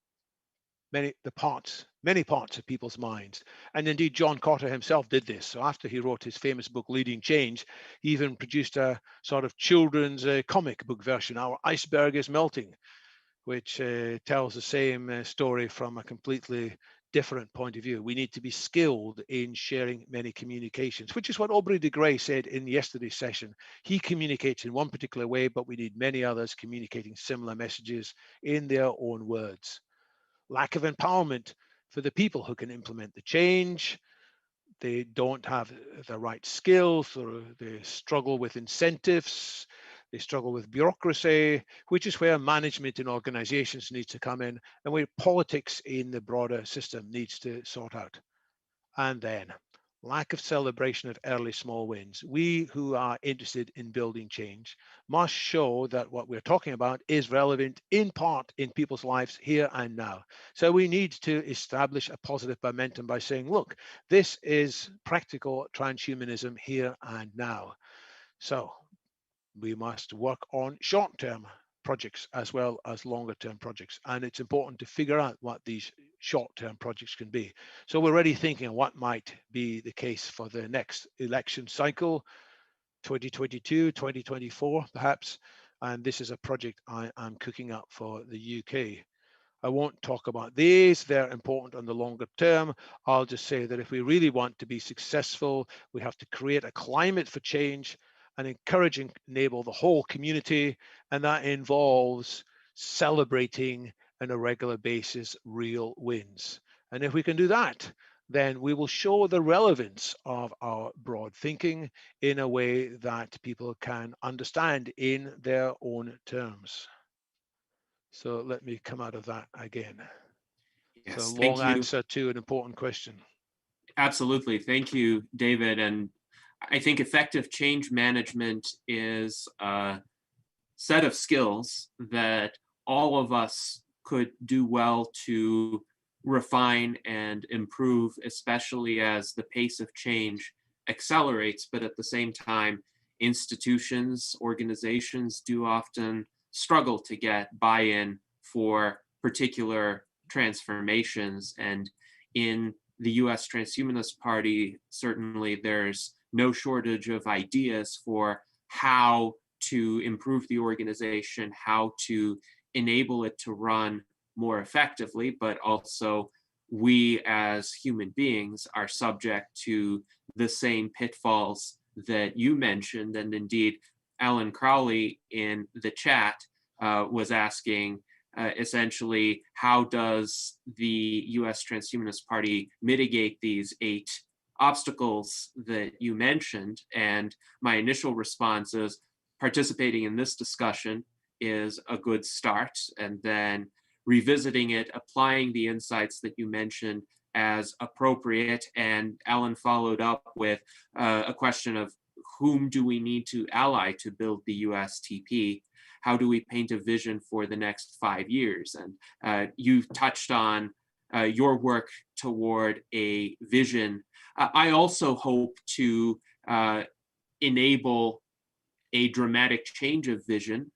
[SPEAKER 3] of people's minds. And indeed, John Carter himself did this. So after he wrote his famous book, Leading Change, he even produced a sort of children's comic book version, Our Iceberg is Melting, which tells the same story from a completely different point of view. We need to be skilled in sharing many communications, which is what Aubrey de Grey said in yesterday's session. He communicates in one particular way, but we need many others communicating similar messages in their own words. Lack of empowerment for the people who can implement the change. They don't have the right skills, or they struggle with incentives. They struggle with bureaucracy, which is where management in organizations needs to come in, and where politics in the broader system needs to sort out. And then lack of celebration of early small wins. We who are interested in building change must show that what we're talking about is relevant in part in people's lives here and now. So we need to establish a positive momentum by saying, look, this is practical transhumanism here and now. So we must work on short-term projects as well as longer-term projects. And it's important to figure out what these short-term projects can be. So we're already thinking of what might be the case for the next election cycle, 2022, 2024, perhaps. And this is a project I am cooking up for the UK. I won't talk about these. They're important on the longer term. I'll just say that if we really want to be successful, we have to create a climate for change and encourage and enable the whole community. And that involves celebrating on a regular basis real wins. And if we can do that, then we will show the relevance of our broad thinking in a way that people can understand in their own terms. So let me come out of that again.
[SPEAKER 2] Yes,
[SPEAKER 3] so
[SPEAKER 2] thank
[SPEAKER 3] long
[SPEAKER 2] you.
[SPEAKER 3] answer to an important question.
[SPEAKER 2] Absolutely. Thank you, David. And I think effective change management is a set of skills that all of us could do well to refine and improve, especially as the pace of change accelerates. But at the same time, institutions, organizations do often struggle to get buy-in for particular transformations. And in the US Transhumanist Party, certainly there's no shortage of ideas for how to improve the organization, how to enable it to run more effectively, but also we as human beings are subject to the same pitfalls that you mentioned. And indeed, Alan Crowley in the chat was asking essentially, how does the US Transhumanist Party mitigate these 8 obstacles that you mentioned? And my initial response is participating in this discussion is a good start, and then revisiting it, applying the insights that you mentioned as appropriate. And Alan followed up with a question of whom do we need to ally to build the USTP? How do we paint a vision for the next 5 years? And you touched on your work toward a vision. I also hope to enable a dramatic change of vision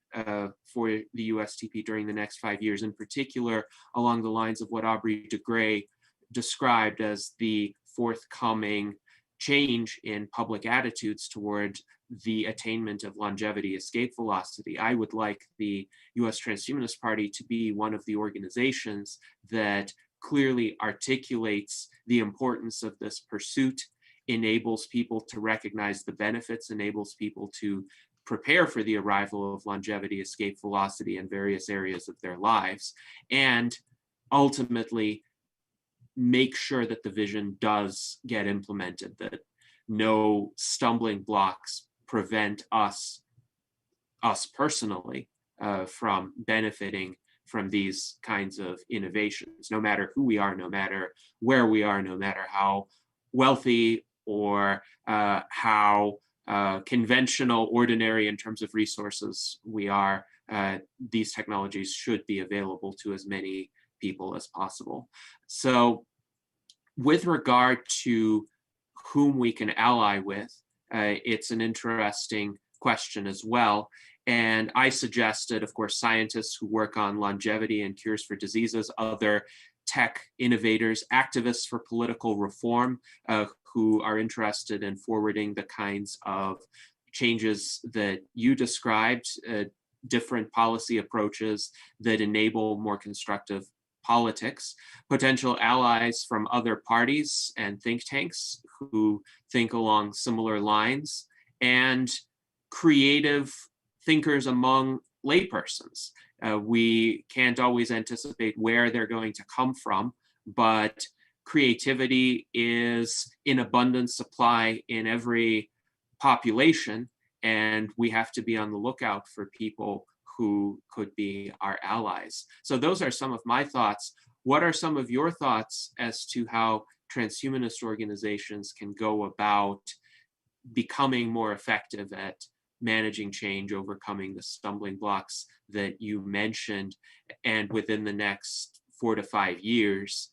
[SPEAKER 2] for the USTP during the next 5 years, in particular along the lines of what Aubrey de Grey described as the forthcoming change in public attitudes toward the attainment of longevity escape velocity. I would like the US Transhumanist Party to be one of the organizations that clearly articulates the importance of this pursuit, enables people to recognize the benefits, enables people to prepare for the arrival of longevity escape velocity in various areas of their lives, and ultimately make sure that the vision does get implemented, that no stumbling blocks prevent us personally from benefiting from these kinds of innovations, no matter who we are, no matter where we are, no matter how wealthy or how conventional, ordinary in terms of resources we are. These technologies should be available to as many people as possible. So with regard to whom we can ally with, it's an interesting question as well. And I suggested, of course, scientists who work on longevity and cures for diseases, other tech innovators, activists for political reform, who are interested in forwarding the kinds of changes that you described, different policy approaches that enable more constructive politics, potential allies from other parties and think tanks who think along similar lines, and creative thinkers among laypersons. We can't always anticipate where they're going to come from, but creativity is in abundant supply in every population, and we have to be on the lookout for people who could be our allies. So those are some of my thoughts. What are some of your thoughts as to how transhumanist organizations can go about becoming more effective at managing change, overcoming the stumbling blocks that you mentioned, and within the next 4 to 5 years,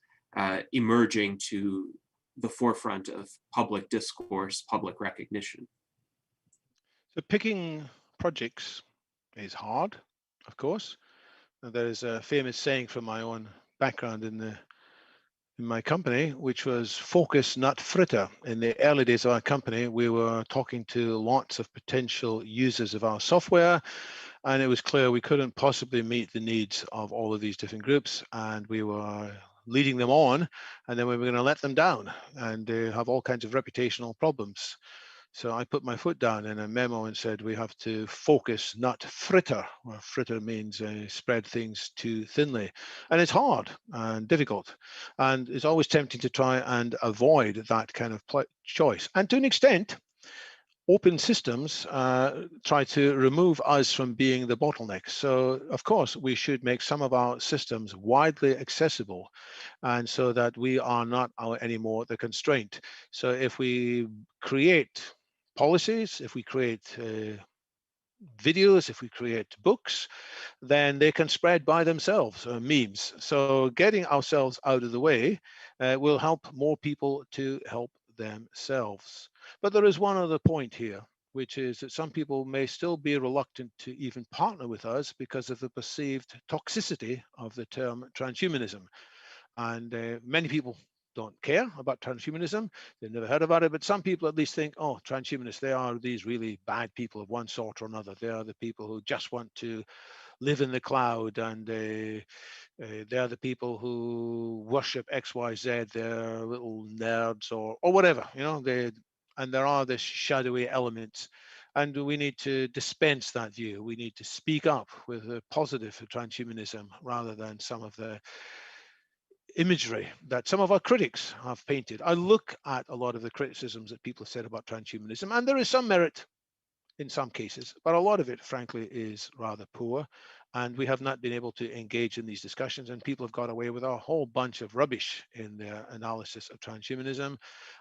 [SPEAKER 2] emerging to the forefront of public discourse, public recognition?
[SPEAKER 3] So picking projects is hard, of course. There is a famous saying from my own background in my company, which was focus, not fritter. In the early days of our company, we were talking to lots of potential users of our software, and it was clear we couldn't possibly meet the needs of all of these different groups, and we were leading them on, and then we were going to let them down and have all kinds of reputational problems. So I put my foot down in a memo and said, we have to focus, not fritter. Well, fritter means spread things too thinly. And it's hard and difficult. And it's always tempting to try and avoid that kind of choice. And to an extent, open systems try to remove us from being the bottleneck. So, of course, we should make some of our systems widely accessible, and so that we are not anymore the constraint. So if we create policies, if we create videos, if we create books, then they can spread by themselves, memes. So getting ourselves out of the way will help more people to help themselves. But there is one other point here, which is that some people may still be reluctant to even partner with us because of the perceived toxicity of the term transhumanism. And many people don't care about transhumanism. They've never heard about it, but some people at least think, oh, transhumanists, they are these really bad people of one sort or another. They are the people who just want to live in the cloud, and they are the people who worship XYZ. They're little nerds or whatever, you know. And there are this shadowy elements, and we need to dispense that view. We need to speak up with a positive for transhumanism rather than some of the imagery that some of our critics have painted. I look at a lot of the criticisms that people have said about transhumanism, and there is some merit in some cases, but a lot of it, frankly, is rather poor. And we have not been able to engage in these discussions, and people have got away with a whole bunch of rubbish in their analysis of transhumanism.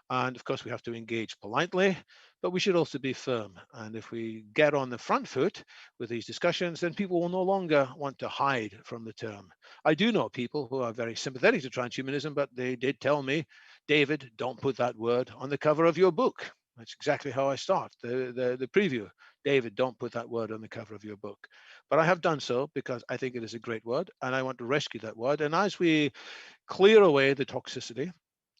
[SPEAKER 3] And of course, we have to engage politely, but we should also be firm. And if we get on the front foot with these discussions, then people will no longer want to hide from the term. I do know people who are very sympathetic to transhumanism, but they did tell me, David, don't put that word on the cover of your book. That's exactly how I start the preview. David, don't put that word on the cover of your book. But I have done so because I think it is a great word, and I want to rescue that word. And as we clear away the toxicity,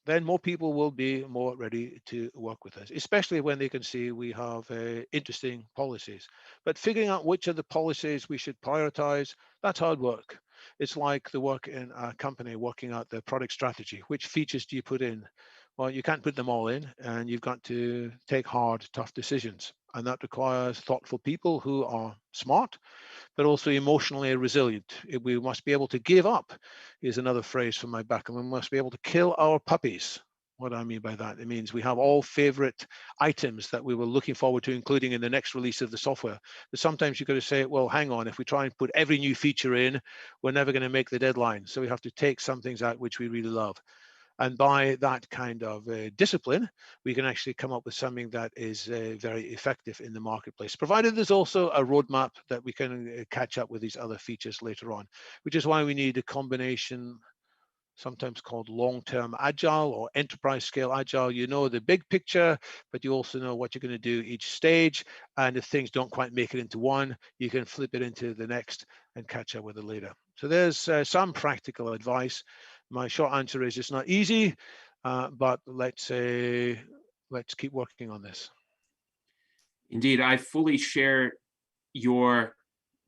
[SPEAKER 3] then more people will be more ready to work with us, especially when they can see we have interesting policies. But figuring out which of the policies we should prioritize, that's hard work. It's like the work in a company working out the product strategy. Which features do you put in? Well, you can't put them all in, and you've got to take hard, tough decisions. And that requires thoughtful people who are smart, but also emotionally resilient. We must be able to give up, is another phrase from my background. We must be able to kill our puppies. What do I mean by that? It means we have all favorite items that we were looking forward to including in the next release of the software. But sometimes you've got to say, well, hang on, if we try and put every new feature in, we're never going to make the deadline. So we have to take some things out which we really love. And by that kind of discipline, we can actually come up with something that is very effective in the marketplace, provided there's also a roadmap that we can catch up with these other features later on, which is why we need a combination, sometimes called long-term agile or enterprise scale agile. You know the big picture, but you also know what you're going to do each stage. And if things don't quite make it into one, you can flip it into the next and catch up with it later. So there's some practical advice. My short answer is it's not easy, but let's keep working on this.
[SPEAKER 2] Indeed, I fully share your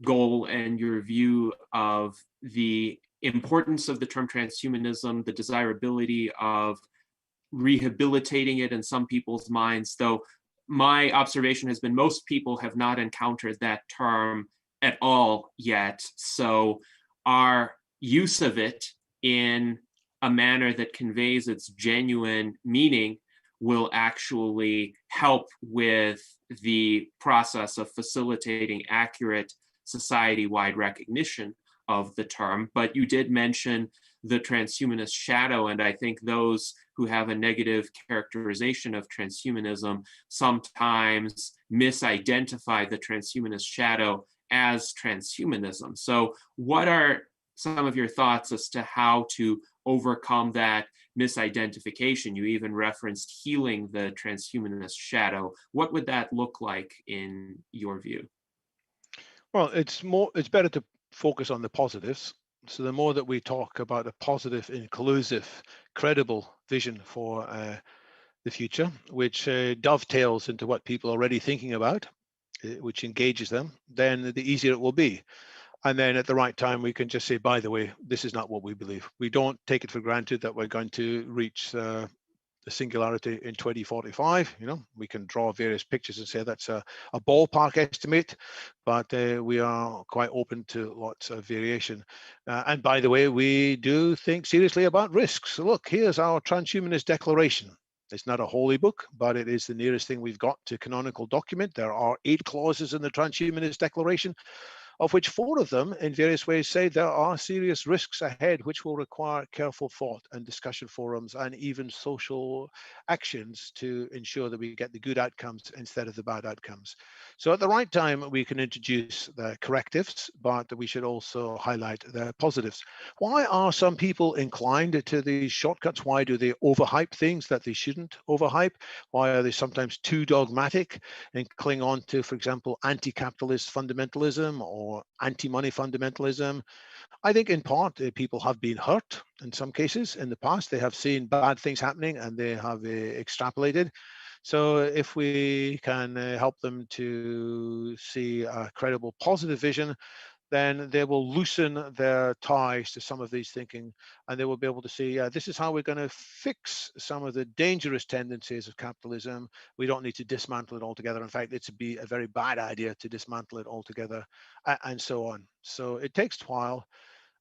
[SPEAKER 2] goal and your view of the importance of the term transhumanism, the desirability of rehabilitating it in some people's minds, though my observation has been most people have not encountered that term at all yet. So our use of it in a manner that conveys its genuine meaning will actually help with the process of facilitating accurate society-wide recognition of the term. But you did mention the transhumanist shadow, and I think those who have a negative characterization of transhumanism sometimes misidentify the transhumanist shadow as transhumanism. So what are some of your thoughts as to how to overcome that misidentification? You even referenced healing the transhumanist shadow. What would that look like in your view?
[SPEAKER 3] Well, it's better to focus on the positives. So the more that we talk about a positive, inclusive, credible vision for the future, which dovetails into what people are already thinking about, which engages them, then the easier it will be. And then at the right time, we can just say, by the way, this is not what we believe. We don't take it for granted that we're going to reach the singularity in 2045. You know, we can draw various pictures and say that's a ballpark estimate, but we are quite open to lots of variation. And by the way, we do think seriously about risks. So look, here's our Transhumanist Declaration. It's not a holy book, but it is the nearest thing we've got to canonical document. There are 8 clauses in the Transhumanist Declaration, of which 4 of them in various ways say there are serious risks ahead which will require careful thought and discussion forums and even social actions to ensure that we get the good outcomes instead of the bad outcomes. So at the right time, we can introduce the correctives, but we should also highlight the positives. Why are some people inclined to these shortcuts? Why do they overhype things that they shouldn't overhype? Why are they sometimes too dogmatic and cling on to, for example, anti-capitalist fundamentalism or anti-money fundamentalism? I think in part people have been hurt in some cases in the past. They have seen bad things happening and they have extrapolated. So if we can help them to see a credible positive vision, then they will loosen their ties to some of these thinking, and they will be able to see, this is how we're going to fix some of the dangerous tendencies of capitalism. We don't need to dismantle it altogether. In fact, it'd be a very bad idea to dismantle it altogether, and so on. So it takes a while.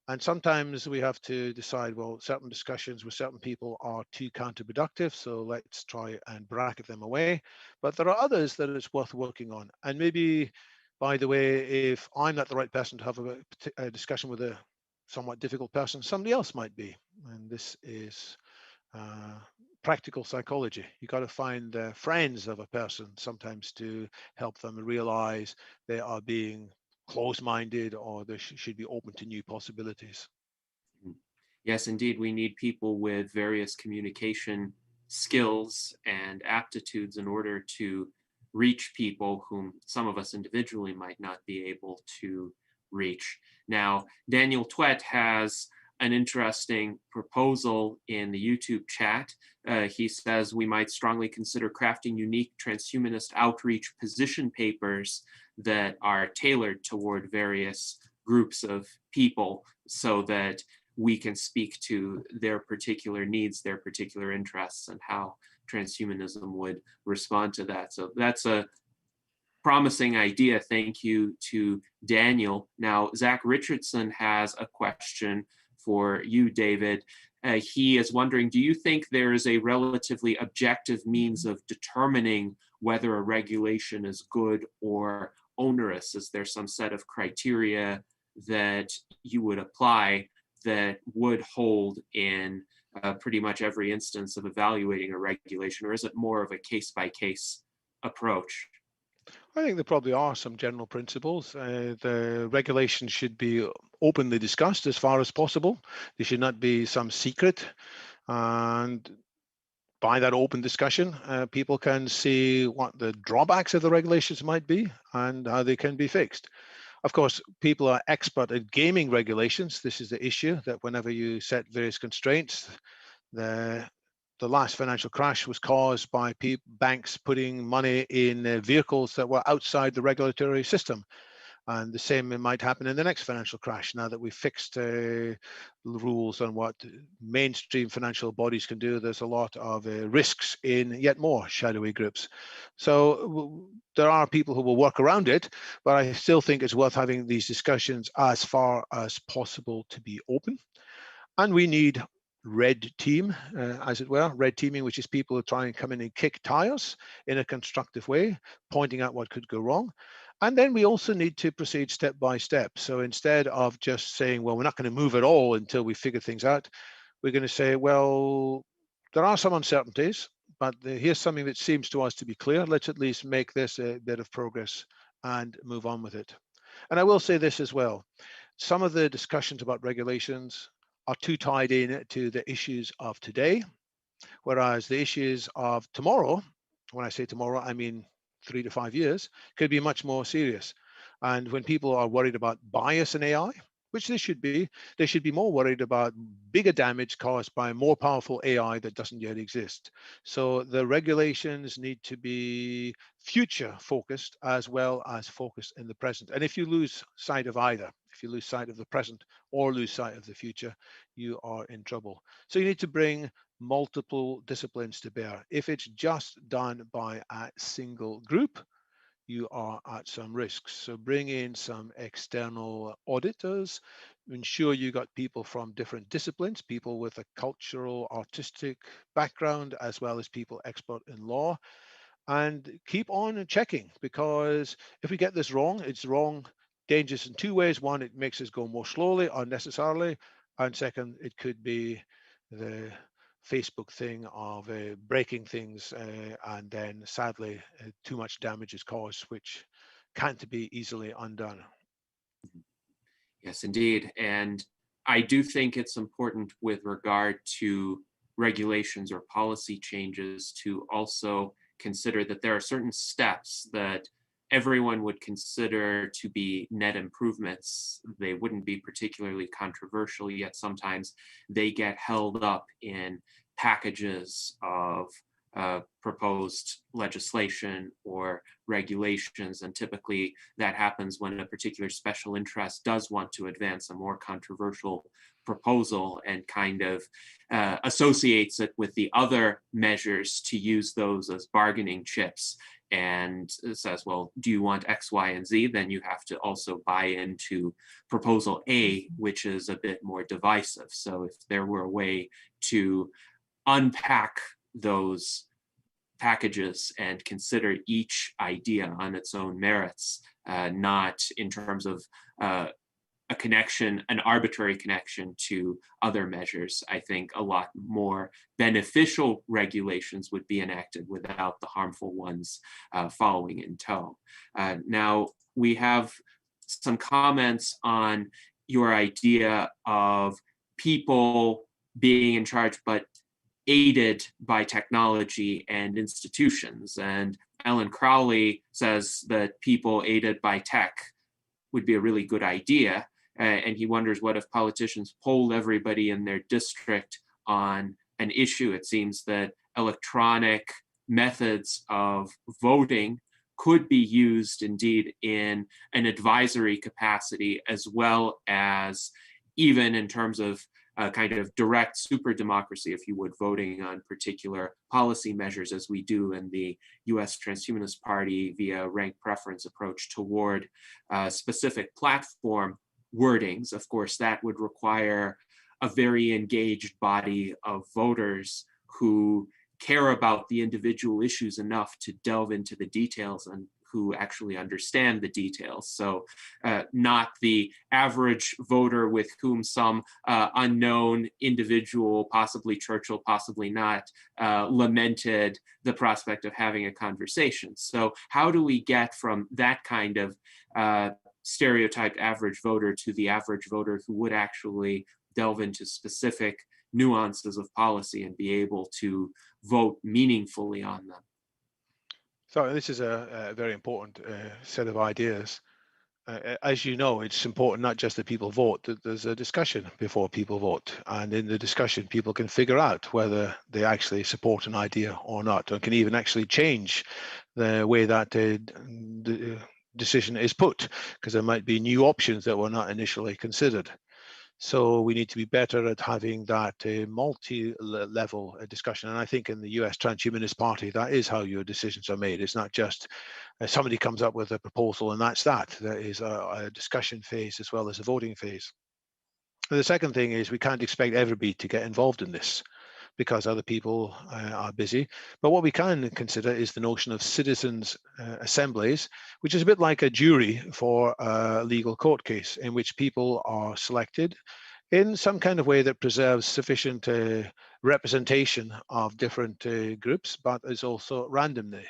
[SPEAKER 3] And sometimes we have to decide, well, certain discussions with certain people are too counterproductive, so let's try and bracket them away. But there are others that it's worth working on. And maybe, by the way, if I'm not the right person to have a discussion with a somewhat difficult person, somebody else might be. And this is practical psychology. You got to find friends of a person sometimes to help them realize they are being close-minded or they should be open to new possibilities.
[SPEAKER 2] Yes, indeed. We need people with various communication skills and aptitudes in order to reach people whom some of us individually might not be able to reach. Now, Daniel Twett has an interesting proposal in the YouTube chat. He says we might strongly consider crafting unique transhumanist outreach position papers that are tailored toward various groups of people so that we can speak to their particular needs, their particular interests, and how transhumanism would respond to that. So that's a promising idea. Thank you to Daniel. Now, Zach Richardson has a question for you, David. He is wondering, do you think there is a relatively objective means of determining whether a regulation is good or onerous? Is there some set of criteria that you would apply that would hold in pretty much every instance of evaluating a regulation, or is it more of a case-by-case approach?
[SPEAKER 3] I think there probably are some general principles. The regulations should be openly discussed as far as possible. They should not be some secret. And by that open discussion, people can see what the drawbacks of the regulations might be and how they can be fixed. Of course, people are expert at gaming regulations. This is the issue, that whenever you set various constraints, the last financial crash was caused by banks putting money in vehicles that were outside the regulatory system. And the same might happen in the next financial crash, now that we've fixed rules on what mainstream financial bodies can do. There's a lot of risks in yet more shadowy groups. So there are people who will work around it, but I still think it's worth having these discussions as far as possible to be open. And we need red team, as it were, red teaming, which is people who try and come in and kick tires in a constructive way, pointing out what could go wrong. And then we also need to proceed step by step. So instead of just saying, well, we're not going to move at all until we figure things out, we're going to say, well, there are some uncertainties, but here's something that seems to us to be clear. Let's at least make this a bit of progress and move on with it. And I will say this as well. Some of the discussions about regulations are too tied in to the issues of today, whereas the issues of tomorrow, when I say tomorrow, I mean 3 to 5 years, could be much more serious. And when people are worried about bias in AI, which they should be more worried about bigger damage caused by more powerful AI that doesn't yet exist. So the regulations need to be future focused as well as focused in the present. And if you lose sight of either, if you lose sight of the present or lose sight of the future, you are in trouble. So you need to bring multiple disciplines to bear. If it's just done by a single group, you are at some risks. So bring in some external auditors, ensure you got people from different disciplines, people with a cultural, artistic background, as well as people expert in law, and keep on checking, because if we get this wrong, it's wrong, dangerous in two ways. One, it makes us go more slowly, unnecessarily, and second, it could be the Facebook thing of breaking things, and then sadly too much damage is caused, which can't be easily undone.
[SPEAKER 2] Yes, indeed. And I do think it's important with regard to regulations or policy changes to also consider that there are certain steps that everyone would consider to be net improvements. They wouldn't be particularly controversial, yet sometimes they get held up in packages of proposed legislation or regulations, and typically that happens when a particular special interest does want to advance a more controversial proposal and kind of associates it with the other measures to use those as bargaining chips, and says, well, do you want X, Y, and Z? Then you have to also buy into proposal A, which is a bit more divisive. So if there were a way to unpack those packages and consider each idea on its own merits, not in terms of a connection, an arbitrary connection to other measures, I think a lot more beneficial regulations would be enacted without the harmful ones following in tow. Now, we have some comments on your idea of people being in charge, but aided by technology and institutions. And Ellen Crowley says that people aided by tech would be a really good idea. and he wonders what if politicians polled everybody in their district on an issue. It seems that electronic methods of voting could be used indeed in an advisory capacity, as well as even in terms of kind of direct super democracy, if you would, voting on particular policy measures, as we do in the US Transhumanist Party via rank preference approach toward specific platform wordings. Of course, that would require a very engaged body of voters who care about the individual issues enough to delve into the details and who actually understand the details. So not the average voter with whom some unknown individual, possibly Churchill, possibly not, lamented the prospect of having a conversation. So how do we get from that kind of stereotyped average voter to the average voter who would actually delve into specific nuances of policy and be able to vote meaningfully on them?
[SPEAKER 3] So this is a very important set of ideas. As you know, it's important not just that people vote, that there's a discussion before people vote. And in the discussion, people can figure out whether they actually support an idea or not, or can even actually change the way that the decision is put, because there might be new options that were not initially considered. So we need to be better at having that multi-level discussion. And I think in the US Transhumanist Party, that is how your decisions are made. It's not just somebody comes up with a proposal and that's that. There is a discussion phase as well as a voting phase. And the second thing is we can't expect everybody to get involved in this, because other people are busy. But what we can consider is the notion of citizens' assemblies, which is a bit like a jury for a legal court case, in which people are selected in some kind of way that preserves sufficient representation of different groups, but is also randomly.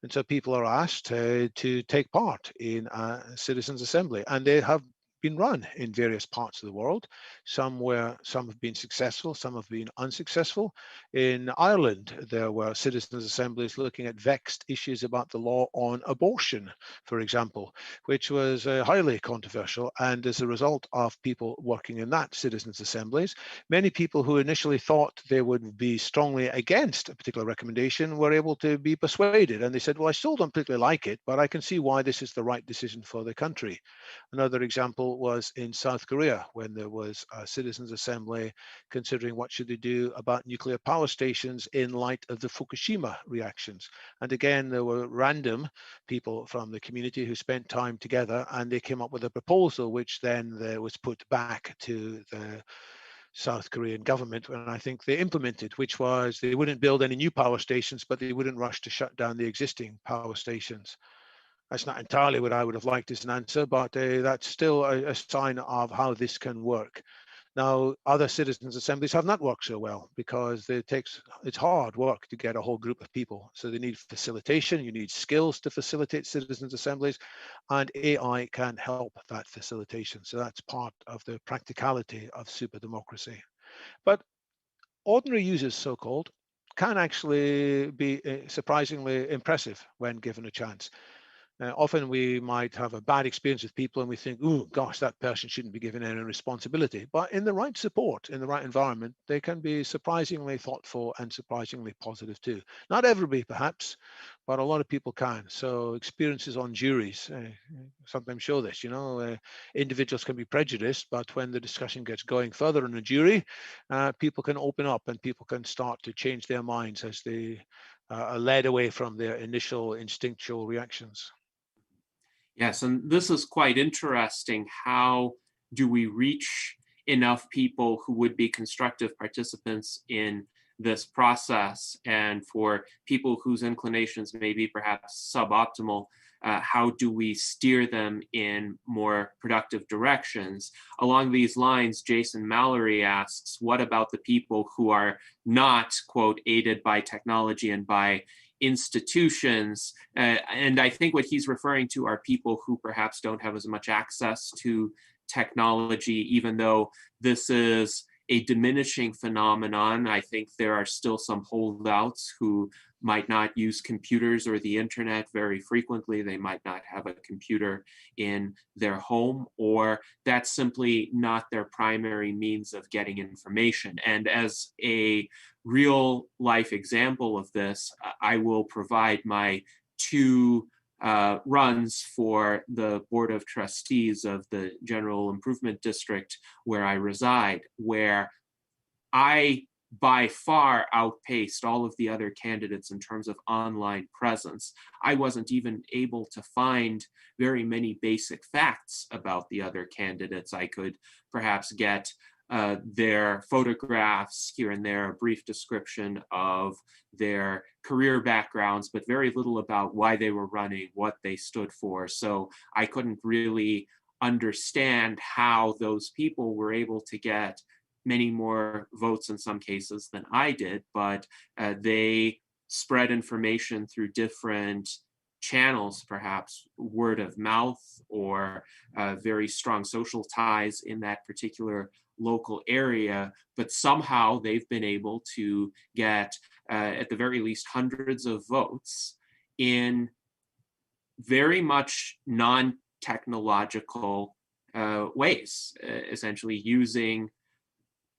[SPEAKER 3] And so people are asked to take part in a citizens' assembly, and they have been run in various parts of the world. Some have been successful, some have been unsuccessful. In Ireland, there were citizens' assemblies looking at vexed issues about the law on abortion, for example, which was highly controversial. And as a result of people working in that citizens' assemblies, many people who initially thought they would be strongly against a particular recommendation were able to be persuaded. And they said, well, I still don't particularly like it, but I can see why this is the right decision for the country. Another example was in South Korea, when there was a citizens' assembly considering what should they do about nuclear power stations in light of the Fukushima reactions. And again, there were random people from the community who spent time together, and they came up with a proposal, which then was put back to the South Korean government, and I think they implemented, which was they wouldn't build any new power stations, but they wouldn't rush to shut down the existing power stations. That's not entirely what I would have liked as an answer, but that's still a sign of how this can work. Now, other citizens' assemblies have not worked so well, because it's hard work to get a whole group of people. So they need facilitation, you need skills to facilitate citizens' assemblies, and AI can help that facilitation. So that's part of the practicality of super democracy. But ordinary users, so-called, can actually be surprisingly impressive when given a chance. Often we might have a bad experience with people and we think, oh gosh, that person shouldn't be given any responsibility. But in the right support, in the right environment, they can be surprisingly thoughtful and surprisingly positive too. Not everybody perhaps, but a lot of people can. So experiences on juries sometimes show this, individuals can be prejudiced, but when the discussion gets going further in a jury, people can open up and people can start to change their minds as they are led away from their initial instinctual reactions.
[SPEAKER 2] Yes, and this is quite interesting. How do we reach enough people who would be constructive participants in this process? And for people whose inclinations may be perhaps suboptimal, how do we steer them in more productive directions? Along these lines, Jason Mallory asks, what about the people who are not, quote, aided by technology and by institutions? And I think what he's referring to are people who perhaps don't have as much access to technology, even though this is a diminishing phenomenon. I think there are still some holdouts who might not use computers or the internet very frequently. They might not have a computer in their home, or that's simply not their primary means of getting information. And as a real life example of this, I will provide my two runs for the Board of Trustees of the General Improvement District where I reside, where I by far outpaced all of the other candidates in terms of online presence. I wasn't even able to find very many basic facts about the other candidates. I could perhaps get their photographs here and there, a brief description of their career backgrounds, but very little about why they were running, what they stood for. So I couldn't really understand how those people were able to get many more votes in some cases than I did, but they spread information through different channels, perhaps word of mouth or very strong social ties in that particular local area, but somehow they've been able to get at the very least hundreds of votes in very much non-technological ways, essentially using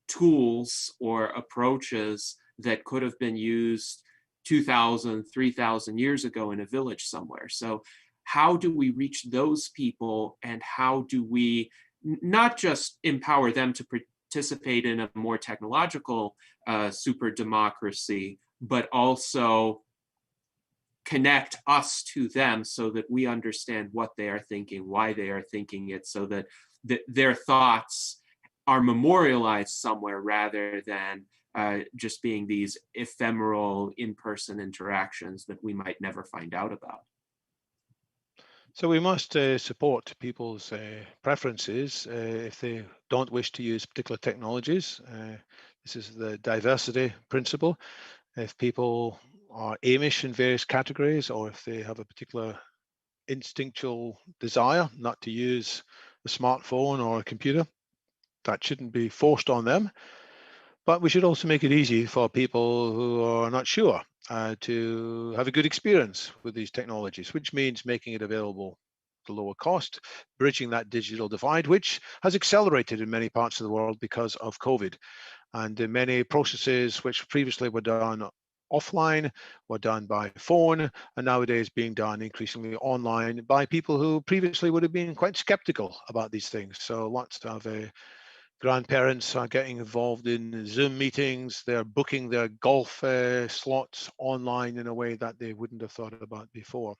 [SPEAKER 2] tools or approaches that could have been used 2,000, 3,000 years ago in a village somewhere. So how do we reach those people, and how do we not just empower them to participate in a more technological super democracy, but also connect us to them so that we understand what they are thinking, why they are thinking it, so that their thoughts are memorialized somewhere rather than just being these ephemeral in-person interactions that we might never find out about.
[SPEAKER 3] So we must support people's preferences if they don't wish to use particular technologies. This is the diversity principle. If people are Amish in various categories, or if they have a particular instinctual desire not to use a smartphone or a computer, that shouldn't be forced on them. But we should also make it easy for people who are not sure to have a good experience with these technologies, which means making it available at a lower cost, bridging that digital divide, which has accelerated in many parts of the world because of COVID. And many processes which previously were done offline were done by phone, and nowadays being done increasingly online by people who previously would have been quite skeptical about these things. So lots of grandparents are getting involved in Zoom meetings. They're booking their golf slots online in a way that they wouldn't have thought about before.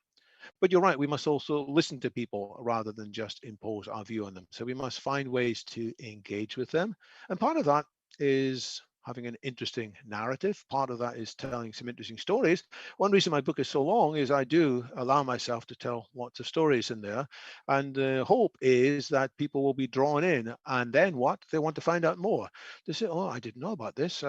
[SPEAKER 3] But you're right, we must also listen to people rather than just impose our view on them. So we must find ways to engage with them. And part of that is having an interesting narrative. Part of that is telling some interesting stories. One reason my book is so long is I do allow myself to tell lots of stories in there. And the hope is that people will be drawn in, and then what? They want to find out more. They say, oh, I didn't know about this.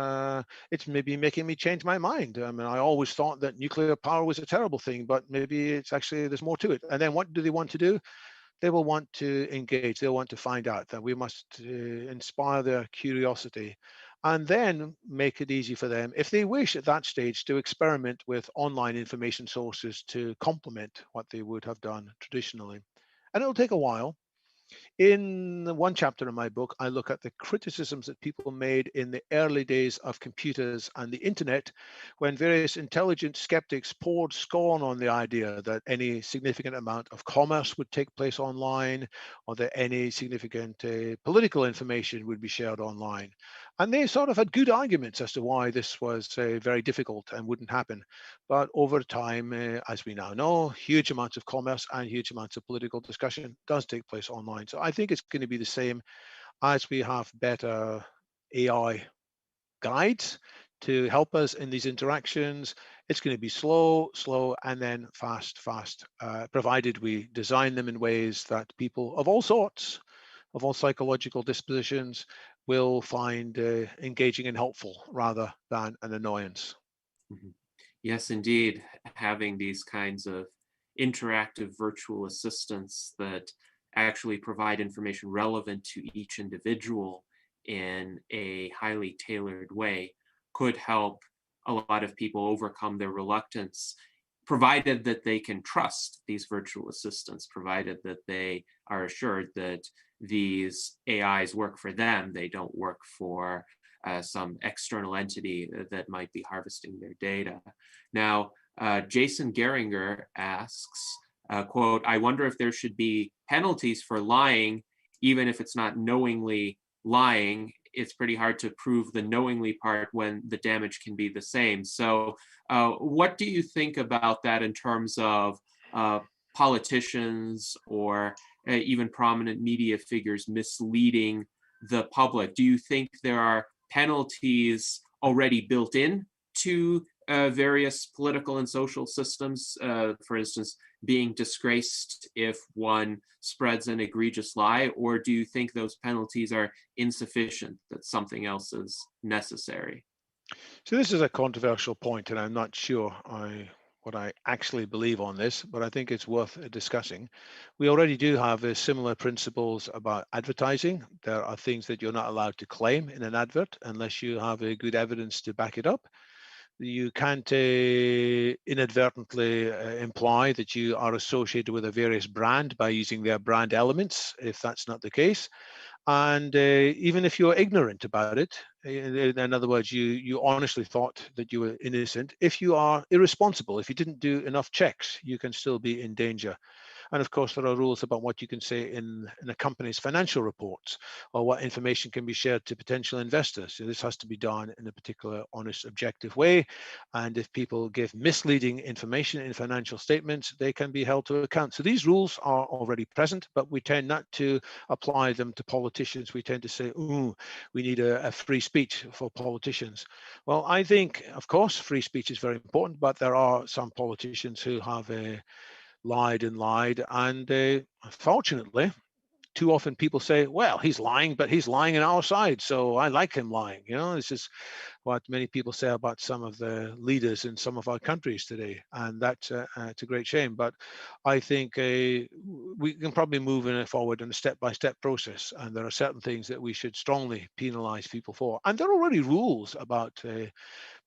[SPEAKER 3] It's maybe making me change my mind. I mean, I always thought that nuclear power was a terrible thing, but maybe it's actually, there's more to it. And then what do they want to do? They will want to engage. They'll want to find out. That we must inspire their curiosity, and then make it easy for them, if they wish at that stage, to experiment with online information sources to complement what they would have done traditionally. And it'll take a while. In one chapter in my book, I look at the criticisms that people made in the early days of computers and the internet, when various intelligent skeptics poured scorn on the idea that any significant amount of commerce would take place online, or that any significant political information would be shared online. And they sort of had good arguments as to why this was very difficult and wouldn't happen. But over time, as we now know, huge amounts of commerce and huge amounts of political discussion does take place online. So I think it's going to be the same as we have better AI guides to help us in these interactions. It's going to be slow, and then fast, provided we design them in ways that people of all sorts, of all psychological dispositions, will find engaging and helpful rather than an annoyance.
[SPEAKER 2] Mm-hmm. Yes, indeed. Having these kinds of interactive virtual assistants that actually provide information relevant to each individual in a highly tailored way could help a lot of people overcome their reluctance, provided that they can trust these virtual assistants, provided that they are assured that these AIs work for them, they don't work for some external entity that might be harvesting their data. Now, Jason Geringer asks, quote, I wonder if there should be penalties for lying, even if it's not knowingly lying. It's pretty hard to prove the knowingly part when the damage can be the same. So what do you think about that in terms of politicians or even prominent media figures misleading the public? Do you think there are penalties already built in to various political and social systems, for instance, being disgraced if one spreads an egregious lie, or do you think those penalties are insufficient, that something else is necessary?
[SPEAKER 3] So this is a controversial point, and I'm not sure what I actually believe on this, but I think it's worth discussing. We already do have similar principles about advertising. There are things that you're not allowed to claim in an advert unless you have a good evidence to back it up. You can't inadvertently imply that you are associated with a various brand by using their brand elements, if that's not the case. And even if you're ignorant about it, in other words, you honestly thought that you were innocent, if you are irresponsible, if you didn't do enough checks, you can still be in danger. And of course, there are rules about what you can say in a company's financial reports, or what information can be shared to potential investors. So this has to be done in a particular, honest, objective way. And if people give misleading information in financial statements, they can be held to account. So these rules are already present, but we tend not to apply them to politicians. We tend to say, ooh, we need a free speech for politicians. Well, I think, of course, free speech is very important, but there are some politicians who have lied, and unfortunately, too often people say, well, he's lying, but he's lying on our side, so I like him lying. You know, this is what many people say about some of the leaders in some of our countries today, and that's it's a great shame. But I think we can probably move forward in a step-by-step process, and there are certain things that we should strongly penalize people for. And there are already rules about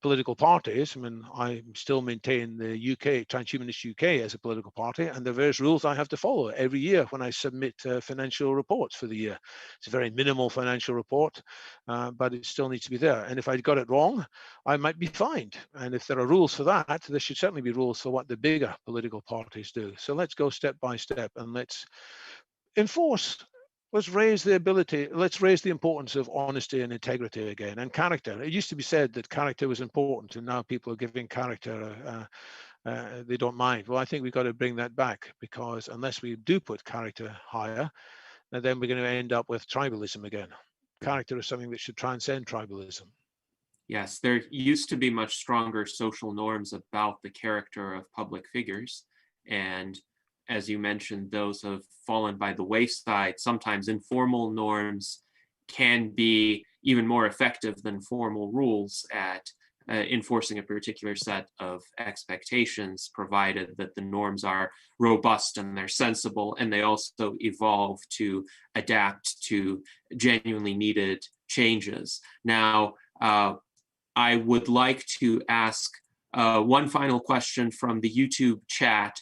[SPEAKER 3] political parties. I mean, I still maintain the UK, Transhumanist UK, as a political party, and there are various rules I have to follow every year when I submit financial reports for the year. It's a very minimal financial report, but it still needs to be there. And if I got it wrong, I might be fined. And if there are rules for that, there should certainly be rules for what the bigger political parties do. So let's go step by step, and let's enforce. Let's raise the importance of honesty and integrity again, and character. It used to be said that character was important, and now people are giving character, they don't mind. Well, I think we've got to bring that back, because unless we do put character higher, then we're going to end up with tribalism again. Character is something that should transcend tribalism.
[SPEAKER 2] Yes, there used to be much stronger social norms about the character of public figures, and as you mentioned, those have fallen by the wayside. Sometimes informal norms can be even more effective than formal rules at enforcing a particular set of expectations, provided that the norms are robust and they're sensible, and they also evolve to adapt to genuinely needed changes. Now, I would like to ask one final question from the YouTube chat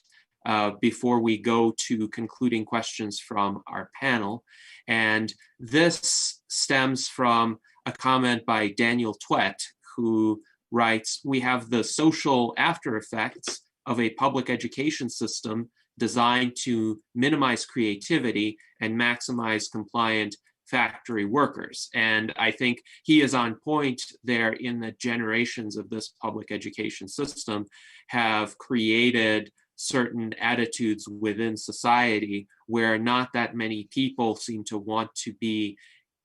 [SPEAKER 2] before we go to concluding questions from our panel. And this stems from a comment by Daniel Twett, who writes, we have the social after effects of a public education system designed to minimize creativity and maximize compliant factory workers. And I think he is on point there, in the generations of this public education system have created certain attitudes within society where not that many people seem to want to be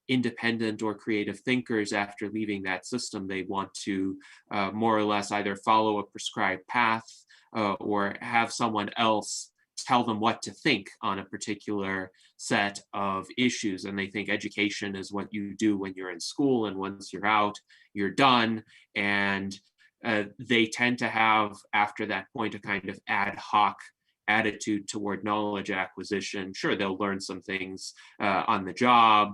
[SPEAKER 2] independent or creative thinkers after leaving that system. They want to more or less either follow a prescribed path or have someone else tell them what to think on a particular set of issues. And they think education is what you do when you're in school, and once you're out, you're done. And they tend to have, after that point, a kind of ad hoc attitude toward knowledge acquisition. Sure, they'll learn some things on the job.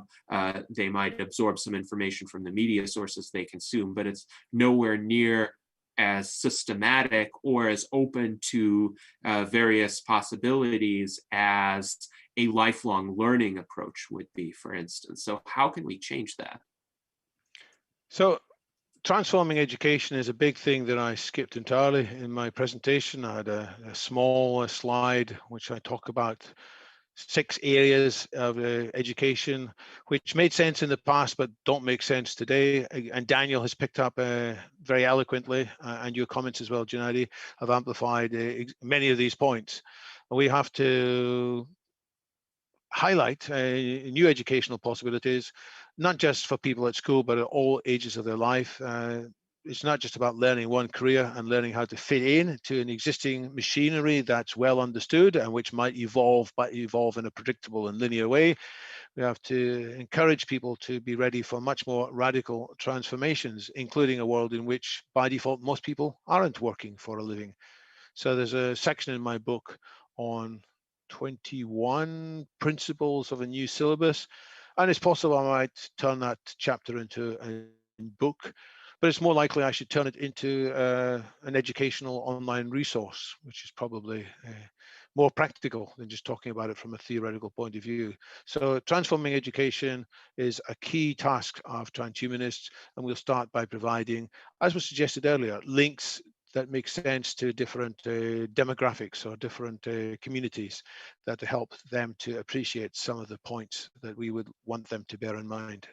[SPEAKER 2] They might absorb some information from the media sources they consume, but it's nowhere near as systematic or as open to various possibilities as a lifelong learning approach would be, for instance. So how can we change that?
[SPEAKER 3] So transforming education is a big thing that I skipped entirely in my presentation. I had a small slide which I talk about 6 areas of education, which made sense in the past but don't make sense today. And Daniel has picked up very eloquently, and your comments as well, Gennady, have amplified many of these points. And we have to highlight new educational possibilities, not just for people at school, but at all ages of their life. It's not just about learning one career and learning how to fit in to an existing machinery that's well understood and which might evolve, but evolve in a predictable and linear way. We have to encourage people to be ready for much more radical transformations, including a world in which, by default, most people aren't working for a living. So there's a section in my book on 21 principles of a new syllabus, and it's possible I might turn that chapter into a book, but it's more likely I should turn it into an educational online resource, which is probably more practical than just talking about it from a theoretical point of view. So transforming education is a key task of transhumanists, and we'll start by providing, as was suggested earlier, links that make sense to different demographics or different communities, that help them to appreciate some of the points that we would want them to bear in mind.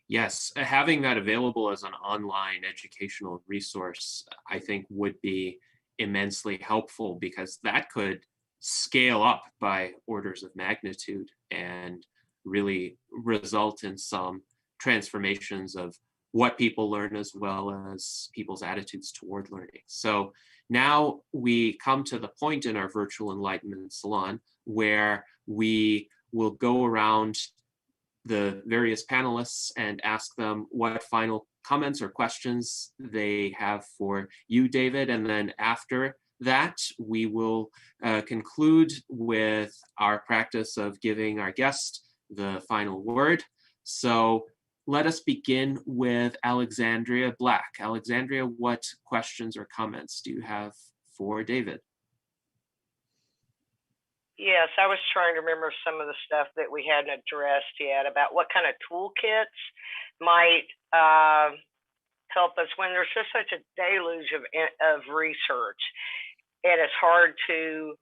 [SPEAKER 2] Yes, having that available as an online educational resource, I think, would be immensely helpful, because that could scale up by orders of magnitude and really result in some transformations of what people learn as well as people's attitudes toward learning. So now we come to the point in our virtual Enlightenment Salon where we will go around the various panelists and ask them what final comments or questions they have for you, David. And then after that, we will conclude with our practice of giving our guest the final word. So let us begin with Alexandria Black. Alexandria, what questions or comments do you have for David?
[SPEAKER 6] Yes, I was trying to remember some of the stuff that we hadn't addressed yet about what kind of toolkits might help us when there's just such a deluge of research, and it's hard to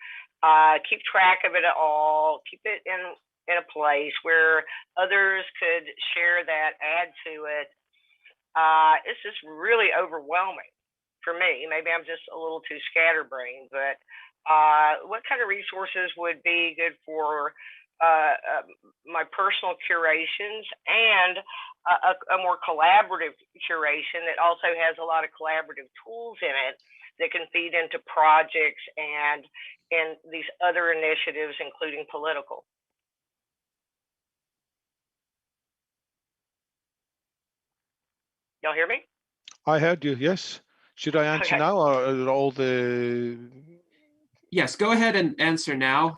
[SPEAKER 6] keep track of it all, keep it in a place where others could share that, add to it. It's just really overwhelming for me. Maybe I'm just a little too scatterbrained, but what kind of resources would be good for my personal curations and a more collaborative curation that also has a lot of collaborative tools in it that can feed into projects and these other initiatives, including political? Y'all hear me?
[SPEAKER 3] I heard you, yes. Should I answer now, or are all the...
[SPEAKER 2] Yes, go ahead and answer now.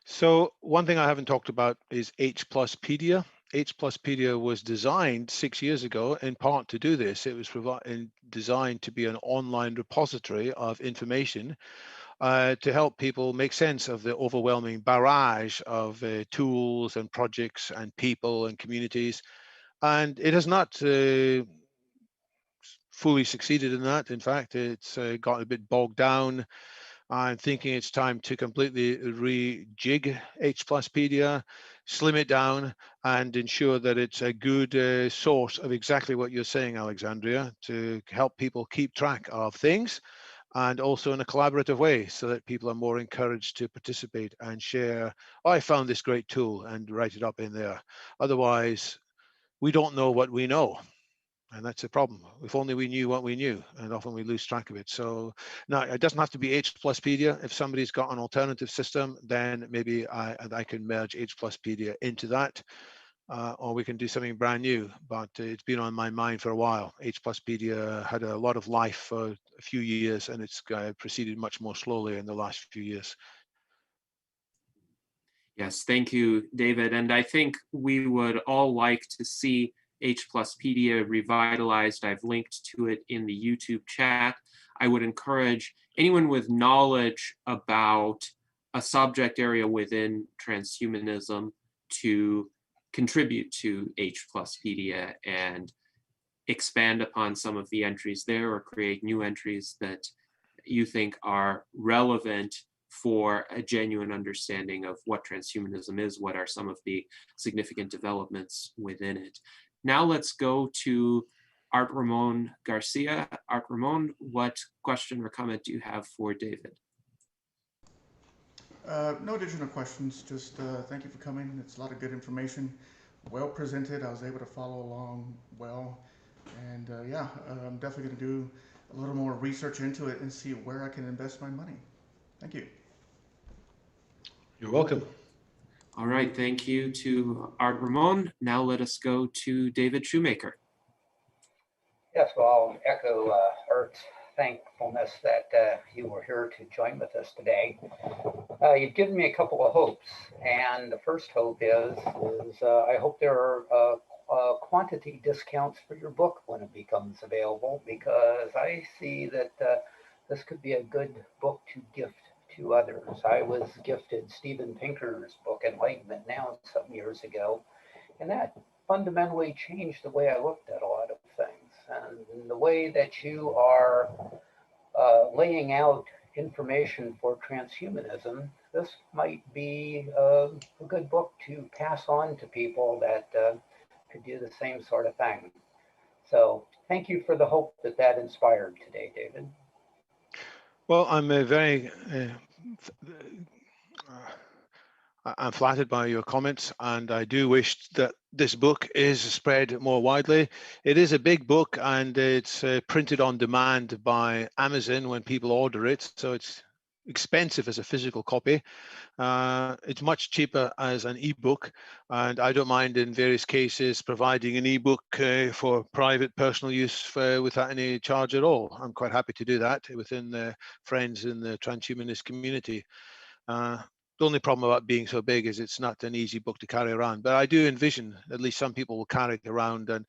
[SPEAKER 3] So one thing I haven't talked about is H+pedia. H+pedia was designed 6 years ago in part to do this. It was designed to be an online repository of information to help people make sense of the overwhelming barrage of tools and projects and people and communities. And it has not fully succeeded in that. In fact, it's got a bit bogged down. I'm thinking it's time to completely rejig H+pedia, slim it down, and ensure that it's a good source of exactly what you're saying, Alexandria, to help people keep track of things, and also in a collaborative way so that people are more encouraged to participate and share, oh, I found this great tool, and write it up in there. Otherwise, we don't know what we know. And that's a problem. If only we knew what we knew, and often we lose track of it. So no, it doesn't have to be H+pedia. If somebody's got an alternative system, then maybe I can merge H+pedia into that, or we can do something brand new. But it's been on my mind for a while. H+pedia had a lot of life for a few years, and it's proceeded much more slowly in the last few years.
[SPEAKER 2] Yes, thank you, David. And I think we would all like to see H+pedia revitalized. I've linked to it in the YouTube chat. I would encourage anyone with knowledge about a subject area within transhumanism to contribute to H+pedia and expand upon some of the entries there, or create new entries that you think are relevant for a genuine understanding of what transhumanism is, what are some of the significant developments within it. Now let's go to Art Ramon Garcia. Art Ramon, what question or comment do you have for David?
[SPEAKER 4] No additional questions, just thank you for coming. It's a lot of good information, well presented. I was able to follow along well. And yeah, I'm definitely going to do a little more research into it and see where I can invest my money. Thank you.
[SPEAKER 3] You're welcome.
[SPEAKER 2] All right, thank you to Art Ramon. Now let us go to David Shoemaker.
[SPEAKER 5] Yes, well, I'll echo Art's thankfulness that you were here to join with us today. You've given me a couple of hopes, and the first hope is I hope there are quantity discounts for your book when it becomes available, because I see that this could be a good book to gift to others. I was gifted Steven Pinker's book, Enlightenment Now, some years ago, and that fundamentally changed the way I looked at a lot of things. And the way that you are laying out information for transhumanism, this might be a good book to pass on to people that could do the same sort of thing. So thank you for the hope that that inspired today, David.
[SPEAKER 3] Well, I'm I'm flattered by your comments, and I do wish that this book is spread more widely. It is a big book, and it's printed on demand by Amazon when people order it, so it's expensive as a physical copy. It's much cheaper as an ebook, and I don't mind in various cases providing an ebook for private personal use without any charge at all. I'm quite happy to do that within friends in the transhumanist community. The only problem about being so big is it's not an easy book to carry around, but I do envision at least some people will carry it around. And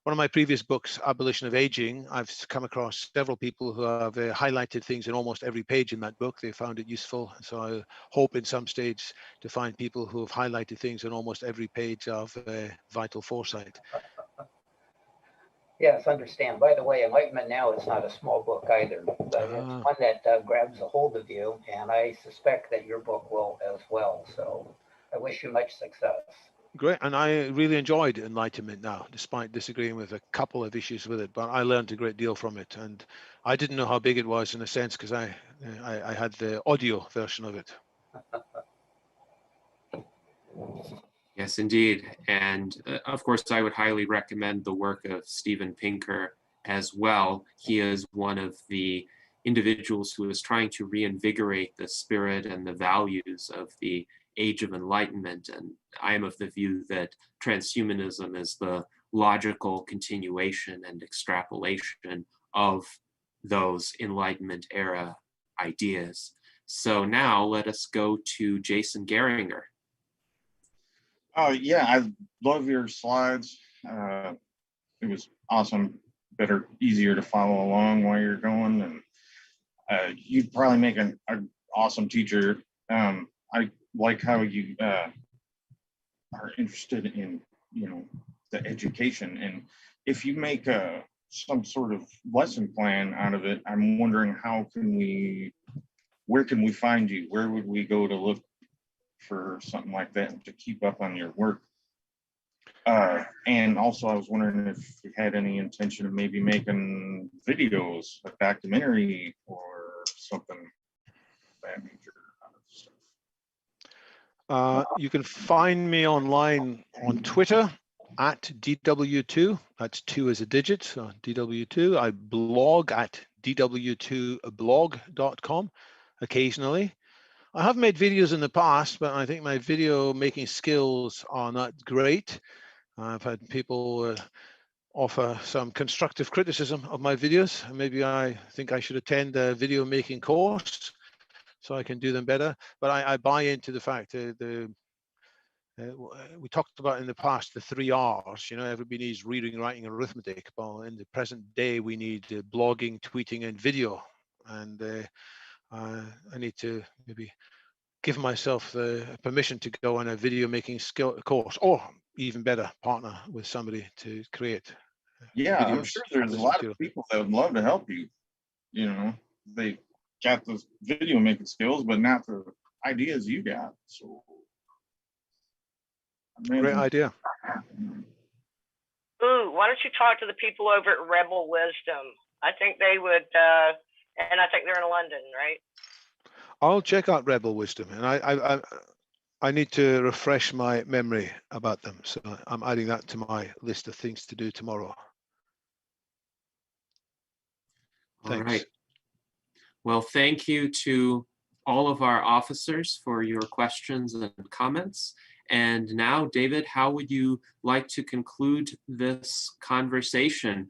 [SPEAKER 3] one of my previous books, Abolition of Aging, I've come across several people who have highlighted things in almost every page in that book. They found it useful. So I hope in some stage to find people who have highlighted things in almost every page of Vital Foresight.
[SPEAKER 5] Yes, understand. By the way, Enlightenment Now is not a small book either, but it's one that grabs a hold of you, and I suspect that your book will as well. So I wish you much success.
[SPEAKER 3] Great, and I really enjoyed Enlightenment Now, despite disagreeing with a couple of issues with it, but I learned a great deal from it, and I didn't know how big it was in a sense because I had the audio version of it.
[SPEAKER 2] Yes, indeed. And of course, I would highly recommend the work of Steven Pinker as well. He is one of the individuals who is trying to reinvigorate the spirit and the values of the Age of Enlightenment. And I am of the view that transhumanism is the logical continuation and extrapolation of those Enlightenment era ideas. So now let us go to Jason Geringer.
[SPEAKER 7] Oh yeah, I love your slides. It was awesome, easier to follow along while you're going, and you'd probably make an awesome teacher. I like how you are interested in the education, and if you make some sort of lesson plan out of it, I'm wondering where can we find you? Where would we go to look for something like that to keep up on your work? And also I was wondering if you had any intention of maybe making videos, a documentary or something of that nature.
[SPEAKER 3] You can find me online on Twitter at DW2, that's 2 as a digit, so DW2. I blog at dw2blog.com occasionally. I have made videos in the past, but I think my video making skills are not great. I've had people offer some constructive criticism of my videos. Maybe I think I should attend a video making course so I can do them better. But I buy into the fact that We talked about in the past the 3 R's. You know, everybody needs reading, writing, and arithmetic. Well, in the present day, we need blogging, tweeting, and video. And I need to maybe give myself the permission to go on a video making skill course, or even better, partner with somebody to create
[SPEAKER 7] Yeah, I'm
[SPEAKER 3] videos
[SPEAKER 7] sure
[SPEAKER 3] of
[SPEAKER 7] there's a
[SPEAKER 3] this
[SPEAKER 7] lot
[SPEAKER 3] material.
[SPEAKER 7] of people that would love to help you. You know, they got the video making skills, but not the ideas you got. So,
[SPEAKER 3] Great idea.
[SPEAKER 6] Ooh, why don't you talk to the people over at Rebel Wisdom? I think they would, and I think they're in London, right?
[SPEAKER 3] I'll check out Rebel Wisdom, and I need to refresh my memory about them. So I'm adding that to my list of things to do tomorrow.
[SPEAKER 2] All
[SPEAKER 3] Thanks.
[SPEAKER 2] right. Well, thank you to all of our officers for your questions and comments. And now, David, how would you like to conclude this conversation?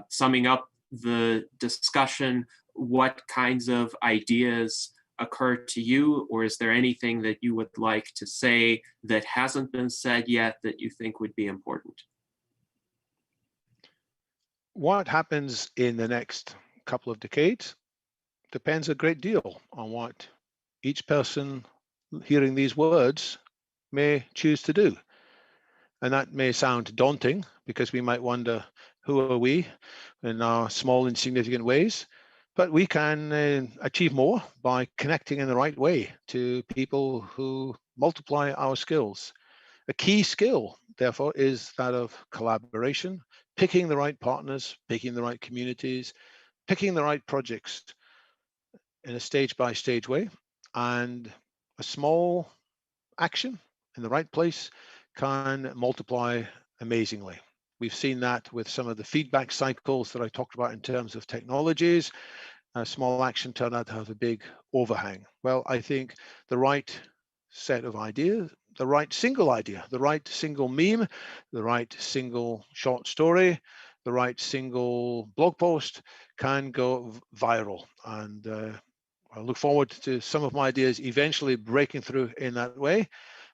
[SPEAKER 2] Summing up the discussion, what kinds of ideas occur to you, or is there anything that you would like to say that hasn't been said yet that you think would be important?
[SPEAKER 3] What happens in the next couple of decades depends a great deal on what each person hearing these words may choose to do. And that may sound daunting, because we might wonder, who are we in our small, insignificant ways? But we can achieve more by connecting in the right way to people who multiply our skills. A key skill, therefore, is that of collaboration, picking the right partners, picking the right communities, picking the right projects in a stage-by-stage way. And a small action in the right place can multiply amazingly. We've seen that with some of the feedback cycles that I talked about in terms of technologies. A small action turned out to have a big overhang. Well, I think the right set of ideas, the right single idea, the right single meme, the right single short story, the right single blog post can go viral. And I look forward to some of my ideas eventually breaking through in that way.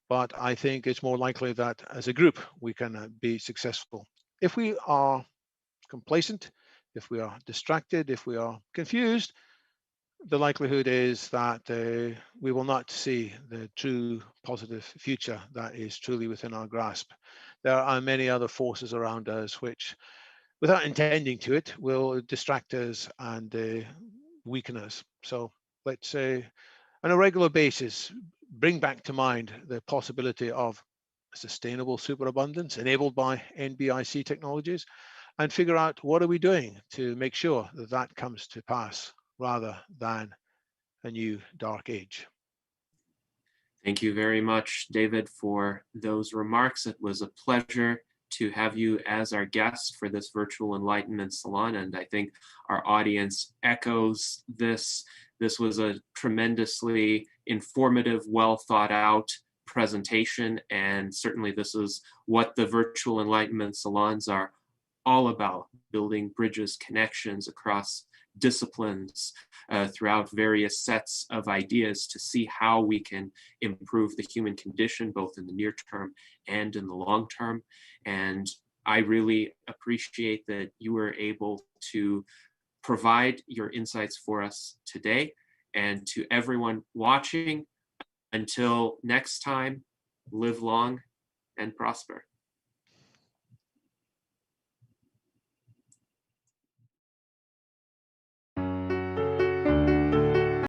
[SPEAKER 3] But I think it's more likely that as a group, we can be successful. If we are complacent, if we are distracted, if we are confused, the likelihood is that we will not see the true positive future that is truly within our grasp. There are many other forces around us which, without intending to it, will distract us and weaken us. So let's on a regular basis, bring back to mind the possibility of sustainable superabundance enabled by NBIC technologies, and figure out what are we doing to make sure that that comes to pass rather than a new dark age.
[SPEAKER 2] Thank you very much, David, for those remarks. It was a pleasure to have you as our guest for this virtual Enlightenment Salon, and I think our audience echoes this. This was a tremendously informative, well thought out presentation, and certainly this is what the virtual Enlightenment Salons are all about: building bridges, connections across disciplines throughout various sets of ideas to see how we can improve the human condition, both in the near term and in the long term. And I really appreciate that you were able to provide your insights for us today. And to everyone watching, until next time, live long and prosper.